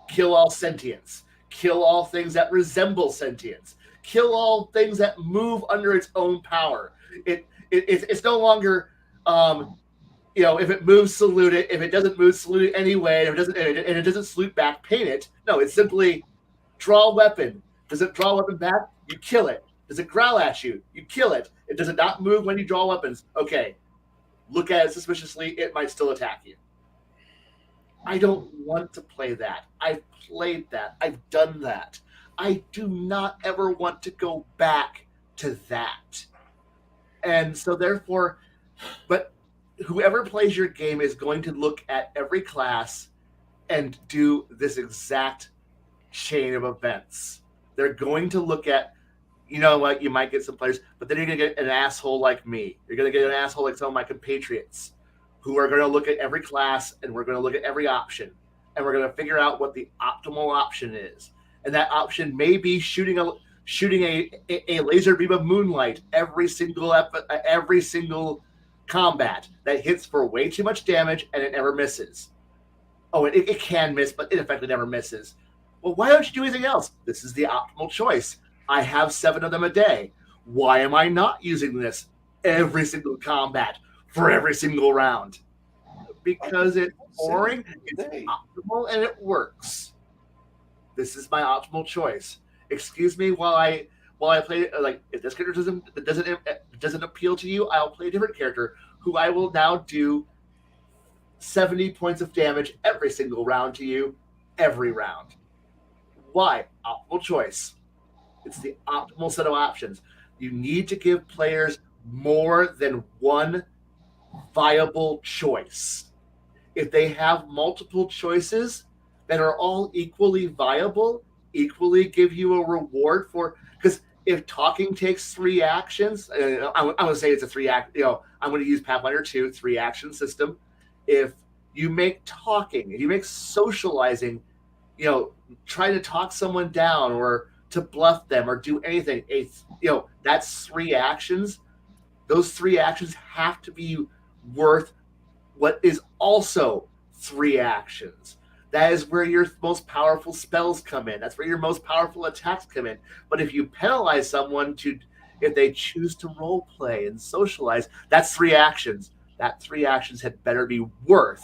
Kill all sentience. Kill all things that resemble sentience. Kill all things that move under its own power. It's no longer if it moves, salute it. If it doesn't move, salute it anyway. If it doesn't salute back, paint it. No, it's simply draw a weapon. Does it draw a weapon back? You kill it. Does it growl at you? You kill it. Does it not move when you draw weapons? Okay. Look at it suspiciously. It might still attack you. I don't want to play that. I've played that. I've done that. I do not ever want to go back to that. And so therefore, but whoever plays your game is going to look at every class and do this exact chain of events. They're going to look at, you know what, you might get some players, but then you're going to get an asshole like me. You're going to get an asshole like some of my compatriots who are going to look at every class, and we're going to look at every option, and we're going to figure out what the optimal option is. And that option may be shooting a laser beam of moonlight every single combat that hits for way too much damage and it never misses. Oh, it can miss, but it effectively never misses. Well, why don't you do anything else? This is the optimal choice. I have 7 of them a day. Why am I not using this every single combat for every single round? Because it's boring, it's optimal, and it works. This is my optimal choice. Excuse me while I play. Like, if this character doesn't appeal to you, I'll play a different character who I will now do 70 points of damage every single round to you, every round. Why? Optimal choice. It's the optimal set of options. You need to give players more than one viable choice. If they have multiple choices that are all equally viable, equally give you a reward for, because if talking takes 3 actions, I'm going to say it's a 3-act, I'm going to use Pathfinder 2, 3-action system. If you make talking, if you make socializing, try to talk someone down or to bluff them or do anything, that's 3 actions. Those 3 actions have to be worth what is also 3 actions. That is where your most powerful spells come in. That's where your most powerful attacks come in. But if you penalize someone if they choose to role play and socialize, that's 3 actions. That 3 actions had better be worth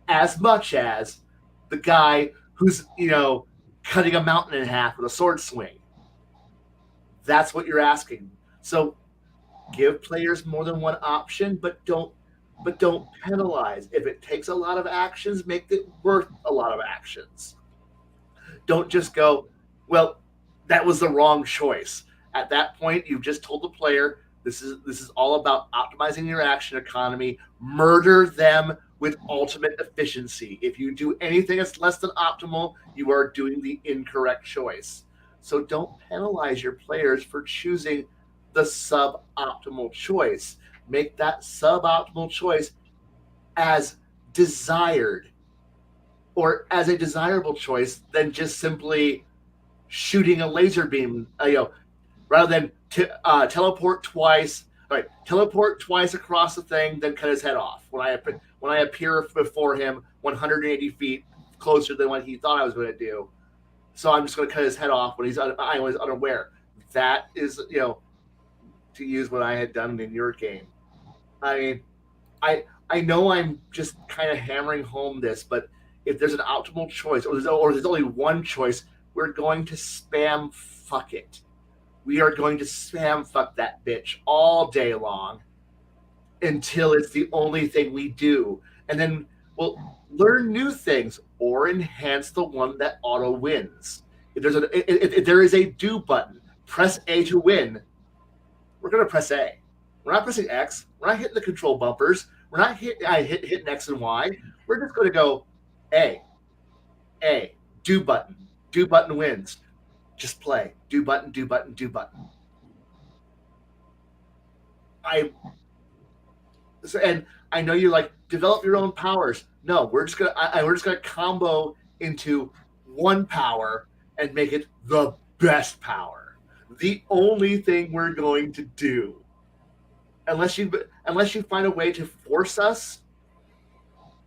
as much as the guy who's, cutting a mountain in half with a sword swing. That's what you're asking. So give players more than one option, but don't penalize. If it takes a lot of actions, make it worth a lot of actions. Don't just go, well, that was the wrong choice. At that point, you've just told the player, this is all about optimizing your action economy. Murder them with ultimate efficiency. If you do anything that's less than optimal, you are doing the incorrect choice. So don't penalize your players for choosing the suboptimal choice. Make that suboptimal choice as desired or as a desirable choice than just simply shooting a laser beam, rather than teleport twice. All right, teleport twice across the thing, then cut his head off. When I appear before him 180 feet closer than what he thought I was going to do. So I'm just going to cut his head off when I was unaware. That is, to use what I had done in your game. I mean, I know I'm just kind of hammering home this, but if there's an optimal choice, or there's only one choice, we're going to spam fuck it. We are going to spam fuck that bitch all day long until it's the only thing we do. And then we'll learn new things or enhance the one that auto wins. If there is a do button, press A to win, we're going to press A. We're not pressing X. We're not hitting the control bumpers. We're not hitting X and Y. We're just going to go A, do button. Do button wins. Just play. Do button, do button, do button. And I know you're like, develop your own powers. No, we're just gonna combo into one power and make it the best power. The only thing we're going to do, unless you find a way to force us,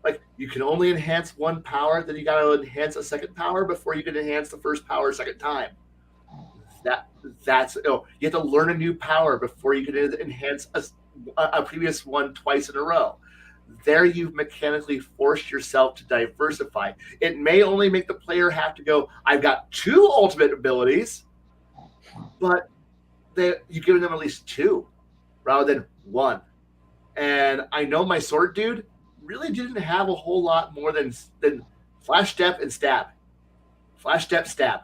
like you can only enhance one power, then you got to enhance a second power before you can enhance the first power a second time. That's you have to learn a new power before you can enhance a previous one twice in a row. there you've mechanically forced yourself to diversify. It may only make the player have to go, I've got 2 ultimate abilities, but you've given them at least 2 rather than 1. And I know my sword dude really didn't have a whole lot more than flash step and stab. Flash step, stab.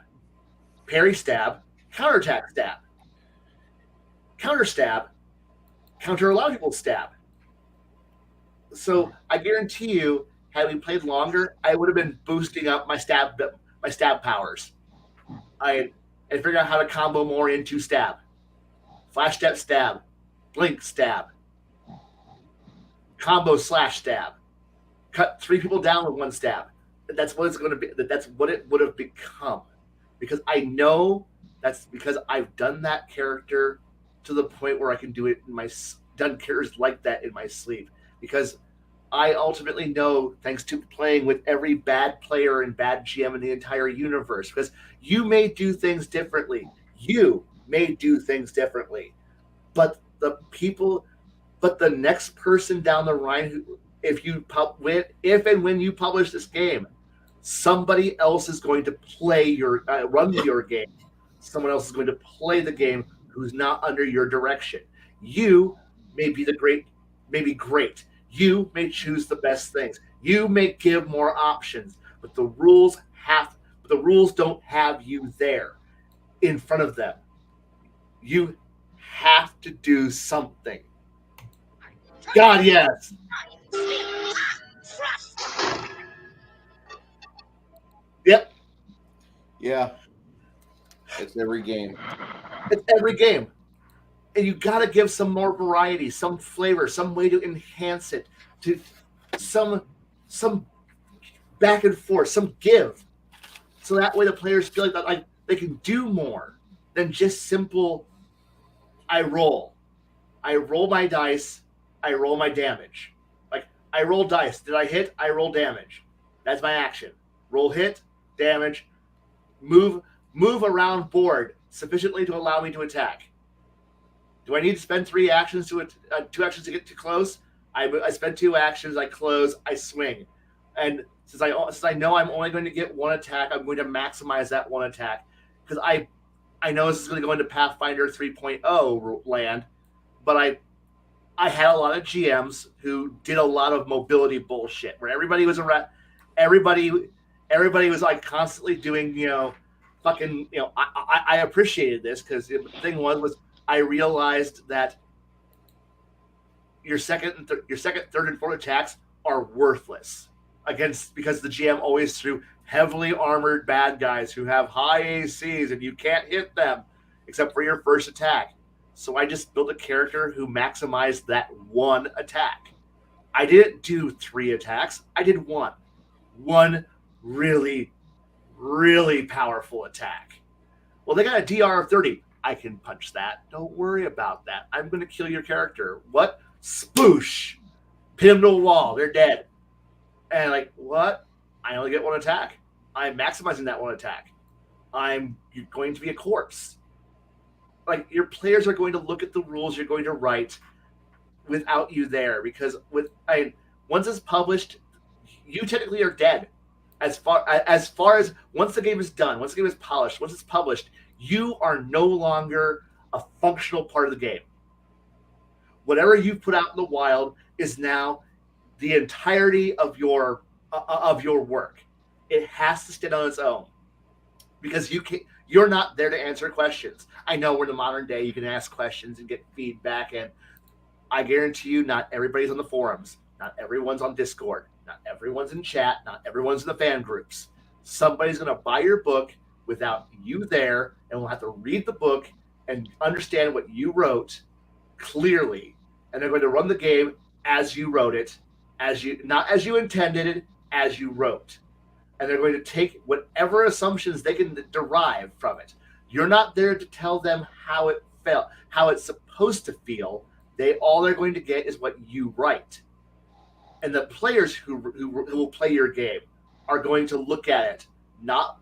Parry stab, counterattack stab. Counter stab, counter a lot of people's stab. So I guarantee you, had we played longer, I would have been boosting up my stab powers. And figuring out how to combo more into stab. Flash step stab, blink stab, combo slash stab, cut 3 people down with 1 stab. That's what it's going to be. That's what it would have become, because I know that's because I've done that character to the point where I can do it in my done characters like that in my sleep, because I ultimately know, thanks to playing with every bad player and bad GM in the entire universe, because you may do things differently. You may do things differently, but the next person down the line, who, if and when you publish this game, somebody else is going to play run your game. Someone else is going to play the game who's not under your direction. You may be great. You may choose the best things. You may give more options, but the rules don't have you there in front of them. You have to do something. God, yes. Yep. Yeah. It's every game. It's every game. And you got to give some more variety, some flavor, some way to enhance it, to some back and forth, some give. So that way the players feel like they can do more than just simple, I roll my dice, I roll my damage. Like, I roll dice. Did I hit? I roll damage. That's my action. Roll hit, damage, move around board sufficiently to allow me to attack. Do I need to spend 2 actions to get too close? I spend 2 actions, I close, I swing. And since I know I'm only going to get 1 attack, I'm going to maximize that 1 attack. Because I know this is going to go into Pathfinder 3.0 land, but I had a lot of GMs who did a lot of mobility bullshit, where everybody was around, everybody was like constantly doing, fucking, I appreciated this, because the thing was I realized that your second, third, and fourth attacks are worthless because the GM always threw heavily armored bad guys who have high ACs and you can't hit them except for your first attack. So I just built a character who maximized that 1 attack. I didn't do 3 attacks. I did 1. 1 really, really powerful attack. Well, they got a DR of 30. I can punch that. Don't worry about that. I'm going to kill your character. What? Sploosh. Pin them to a wall. They're dead. And like, what? I only get 1 attack. I'm maximizing that 1 attack. I'm going to be a corpse. Like, your players are going to look at the rules you're going to write without you there, because once it's published, you technically are dead. As far as once the game is done, once the game is polished, once it's published, you are no longer a functional part of the game. Whatever you put out in the wild is now the entirety of your work. It has to stand on its own, because you're not there to answer questions. I know we're in the modern day, you can ask questions and get feedback, and I guarantee you not everybody's on the forums, not everyone's on Discord, not everyone's in chat, not everyone's in the fan groups. Somebody's going to buy your book without you there, and will have to read the book and understand what you wrote clearly, and they're going to run the game as you wrote it, not as you intended it, as you wrote. And they're going to take whatever assumptions they can derive from it. You're not there to tell them how it felt, how it's supposed to feel. All they're going to get is what you write. And the players who will play your game are going to look at it not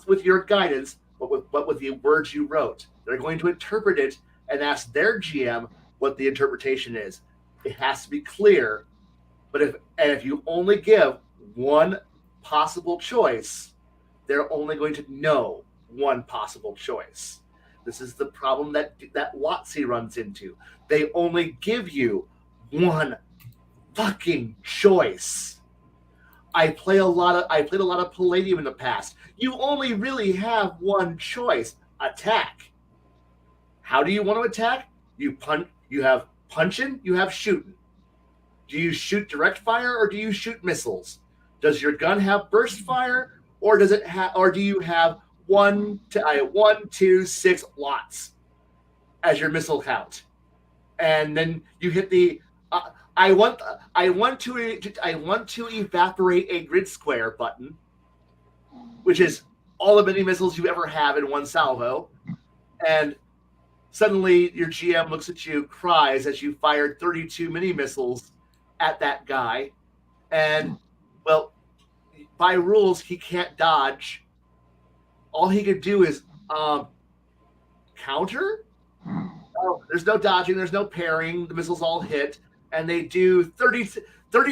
with your guidance, but with the words you wrote. They're going to interpret it and ask their GM what the interpretation is. It has to be clear, But if you only give one possible choice, they're only going to know one possible choice. This is the problem that WotC runs into. They only give you one fucking choice. I played a lot of Palladium in the past. You only really have one choice: attack. How do you want to attack? You have punching, you have shooting. Do you shoot direct fire or do you shoot missiles? Does your gun have burst fire or do you have 1, 2, 6 lots as your missile count? And then you hit the I want to evaporate a grid square button, which is all the mini missiles you ever have in one salvo, and suddenly your GM looks at you, cries as you fired 32 mini missiles at that guy, and well, by rules he can't dodge. All he could do is counter. Oh, there's no dodging, there's no parrying. The missiles all hit, and they do 30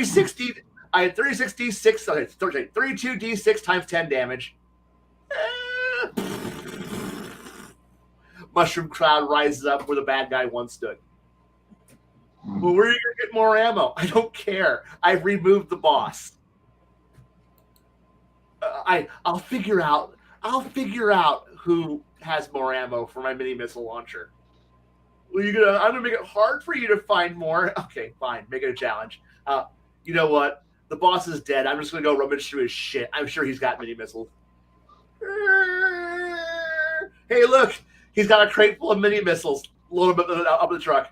60. I had 36 d6. Okay, 32 d6 times 10 damage. Mushroom crowd rises up where the bad guy once stood. Well, where are you gonna get more ammo? I don't care. I've removed the boss. I'll figure out who has more ammo for my mini missile launcher. I'm gonna make it hard for you to find more. Okay, fine. Make it a challenge. You know what? The boss is dead. I'm just gonna go rummage through his shit. I'm sure he's got mini missiles. Hey, look! He's got a crate full of mini missiles. Load them up the truck.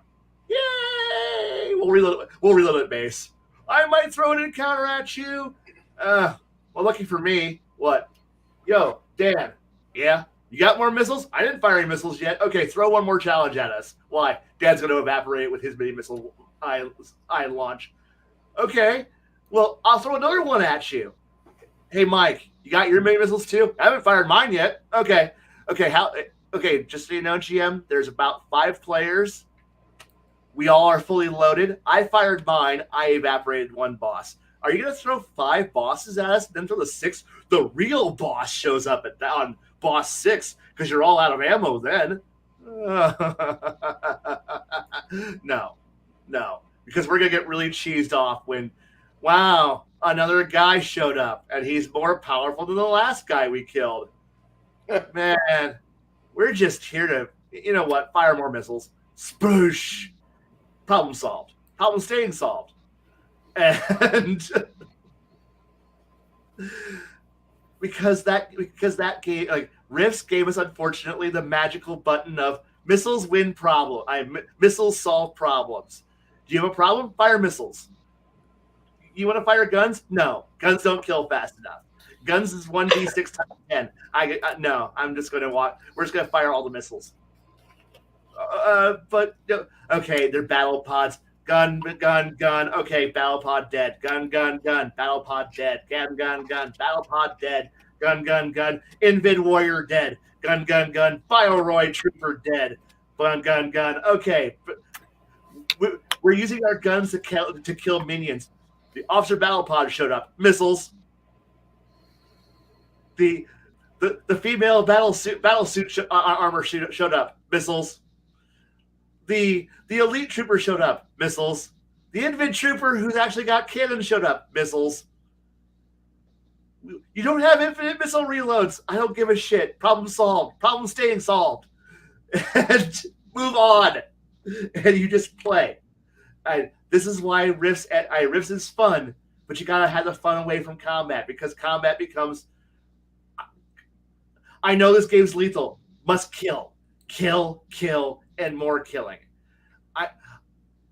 Yay! We'll reload it, base. I might throw an encounter at you. Well, lucky for me. What? Yo, Dan. Yeah? You got more missiles? I didn't fire any missiles yet. Okay, throw one more challenge at us. Why? Dad's going to evaporate with his mini missile I launch. Okay. Well, I'll throw another one at you. Hey, Mike, you got your mini missiles too? I haven't fired mine yet. Okay. Okay, just so you know, GM, there's about 5 players. We all are fully loaded. I fired mine. I evaporated one boss. Are you going to throw 5 bosses at us, then throw the 6th? The real boss shows up on boss 6 because you're all out of ammo then. No. Because we're going to get really cheesed off when, wow, another guy showed up and he's more powerful than the last guy we killed. Man, we're just here to, you know what, fire more missiles. Spoosh. Problem solved. Problem staying solved. And because that game, like Rifts gave us, unfortunately, the magical button of missiles win missiles solve problems. Do you have a problem? Fire missiles. You want to fire guns? No, guns don't kill fast enough. Guns is 1d6 times 10. No, I'm just going to walk. We're just going to fire all the missiles. But okay, they're battle pods. Gun. Okay, battle pod dead. Gun. Battle pod dead. Gun. Battle pod dead. Gun. Invid warrior dead. Gun. Bioroid trooper dead. Gun. Okay, we're using our guns to kill minions. The officer battle pod showed up. Missiles. The female battle suit armor showed up. Missiles. The elite trooper showed up. Missiles. The invid trooper who's actually got cannon showed up. Missiles. You don't have infinite missile reloads. I don't give a shit. Problem solved. Problem staying solved. And move on. And you just play. This is why Rifts is fun, but you gotta have the fun away from combat because combat becomes. I know this game's lethal. Must kill, and more killing.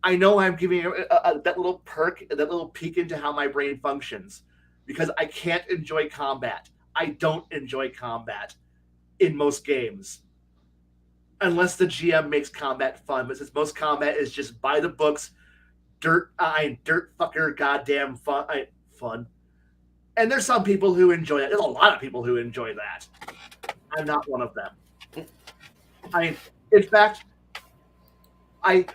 I know I'm giving you that little perk, that little peek into how my brain functions, because I can't enjoy combat. I don't enjoy combat in most games, unless the GM makes combat fun. But since most combat is just by the books, dirt fucker, goddamn fun. And there's some people who enjoy that. There's a lot of people who enjoy that. I'm not one of them. In fact, I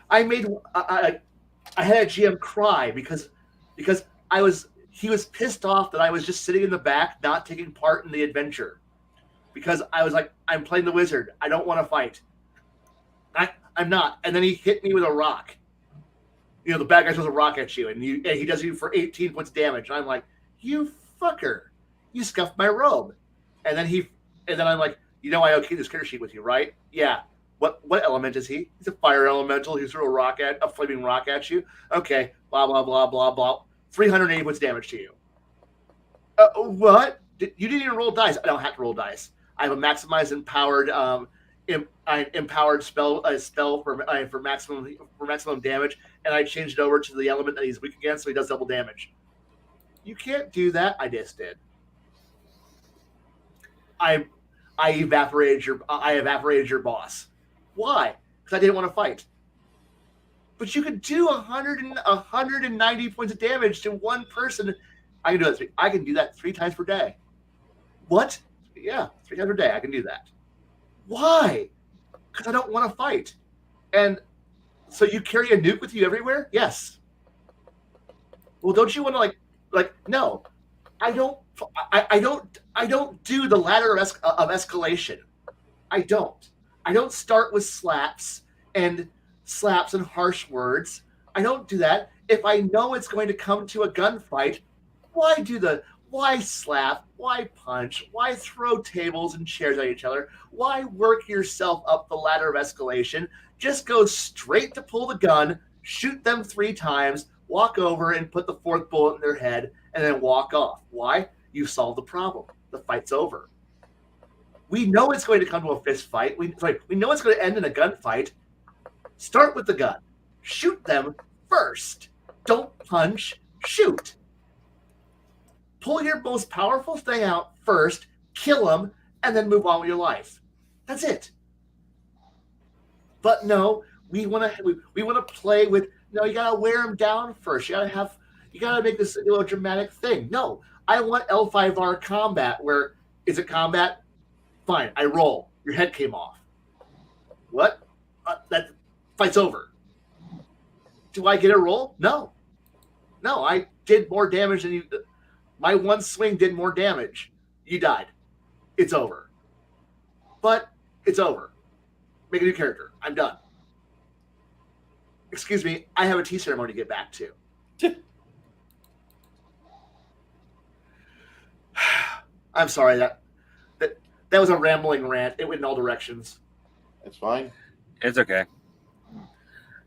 had a GM cry because because he was pissed off that I was just sitting in the back, not taking part in the adventure, because I was like, I'm playing the wizard. I don't want to fight. I'm not. And then he hit me with a rock. You know, the bad guy throws a rock at you, and he does you for 18 points damage. And I'm like, you fucker, you scuffed my robe. And then I'm like, you know, I okayed this character sheet with you, right? Yeah. What element is he? He's a fire elemental. He threw a flaming rock at you. Okay. Blah blah blah blah blah. 380 points damage to you. What? You didn't even roll dice. I don't have to roll dice. I have a maximized empowered empowered spell for maximum damage, and I changed it over to the element that he's weak against, so he does double damage. You can't do that. I just did. I evaporated your boss. Why? Because I didn't want to fight. But you could do 190 points of damage to one person. I can do that 3 times per day. What? Yeah, 3 times per day. I can do that. Why? Because I don't want to fight. And so you carry a nuke with you everywhere? Yes. Well, don't you want to like? No, I don't. I don't do the ladder of escalation. I don't start with slaps and harsh words. I don't do that. If I know it's going to come to a gunfight, why slap? Why punch? Why throw tables and chairs at each other? Why work yourself up the ladder of escalation? Just go straight to pull the gun, shoot them 3 times, walk over and put the 4th bullet in their head, and then walk off. Why? You solved the problem. The fight's over. We know it's going to come to a fist fight. We know it's going to end in a gunfight. Start with the gun. Shoot them first. Don't punch. Shoot. Pull your most powerful thing out first, kill them, and then move on with your life. That's it. But no, we want to play with. No, you gotta wear them down first. You gotta make this dramatic thing. No, I want L5R combat. Where is it combat? Fine, I roll. Your head came off. What? That fight's over. Do I get a roll? No, I did more damage than you. My one swing did more damage. You died. It's over. But it's over. Make a new character. I'm done. Excuse me, I have a tea ceremony to get back to. I'm sorry, that was a rambling rant. It went in all directions. That's fine. It's okay.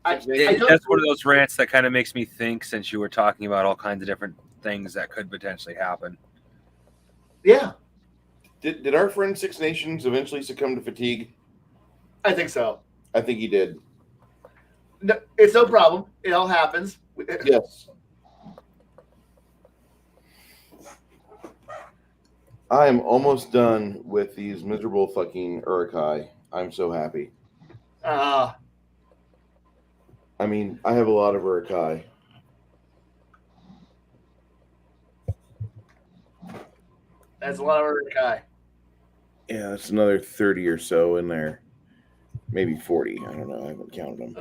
That's one of those rants that kind of makes me think, since you were talking about all kinds of different things that could potentially happen. Yeah. Did our friend Six Nations eventually succumb to fatigue? I think so. I think he did. No, it's no problem. It all happens. Yes. I am almost done with these miserable fucking Urukai. I'm so happy. I mean, I have a lot of Urukai. That's a lot of Urukai. Yeah, it's another 30 or so in there. Maybe 40. I don't know. I haven't counted them.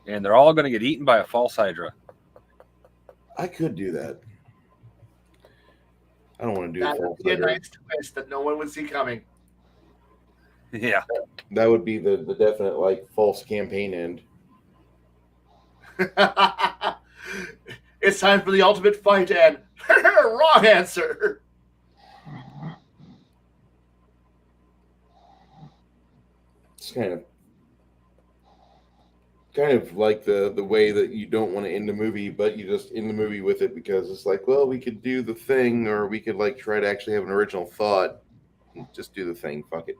And they're all going to get eaten by a false Hydra. I could do that. I don't want to do that. a false Would be a Hydra. nice twist that no one would see coming. Yeah. That would be the definite, like, false campaign end. It's time for the ultimate fight, and wrong answer. It's kind of like the way that you don't want to end the movie, but you just end the movie with it because it's like, well, we could do the thing, or we could like try to actually have an original thought and just do the thing. Fuck it.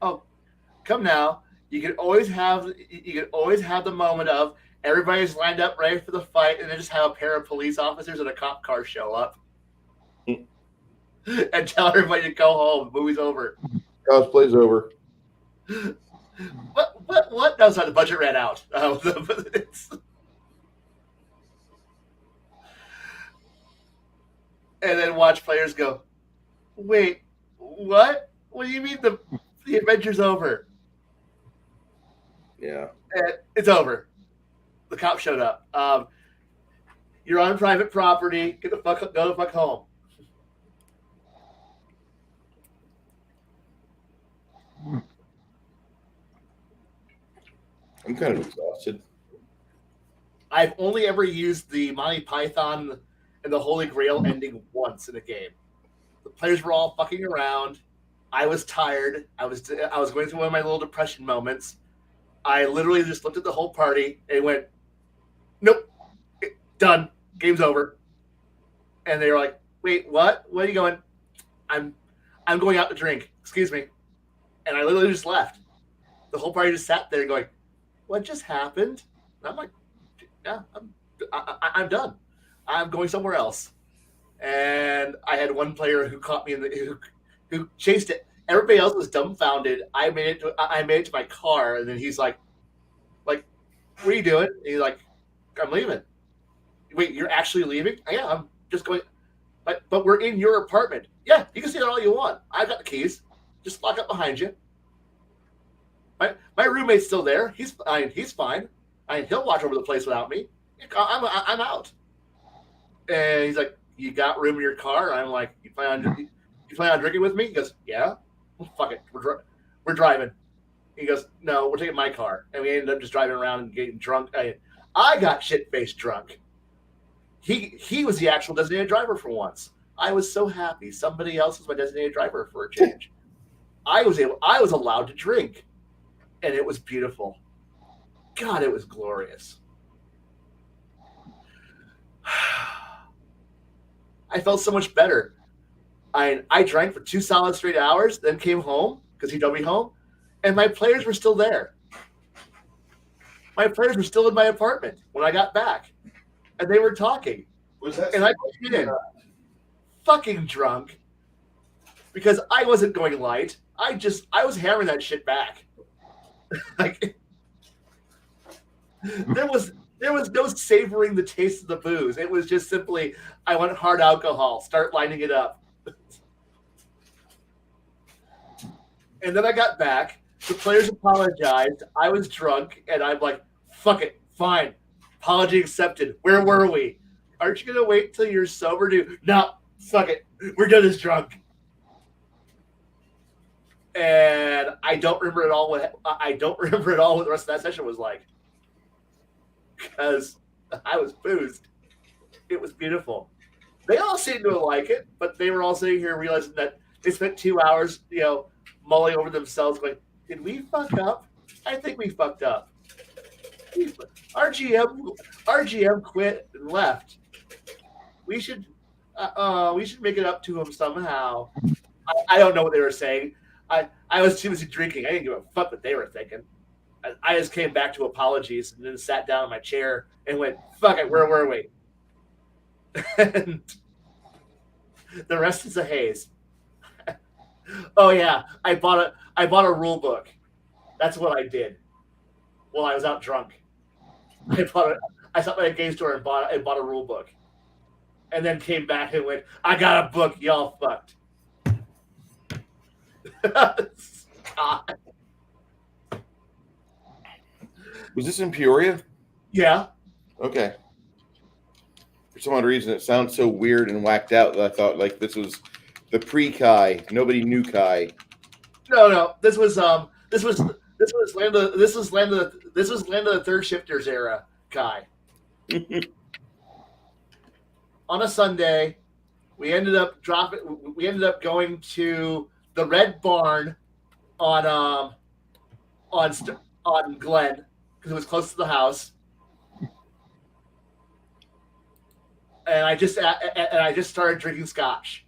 Oh, come now. You could always have the moment of everybody's lined up ready for the fight, and then just have a pair of police officers and a cop car show up and tell everybody to go home. The movie's over. Cosplay's over. What? No, sorry, the budget ran out. And then watch players go, wait, what? What do you mean the adventure's over? Yeah. And it's over. The cop showed up. You're on private property. Go the fuck home. I'm kind of exhausted. I've only ever used the Monty Python and the Holy Grail ending once in a game. The players were all fucking around. I was tired. I was going through one of my little depression moments. I literally just looked at the whole party and went, "Nope, done. Game's over." And they were like, "Wait, what? Where are you going?" I'm going out to drink. Excuse me. And I literally just left. The whole party just sat there going, "What just happened?" And I'm like, "Yeah, I'm done. I'm going somewhere else." And I had one player who caught me who chased it. Everybody else was dumbfounded. I made it to my car, and then he's like, "What are you doing?" And he's like, "I'm leaving." "Wait, you're actually leaving?" "Yeah, I'm just going." But we're in your apartment." "Yeah, you can stay there all you want. I got the keys. Just lock up behind you." My roommate's still there. He's fine. He'll watch over the place without me. I'm out. And he's like, "You got room in your car?" I'm like, you plan on drinking with me?" He goes, "Yeah." "Well, fuck it. We're driving." He goes, "No, we're taking my car." And we ended up just driving around and getting drunk. I got shit-faced drunk. He was the actual designated driver for once. I was so happy. Somebody else was my designated driver for a change. I was allowed to drink. And it was beautiful. God, it was glorious. I felt so much better. I drank for 2 solid straight hours, then came home because he drove me home, and my players were still there. My players were still in my apartment when I got back, and they were talking. Was that? And I came in fucking drunk because I wasn't going light. I was hammering that shit back. Like, there was no savoring the taste of the booze. It was just simply, I want hard alcohol. Start lining it up. And then I got back. The players apologized. I was drunk, and I'm like, "Fuck it, fine. Apology accepted. Where were we? Aren't you gonna wait till you're sober to?" "No, fuck it. We're done as drunk." And I don't remember at all what the rest of that session was like, because I was boozed. It was beautiful. They all seemed to like it, but they were all sitting here realizing that they spent 2 hours, mulling over themselves, going, "Did we fuck up? I think we fucked up. Our GM quit and left. We should make it up to him somehow." I don't know what they were saying. I was too busy drinking. I didn't give a fuck what they were thinking. I just came back to apologies and then sat down in my chair and went, "Fuck it, where were we?" And the rest is a haze. Oh yeah, I bought a rule book. That's what I did while I was out drunk. I stopped at a game store and bought a rule book, and then came back and went, "I got a book. Y'all fucked." God. Was this in Peoria? Yeah. Okay. For some odd reason, it sounds so weird and whacked out that I thought like this was the pre-Khy. Nobody knew Khy. No. This was land of the third shifters era, Khy. On a Sunday, we ended up going to the Red Barn on Glen because it was close to the house. And I just started drinking scotch.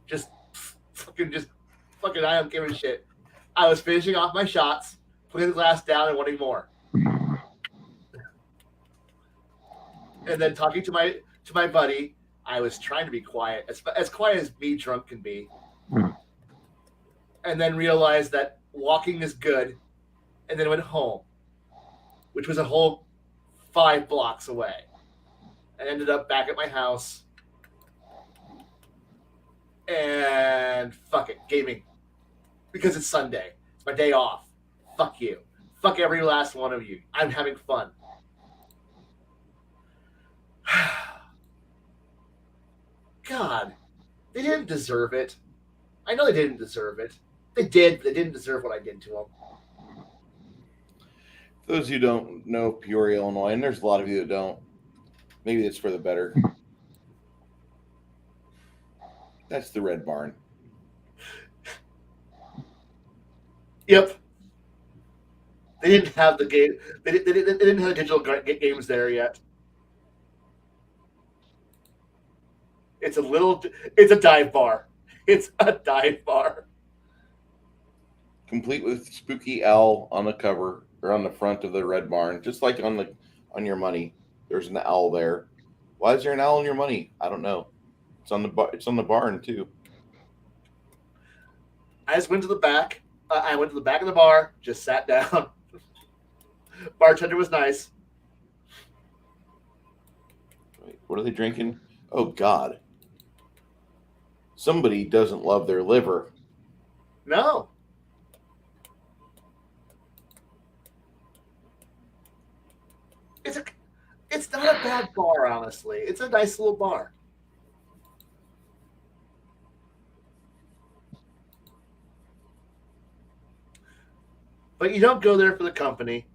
Just fucking I don't give a shit. I was finishing off my shots, putting the glass down and wanting more. And then talking to my buddy, I was trying to be quiet, as quiet as me drunk can be. And then realized that walking is good, and then went home, which was a whole 5 blocks away. I ended up back at my house, and fuck it, gaming, because it's Sunday. It's my day off. Fuck you. Fuck every last one of you. I'm having fun. God, they didn't deserve it. I know they didn't deserve it. They did, but they didn't deserve what I did to them. Those who don't know Peoria, Illinois, and there's a lot of you that don't, maybe it's for the better. That's the Red Barn. Yep. They didn't have the game. They didn't have the digital games there yet. It's a dive bar. It's a dive bar. Complete with spooky owl on the cover or on the front of the Red Barn, just like on your money. There's an owl there. Why is there an owl on your money? I don't know. It's on the barn too. I just went to the back. I went to the back of the bar, just sat down. Bartender was nice. Wait, what are they drinking? Oh God. Somebody doesn't love their liver. No. It's not a bad bar, honestly. It's a nice little bar. But you don't go there for the company.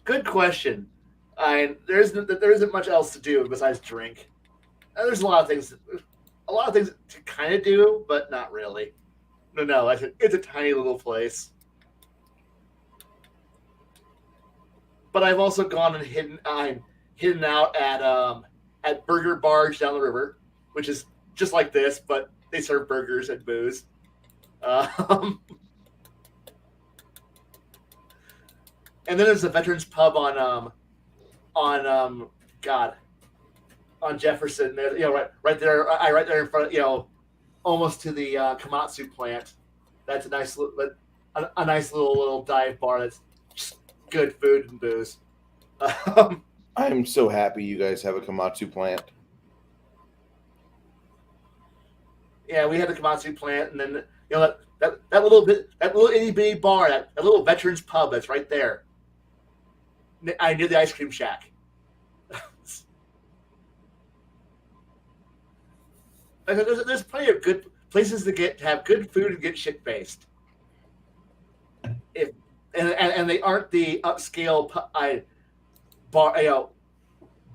Good question. There isn't much else to do besides drink. There's a lot of things to kind of do, but not really. No, it's a tiny little place. But I've also gone and hidden out at burger bars down the river, which is just like this, but they serve burgers and booze. And then there's the Veterans Pub on Jefferson. There, right there, right there in front, almost to the Komatsu plant. That's a nice little dive bar. That's just good food and booze. I'm so happy you guys have a Komatsu plant. Yeah, we had the Komatsu plant, and then that little itty bitty bar, that little Veterans Pub that's right there. I near the ice cream shack. There's plenty of good places to have good food and get shit faced. And they aren't the upscale bar,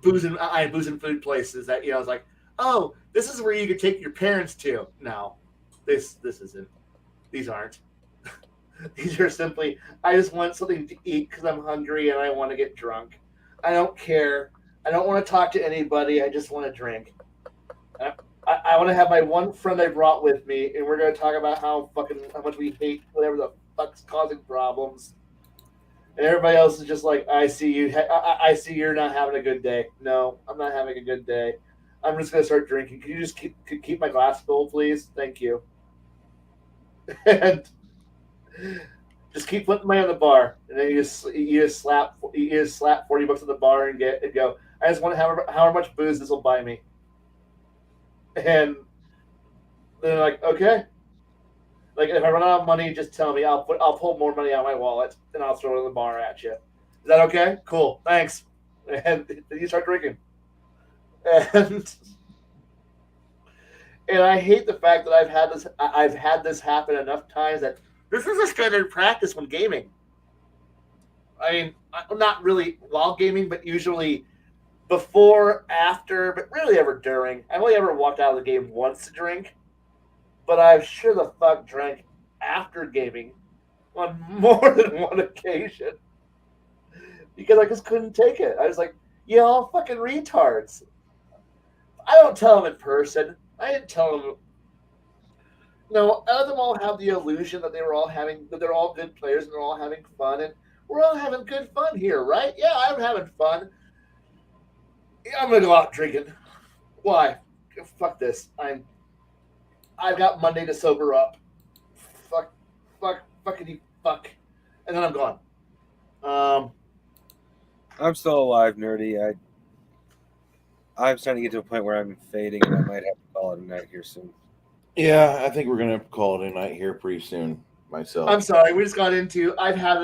booze and food places that it's like, oh, this is where you could take your parents to. No, this isn't. These aren't. These are simply, I just want something to eat because I'm hungry and I want to get drunk. I don't care. I don't want to talk to anybody. I just want to drink. I want to have my one friend I brought with me, and we're going to talk about how much we hate whatever the fuck's causing problems. And everybody else is just like, I see you. I see you're not having a good day. No, I'm not having a good day. I'm just going to start drinking. Can you just keep my glass full, please? Thank you. And just keep putting money on the bar, and then you just slap $40 at the bar and go. I just want however much booze this will buy me. And they're like, okay. Like if I run out of money, just tell me. I'll pull more money out of my wallet and I'll throw it in the bar at you. Is that okay? Cool. Thanks. And then you start drinking. And I hate the fact that I've had this happen enough times that this is a standard practice when gaming. I mean, not really while gaming, but usually before, after, but rarely ever during. I've only ever walked out of the game once to drink, but I've sure the fuck drank after gaming on more than one occasion because I just couldn't take it. I was like, y'all fucking retards. I don't tell them in person. I didn't tell them. No, none of them all have the illusion that they're all good players and they're all having fun, and we're all having good fun here, right? Yeah, I'm having fun. Yeah, I'm gonna go out drinking. Why? Fuck this. I've got Monday to sober up. Fuckity fuck. And then I'm gone. I'm still alive, nerdy. I'm starting to get to a point where I'm fading, and I might have to call it a night here soon. Yeah, I think we're gonna call it a night here pretty soon. myself. I'm sorry. We just got into. I've had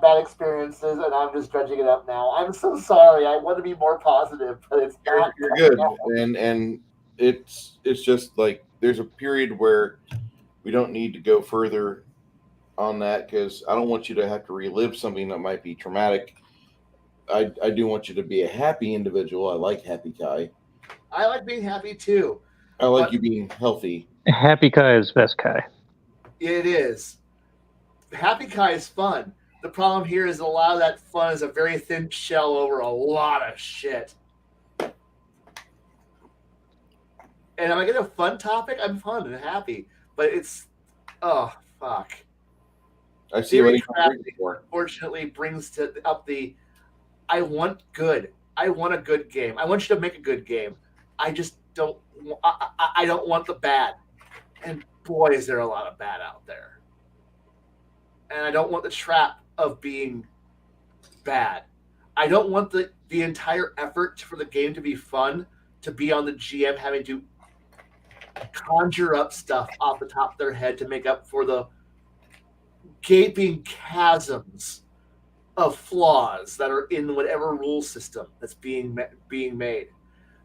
bad experiences, and I'm just dredging it up now. I'm so sorry. I want to be more positive, but it's not. You're good, and it's just like there's a period where we don't need to go further on that because I don't want you to have to relive something that might be traumatic. I do want you to be a happy individual. I like happy Khy. I like being happy too. I like But- you being healthy. Happy Khy is best Khy. It is. Happy Khy is fun. The problem here is a lot of that fun is a very thin shell over a lot of shit. And if I get a fun topic, I'm fun and happy. But it's, oh, fuck. I see what Theory he's crafting, waiting for. unfortunately, brings up the, I want good. I want a good game. I want you to make a good game. I just don't, I don't want the bad. And boy, is there a lot of bad out there. And I don't want the trap of being bad. I don't want the entire effort for the game to be fun to be on the GM having to conjure up stuff off the top of their head to make up for the gaping chasms of flaws that are in whatever rule system that's being made.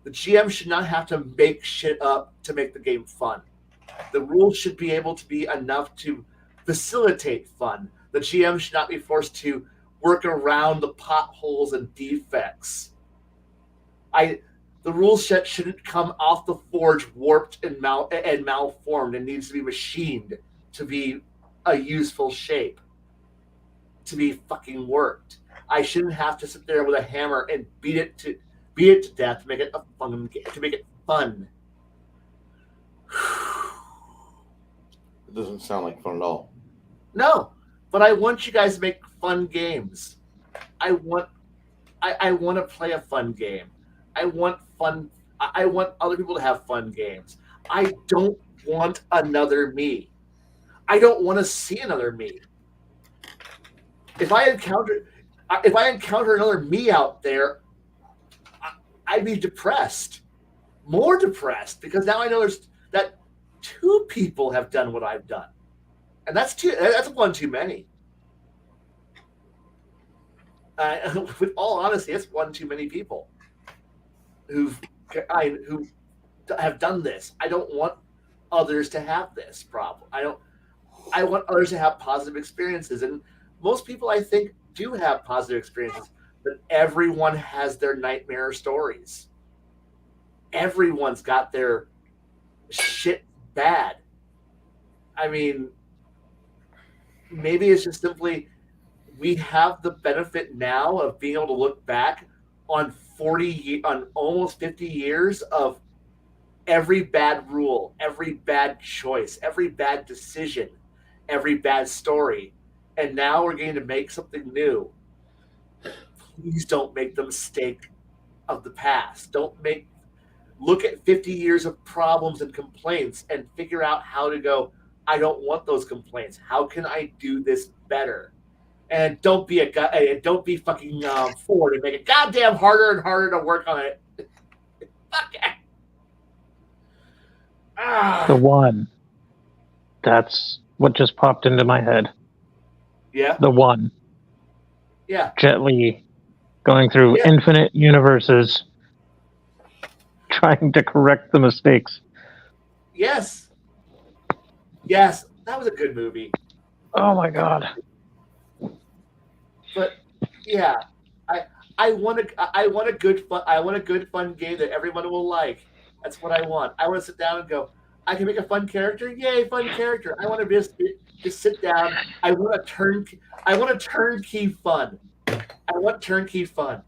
The GM should not have to make shit up to make the game fun. The rules should be able to be enough to facilitate fun. The GM should not be forced to work around the potholes and defects. The rules set shouldn't come off the forge warped and malformed and needs to be machined to be a useful shape, to be fucking worked. I shouldn't have to sit there with a hammer and beat it to death to make it fun. It doesn't sound like fun at all. No, but I want you guys to make fun games. I want to play a fun game. I want other people to have fun games. I don't want another me. I don't want to see another me. If I encounter another me out there, I'd be depressed, more depressed, because now I know that two people have done what I've done, and that's one too many. With all honesty, it's one too many people who have done this. I don't want others to have this problem. I want others to have positive experiences, and most people, I think, do have positive experiences. But everyone has their nightmare stories. Everyone's got their shit bad. I mean, maybe it's just simply we have the benefit now of being able to look back on almost 50 years of every bad rule, every bad choice, every bad decision, every bad story. And now we're getting to make something new. Please don't make the mistake of the past. Look at 50 years of problems and complaints and figure out how to go, I don't want those complaints. How can I do this better? And don't be fucking Ford and make it goddamn harder and harder to work on it. Fuck it. The one. That's what just popped into my head. Yeah. The one. Yeah. Jet Li going through infinite universes trying to correct the mistakes. Yes. Yes. That was a good movie. Oh my god. But yeah, I want a good fun game that everyone will like. That's what I want. I want to sit down and go, I can make a fun character. Yay, fun character. I want to just sit down. I want a turnkey fun. I want turnkey fun.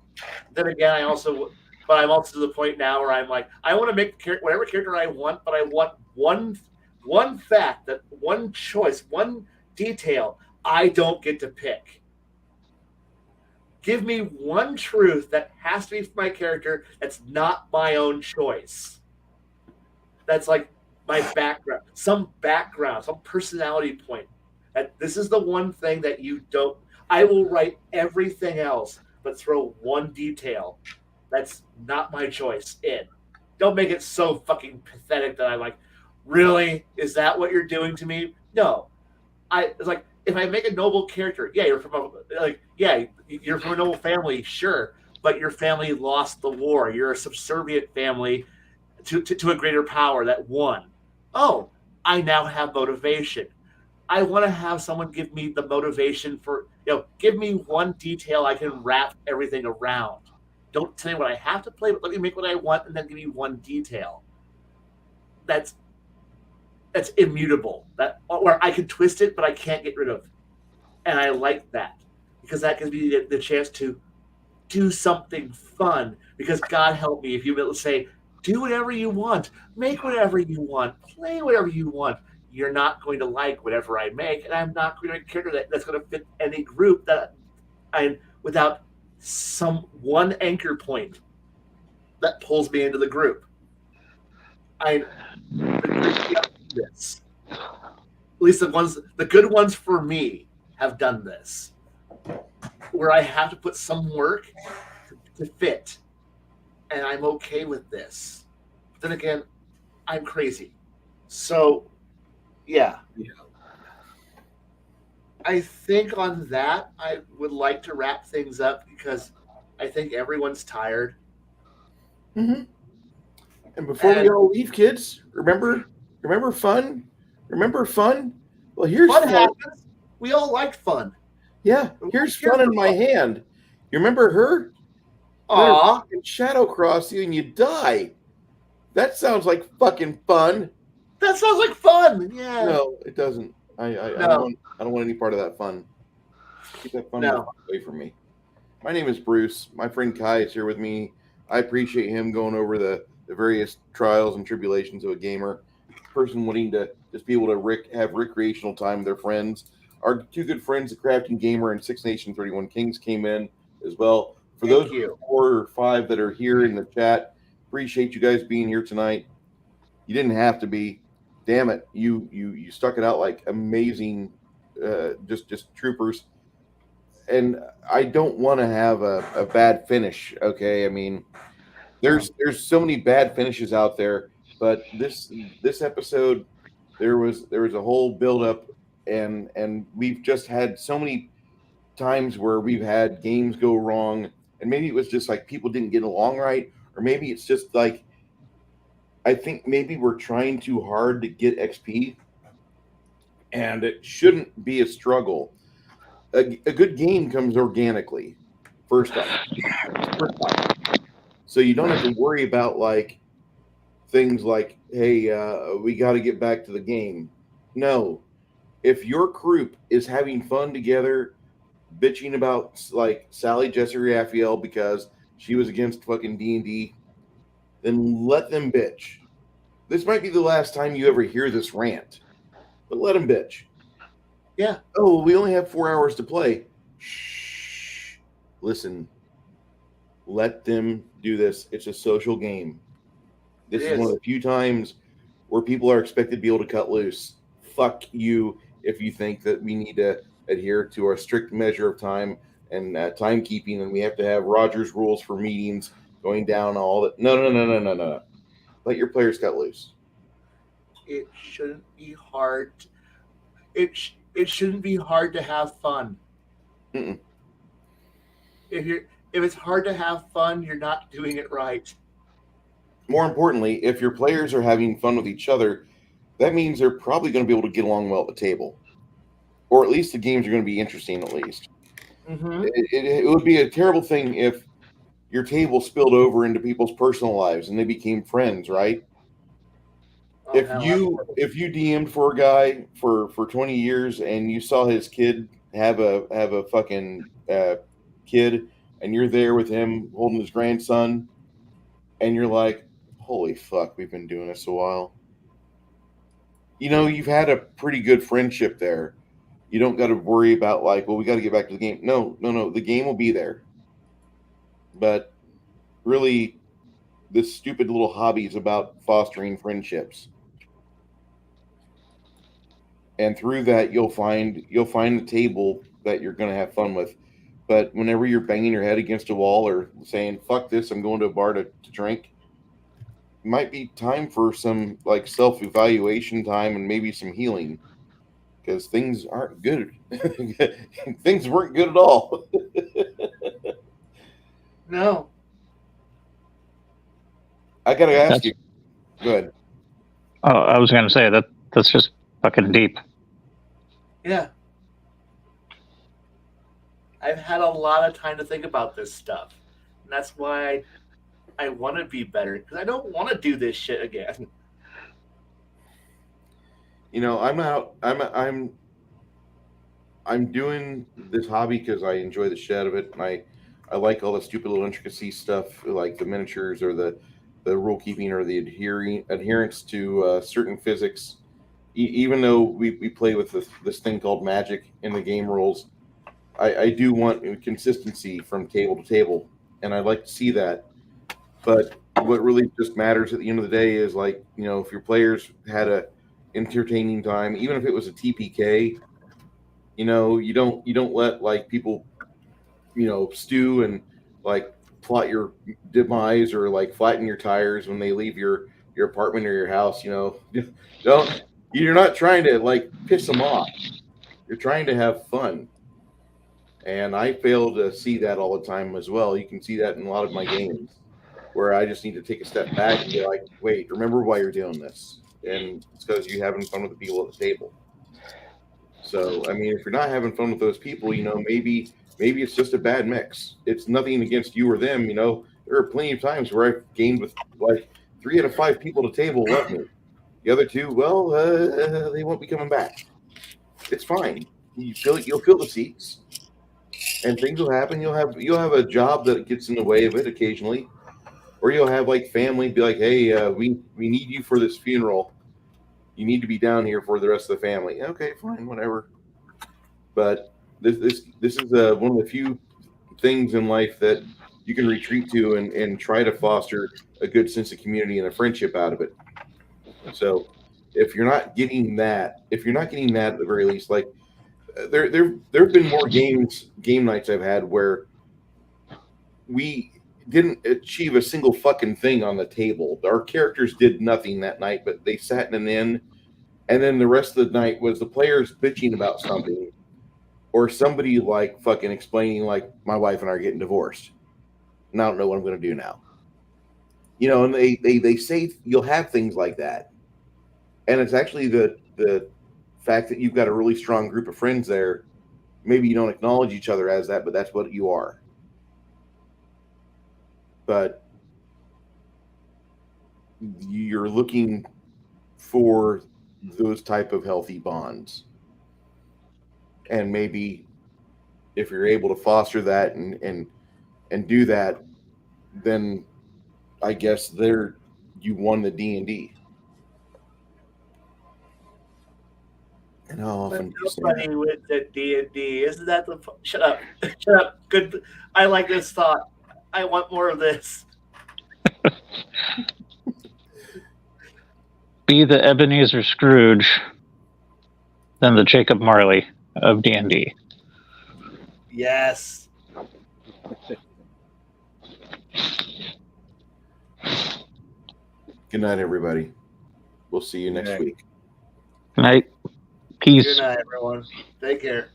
Then again, I'm also to the point now where I'm like, I want to make whatever character I want, but I want one fact, that one choice, one detail I don't get to pick. Give me one truth that has to be for my character that's not my own choice. That's like my background, some personality point. That this is the one thing that you don't. I will write everything else, but throw one detail that's not my choice in. Don't make it so fucking pathetic that I'm like, really? Is that what you're doing to me? No. it's like if I make a noble character, you're from a noble family, sure, but your family lost the war. You're a subservient family to a greater power that won. Oh, I now have motivation. I want to have someone give me the motivation for, give me one detail I can wrap everything around. Don't tell me what I have to play, but let me make what I want and then give me one detail. That's immutable. That where I can twist it, but I can't get rid of. And I like that because that gives me the chance to do something fun. Because God help me if you will say, do whatever you want, make whatever you want, play whatever you want. You're not going to like whatever I make, and I'm not going to make a character that's going to fit any group that I'm without some one anchor point that pulls me into the group. This. At least the good ones for me have done this, where I have to put some work to fit, and I'm okay with this. But then again, I'm crazy. So, yeah. I think on that, I would like to wrap things up because I think everyone's tired. Mm-hmm. And before we all leave, kids, remember fun? Remember fun? Well, here's Fun fun. happens. We all like fun. Yeah, here's fun in my hand. You remember her? Aw. And shadow cross you and you die. That sounds like fucking fun. That sounds like fun. Yeah. No, it doesn't. I don't want any part of that fun. Keep that fun away from me. My name is Bruce. My friend Khy is here with me. I appreciate him going over the various trials and tribulations of a gamer. Person wanting to just be able to have recreational time with their friends. Our two good friends, the Crafting Gamer and Six Nation 31 Kings, came in as well. For those 4 or 5 that are here in the chat, appreciate you guys being here tonight. You didn't have to be. Damn it, you stuck it out like amazing, just troopers. And I don't want to have a bad finish. Okay, I mean, there's so many bad finishes out there, but this episode, there was a whole build up, and we've just had so many times where we've had games go wrong, and maybe it was just like people didn't get along right, or maybe it's just like I think maybe we're trying too hard to get XP, and it shouldn't be a struggle. A good game comes organically, first off. So you don't have to worry about like things like, hey, we got to get back to the game. No, if your group is having fun together, bitching about like Sally Jesse Raphael because she was against fucking D&D, then let them bitch. This might be the last time you ever hear this rant, but let them bitch. Yeah. Oh, we only have 4 hours to play. Shh. Listen. Let them do this. It's a social game. This is one of the few times where people are expected to be able to cut loose. Fuck you if you think that we need to adhere to our strict measure of time and timekeeping, and we have to have Roger's rules for meetings going down all that. No. Let your players cut loose. It shouldn't be hard. It shouldn't be hard to have fun. Mm-mm. If it's hard to have fun, you're not doing it right. More importantly, if your players are having fun with each other, that means they're probably going to be able to get along well at the table, or at least the games are going to be interesting. At least it would be a terrible thing if your table spilled over into people's personal lives and they became friends, right? If you DM'd for a guy for 20 years and you saw his kid have a fucking kid, and you're there with him holding his grandson, and you're like, holy fuck, we've been doing this a while. You know, you've had a pretty good friendship there. You don't got to worry about like, well, we got to get back to the game. No. The game will be there. But really, this stupid little hobby is about fostering friendships. And through that, you'll find the table that you're going to have fun with. But whenever you're banging your head against a wall or saying, fuck this, I'm going to a bar to drink, it might be time for some like self-evaluation time and maybe some healing. because things aren't good. Things weren't good at all. No. I gotta ask That's- you. Go ahead. Oh, I was going to say that's just fucking deep. Yeah. I've had a lot of time to think about this stuff. And that's why I want to be better, because I don't want to do this shit again. You know, I'm doing this hobby because I enjoy the shit out of it, and I like all the stupid little intricacy stuff, like the miniatures or the rule keeping or the adherence to certain physics. Even though we play with this thing called magic in the game rules, I do want consistency from table to table, and I'd like to see that. But what really just matters at the end of the day is, like, you know, if your players had a entertaining time, even if it was a TPK, you know, you don't let like people, you know, stew and like plot your demise or like flatten your tires when they leave your apartment or your house. You know, don't you're not trying to like piss them off. You're trying to have fun. And I fail to see that all the time as well. You can see that in a lot of my games where I just need to take a step back and be like, wait, remember why you're doing this. And it's because you're having fun with the people at the table. So, I mean, if you're not having fun with those people, you know, maybe it's just a bad mix. It's nothing against you or them. You know, there are plenty of times where I've gamed with like 3 out of 5 people at the table love me. The other two, well, they won't be coming back. It's fine. You'll fill the seats, and things will happen. You'll have a job that gets in the way of it occasionally, or you'll have like family be like, hey, we need you for this funeral. You need to be down here for the rest of the family. Okay, fine, whatever. But this is one of the few things in life that you can retreat to and try to foster a good sense of community and a friendship out of it. So if you're not getting that, at the very least, like there have been more game nights I've had where we didn't achieve a single fucking thing on the table. Our characters did nothing that night, but they sat in an inn, and then the rest of the night was the players bitching about something, or somebody like fucking explaining like my wife and I are getting divorced, and I don't know what I'm going to do now. You know, and they say you'll have things like that, and it's actually the fact that you've got a really strong group of friends there. Maybe you don't acknowledge each other as that, but that's what you are. But you're looking for those type of healthy bonds, and maybe if you're able to foster that and do that, then I guess there you won the D&D. And how often do you say Nobody that? wins at D&D. Isn't that the... Shut up. Shut up. Good. I like this thought. I want more of this. Be the Ebenezer Scrooge than the Jacob Marley of D&D. Yes. Good night, everybody. We'll see you next Good night. week. Good night. Peace. Good night, everyone. Take care.